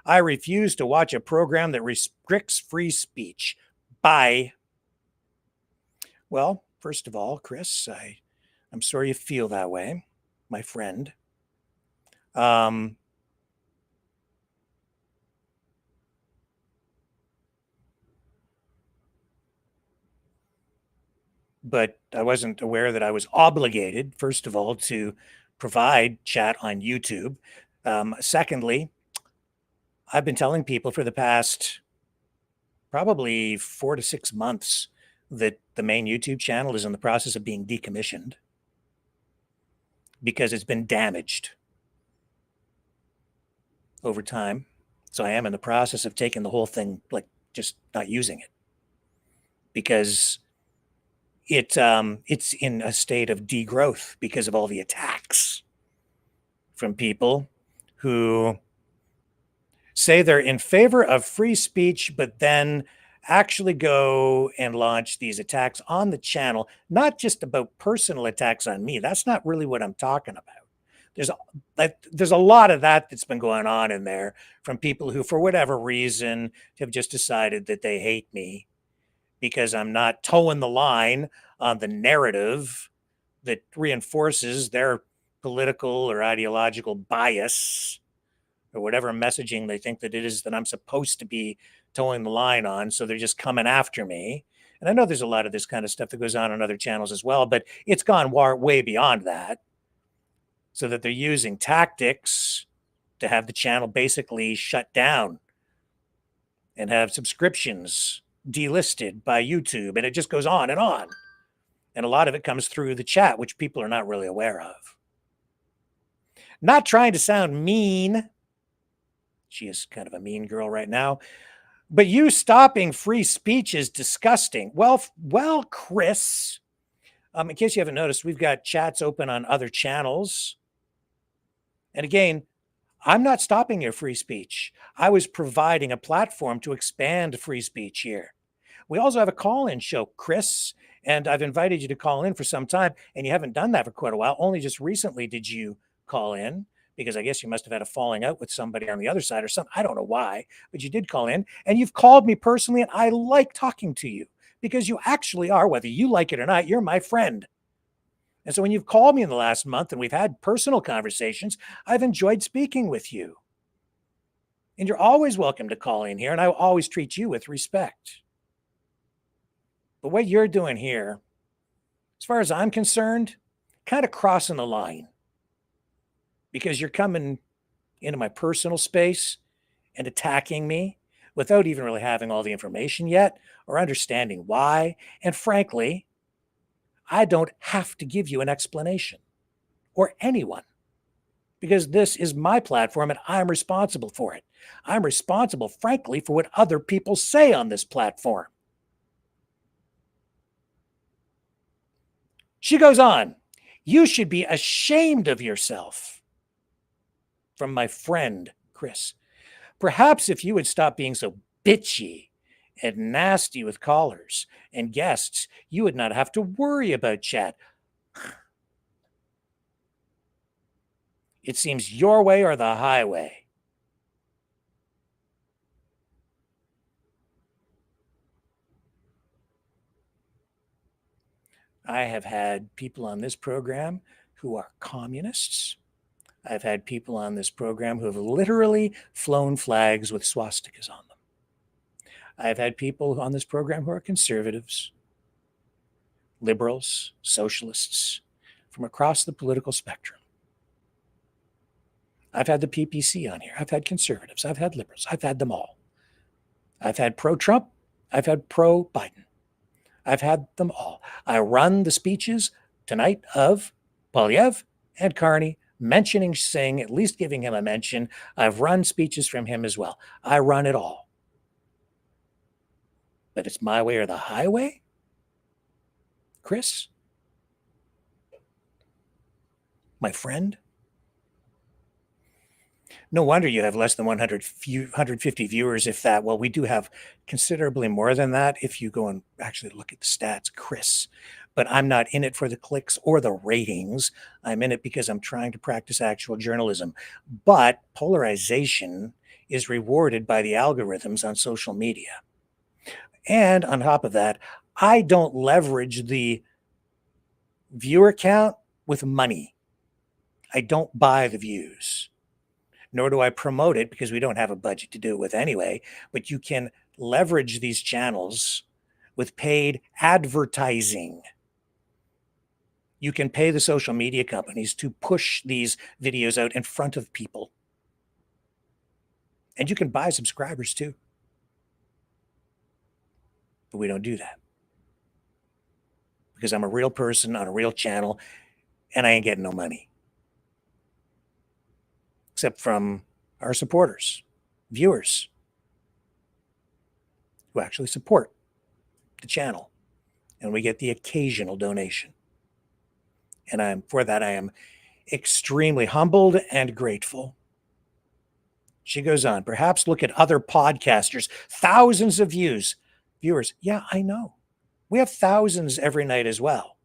Speaker 3: I refuse to watch a program that restricts free speech. Bye. Well, first of all, Chris, I'm sorry you feel that way, my friend. But I wasn't aware that I was obligated, first of all, to provide chat on YouTube. Secondly, I've been telling people for the past probably 4 to 6 months that the main YouTube channel is in the process of being decommissioned because it's been damaged over time. So I am in the process of taking the whole thing, like just not using it, because it's in a state of degrowth because of all the attacks from people who say they're in favor of free speech, but then actually go and launch these attacks on the channel, not just about personal attacks on me. That's not really what I'm talking about. There's a lot of that's been going on in there from people who, for whatever reason, have just decided that they hate me because I'm not towing the line on the narrative that reinforces their political or ideological bias or whatever messaging they think that it is that I'm supposed to be towing the line on. So they're just coming after me. And I know there's a lot of this kind of stuff that goes on other channels as well, but it's gone way beyond that. So that they're using tactics to have the channel basically shut down and have subscriptions delisted by YouTube. And it just goes on and on. And a lot of it comes through the chat, which people are not really aware of. Not trying to sound mean. She is kind of a mean girl right now. But you stopping free speech is disgusting. Well, Chris, in case you haven't noticed, we've got chats open on other channels. And again, I'm not stopping your free speech. I was providing a platform to expand free speech here. We also have a call-in show, Chris, and I've invited you to call in for some time, and you haven't done that for quite a while. Only just recently did you call in, because I guess you must have had a falling out with somebody on the other side or something. I don't know why, but you did call in, and you've called me personally, and I like talking to you because you actually are, whether you like it or not, you're my friend. And so when you've called me in the last month and we've had personal conversations, I've enjoyed speaking with you. And you're always welcome to call in here, and I will always treat you with respect. But what you're doing here, as far as I'm concerned, kind of crossing the line. Because you're coming into my personal space and attacking me without even really having all the information yet or understanding why. And frankly, I don't have to give you an explanation, or anyone, because this is my platform and I'm responsible for it. I'm responsible, frankly, for what other people say on this platform. She goes on, you should be ashamed of yourself. From my friend, Chris. Perhaps if you would stop being so bitchy and nasty with callers and guests, you would not have to worry about chat. It seems your way or the highway. I have had people on this program who are communists. I've had people on this program who have literally flown flags with swastikas on them. I've had people on this program who are conservatives, liberals, socialists, from across the political spectrum. I've had the PPC on here. I've had conservatives. I've had liberals. I've had them all. I've had pro-Trump. I've had pro-Biden. I've had them all. I run the speeches tonight of Poilievre and Carney, mentioning Singh, at least giving him a mention. I've run speeches from him as well. I run it all. But it's my way or the highway? Chris? My friend? No wonder you have less than 150 viewers, if that. Well, we do have considerably more than that if you go and actually look at the stats, Chris. But I'm not in it for the clicks or the ratings. I'm in it because I'm trying to practice actual journalism. But polarization is rewarded by the algorithms on social media. And on top of that, I don't leverage the viewer count with money. I don't buy the views. Nor do I promote it because we don't have a budget to do it with anyway. But you can leverage these channels with paid advertising. You can pay the social media companies to push these videos out in front of people. And you can buy subscribers too. But we don't do that. Because I'm a real person on a real channel and I ain't getting no money. Except from our supporters, viewers, who actually support the channel. And we get the occasional donation. And for that, I am extremely humbled and grateful. She goes on, perhaps look at other podcasters, thousands of viewers. Yeah, I know. We have thousands every night as well.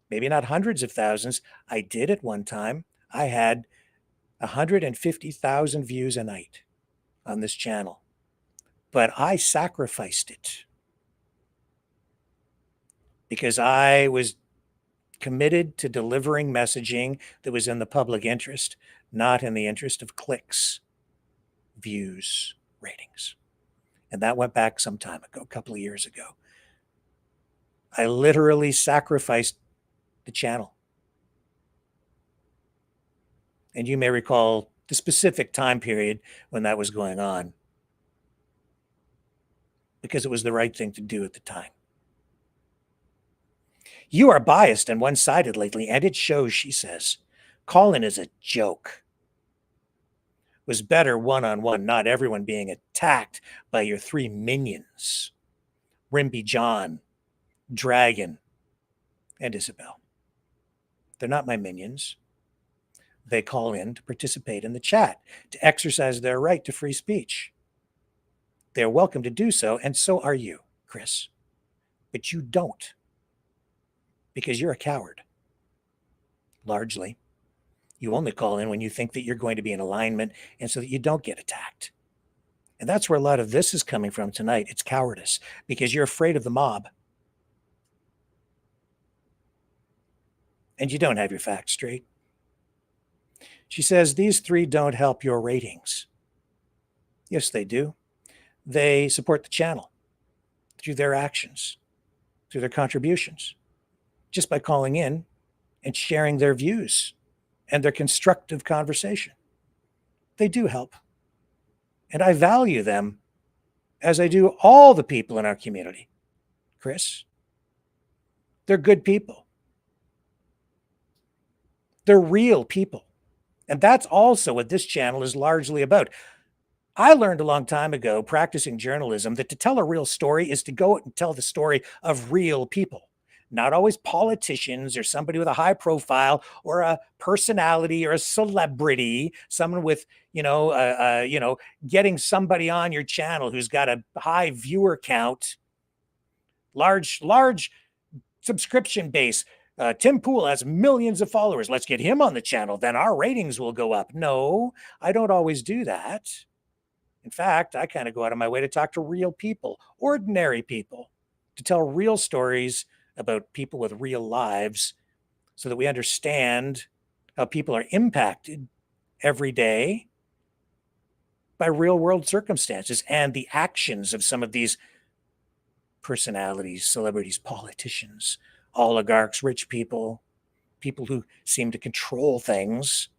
Speaker 3: Maybe not hundreds of thousands. I did at one time. I had 150,000 views a night on this channel. But I sacrificed it because I was committed to delivering messaging that was in the public interest, not in the interest of clicks, views, ratings. And that went back some time ago, a couple of years ago. I literally sacrificed the channel. And you may recall the specific time period when that was going on, because it was the right thing to do at the time. You are biased and one-sided lately, and it shows, she says. Colin is a joke. It was better one-on-one, not everyone being attacked by your three minions, Rimby John, Dragon, and Isabel. They're not my minions. They call in to participate in the chat, to exercise their right to free speech. They're welcome to do so, and so are you, Chris. But you don't, because you're a coward. Largely. You only call in when you think that you're going to be in alignment and so that you don't get attacked. And that's where a lot of this is coming from tonight. It's cowardice, because you're afraid of the mob. And you don't have your facts straight. She says, these three don't help your ratings. Yes, they do. They support the channel through their actions, through their contributions, just by calling in and sharing their views and their constructive conversation. They do help. And I value them as I do all the people in our community. Chris, they're good people. They're real people. And that's also what this channel is largely about. I learned a long time ago, practicing journalism, that to tell a real story is to go out and tell the story of real people. Not always politicians or somebody with a high profile or a personality or a celebrity, someone with, getting somebody on your channel who's got a high viewer count, large subscription base. Tim Pool has millions of followers. Let's get him on the channel. Then our ratings will go up. No, I don't always do that. In fact, I kind of go out of my way to talk to real people, ordinary people, to tell real stories about people with real lives so that we understand how people are impacted every day by real world circumstances and the actions of some of these personalities, celebrities, politicians, oligarchs, rich people, people who seem to control things,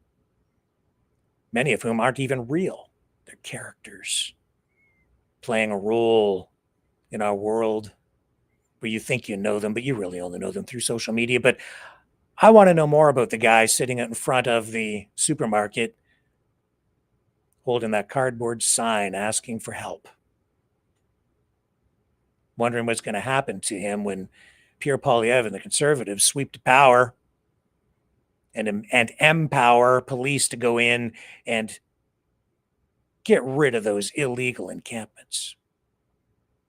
Speaker 3: many of whom aren't even real. They're characters playing a role in our world where you think you know them, but you really only know them through social media. But I want to know more about the guy sitting out in front of the supermarket holding that cardboard sign asking for help. Wondering what's going to happen to him when Pierre Poilievre and the Conservatives sweep to power and empower police to go in and get rid of those illegal encampments.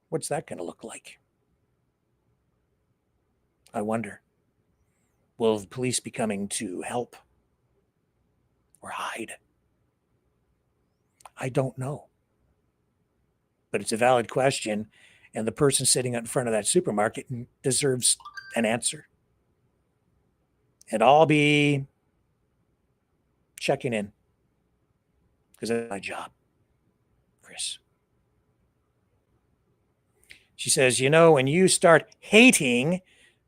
Speaker 3: What's that going to look like? I wonder. Will the police be coming to help or hide? I don't know. But it's a valid question, and the person sitting out in front of that supermarket deserves an answer. And I'll be checking in because that's my job, Chris. She says, when you start hating,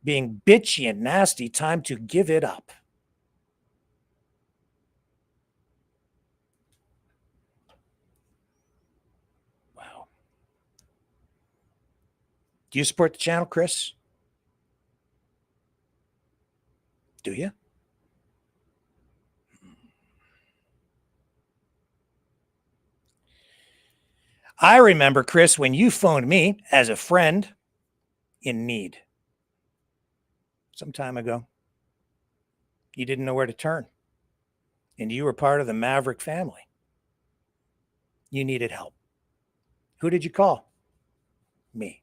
Speaker 3: being bitchy and nasty, time to give it up. Wow. Do you support the channel, Chris? Do you? I remember, Chris, when you phoned me as a friend in need some time ago. You didn't know where to turn. And you were part of the Maverick family. You needed help. Who did you call? Me.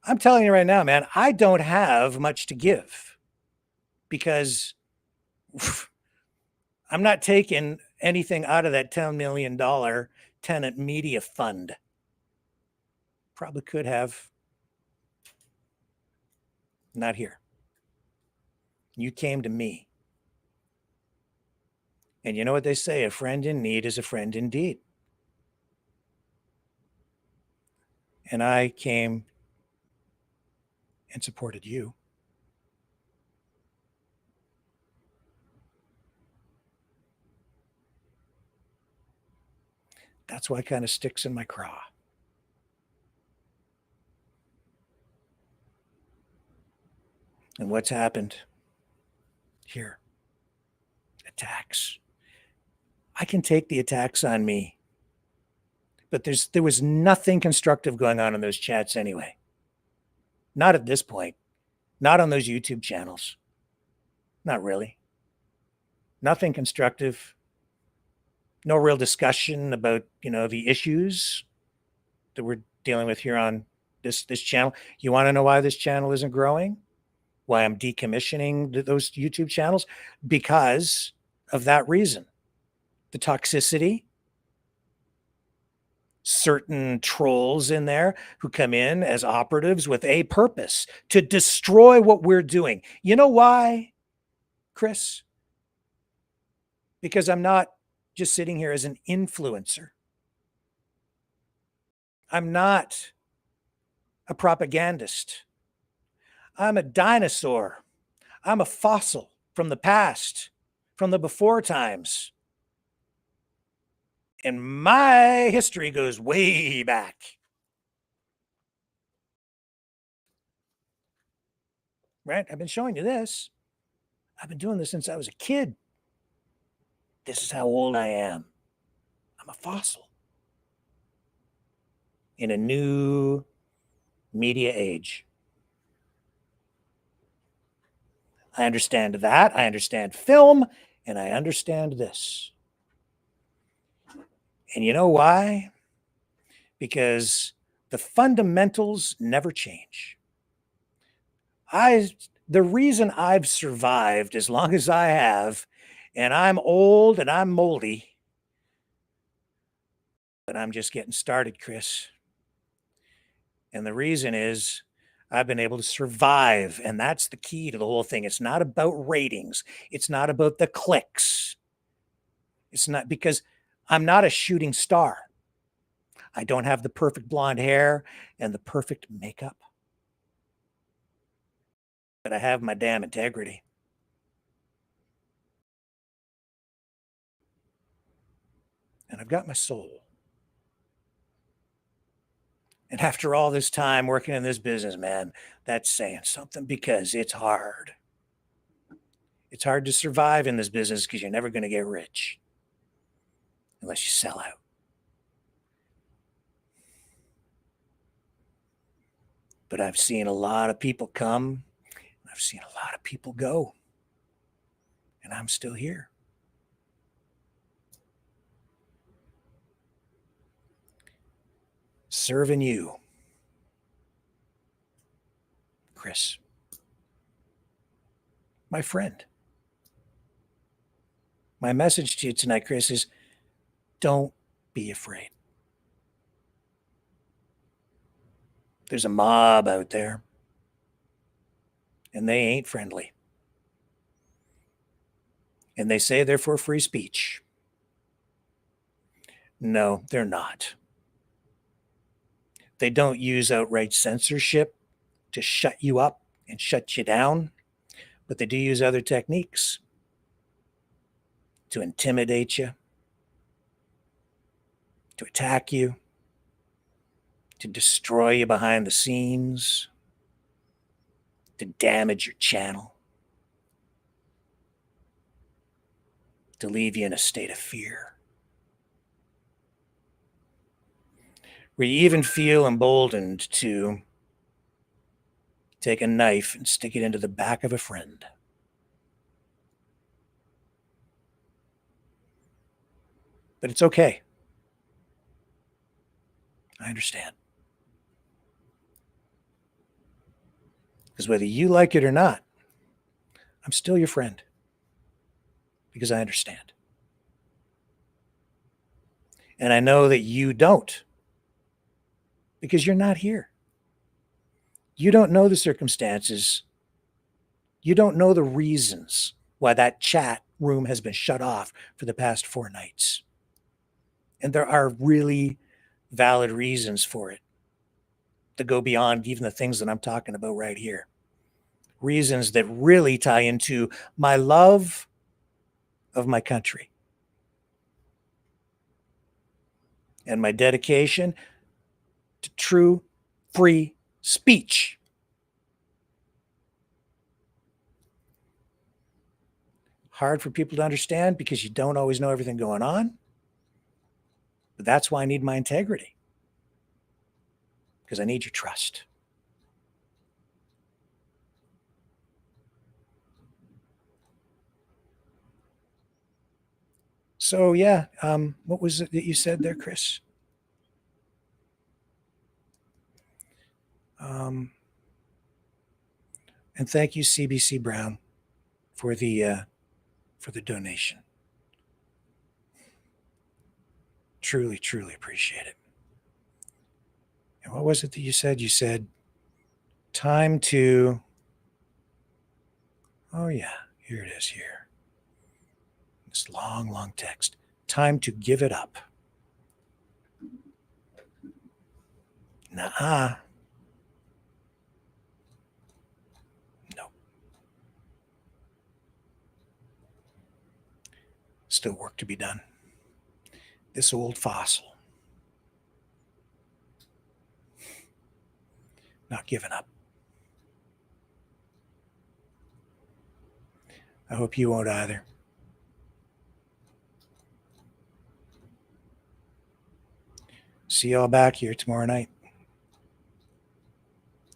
Speaker 3: I'm telling you right now, man, I don't have much to give because I'm not taking anything out of that $10 million tenant media fund. Probably could have. Not here. You came to me. And you know what they say? A friend in need is a friend indeed. And I came and supported you. That's why it kind of sticks in my craw. And what's happened here? Attacks. I can take the attacks on me, but there was nothing constructive going on in those chats anyway. Not at this point. Not on those YouTube channels. Not really. Nothing constructive. No real discussion about, the issues that we're dealing with here on this channel. You want to know why this channel isn't growing? Why I'm decommissioning those YouTube channels? Because of that reason. The toxicity, certain trolls in there who come in as operatives with a purpose to destroy what we're doing. You know why, Chris? Because I'm not just sitting here as an influencer. I'm not a propagandist. I'm a dinosaur. I'm a fossil from the past, from the before times. And my history goes way back. Right? I've been showing you this. I've been doing this since I was a kid. This is how old I am. I'm a fossil in a new media age. I understand that. I understand film, and I understand this. And you know why? Because the fundamentals never change. The reason I've survived as long as I have, and I'm old and I'm moldy, but I'm just getting started, Chris. And the reason is I've been able to survive, and that's the key to the whole thing. It's not about ratings. It's not about the clicks. It's not because I'm not a shooting star. I don't have the perfect blonde hair and the perfect makeup. But I have my damn integrity. And I've got my soul. And after all this time working in this business, man, that's saying something because it's hard. It's hard to survive in this business because you're never going to get rich unless you sell out. But I've seen a lot of people come. I've seen a lot of people go. And I'm still here. Serving you, Chris, my friend. My message to you tonight, Chris, is don't be afraid. There's a mob out there, and they ain't friendly. And they say they're for free speech. No, they're not. They don't use outright censorship to shut you up and shut you down, but they do use other techniques to intimidate you, to attack you, to destroy you behind the scenes, to damage your channel, to leave you in a state of fear, where you even feel emboldened to take a knife and stick it into the back of a friend. But it's okay. I understand. Because whether you like it or not, I'm still your friend. Because I understand. And I know that you don't. Because you're not here. You don't know the circumstances. You don't know the reasons why that chat room has been shut off for the past 4 nights. And there are really valid reasons for it that go beyond even the things that I'm talking about right here. Reasons that really tie into my love of my country and my dedication to true free speech. Hard for people to understand because you don't always know everything going on. But that's why I need my integrity. Because I need your trust. So yeah, what was it that you said there, Chris? And thank you, CBC Brown, for the donation. Truly, truly appreciate it. And what was it that you said? You said, time to, oh yeah, here it is here. This long, long text. Time to give it up. Nuh-uh. No. Still work to be done. This old fossil. Not giving up. I hope you won't either. See y'all back here tomorrow night,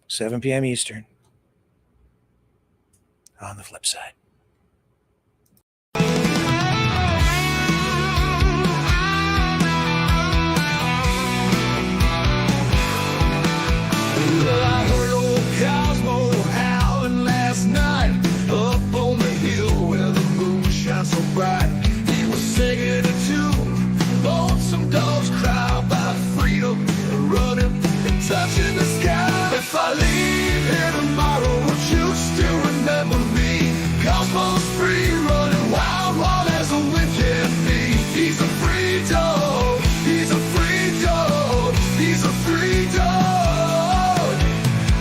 Speaker 3: 7 p.m. Eastern, on the flip side.
Speaker 1: I heard old Cosmo howling last night up on the hill where the moon shines so bright. He was singing a tune, lonesome dogs cry about freedom, running and touching the sky. If I leave here tomorrow, would you still remember me? Cosmo's free, running wild, wild as a wind can be. He's a free dog, he's a free dog, he's a free dog.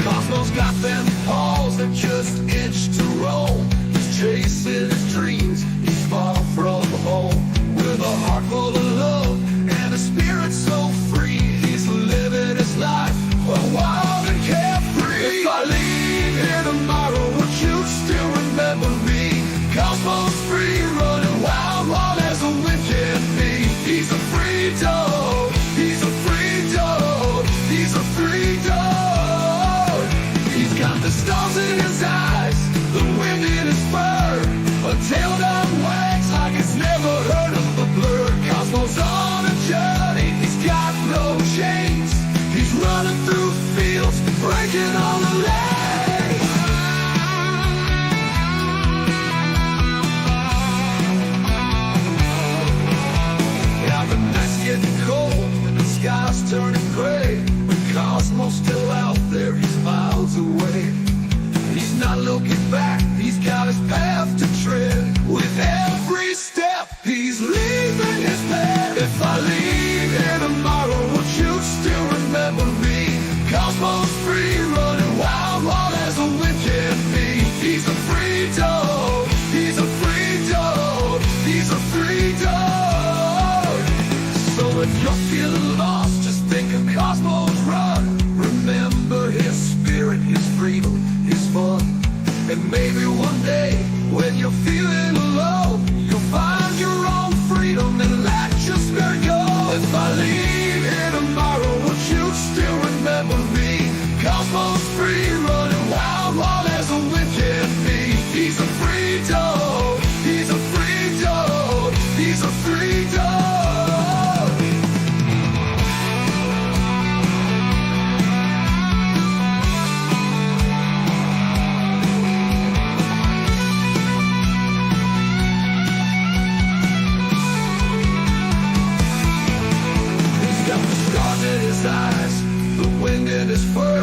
Speaker 1: Cosmo's got them paws that just itch to roam. He's chasing his dreams, he's far from home. With a heart full of love and a spirit so free, he's living his life wild and carefree. If I leave here tomorrow, would you still remember me? Cosmo's free, running wild, wild as a wind can be. He's a free dog, he's a free dog, he's a free dog. He's got the stars in his eyes, the wind in his fur, a tail that wags like it's never heard of a blur. Cosmo's on a journey, he's got no chains. He's running through fields, breaking all the lanes. Now the night's getting cold and the sky's turning gray, but Cosmo's still out there, he's miles away. He's not looking back, he's got his path to tread. With every step, he's leaving his path. If I leave here tomorrow, would you still remember me? Cosmo's free, running wild, wild as a wind can be. He's a free dog, he's a free dog, he's a free dog. So if you're feeling lost, just think of Cosmo's run. Remember his spirit, his freedom, his fun. And maybe one day, when you're feeling alone, you'll find your own freedom and let your spirit go. If I leave here tomorrow, would you still remember me? Cosmo's free, running wild, wild as a wind can be. He's a free dog, he's a free dog, he's a free dog. He's got the stars in his eyes, the wind in his fur,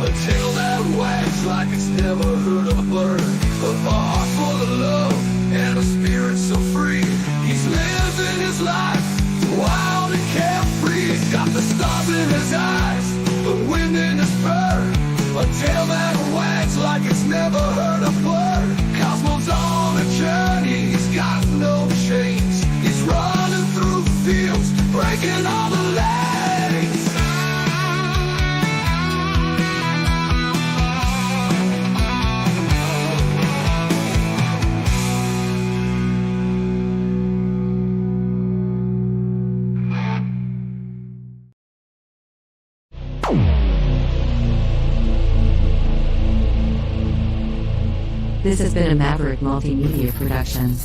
Speaker 1: a tail that wags like it's never heard of a bird. A heart full of love and a spirit so free. He's living his life wild and carefree. He's got the stars in his eyes, the wind in his fur, a tail that wags like it's never heard a bird. Cosmo's on a journey, he's got no chains. He's running through fields, breaking all the lanes.
Speaker 17: This has been a Maverick Multimedia production.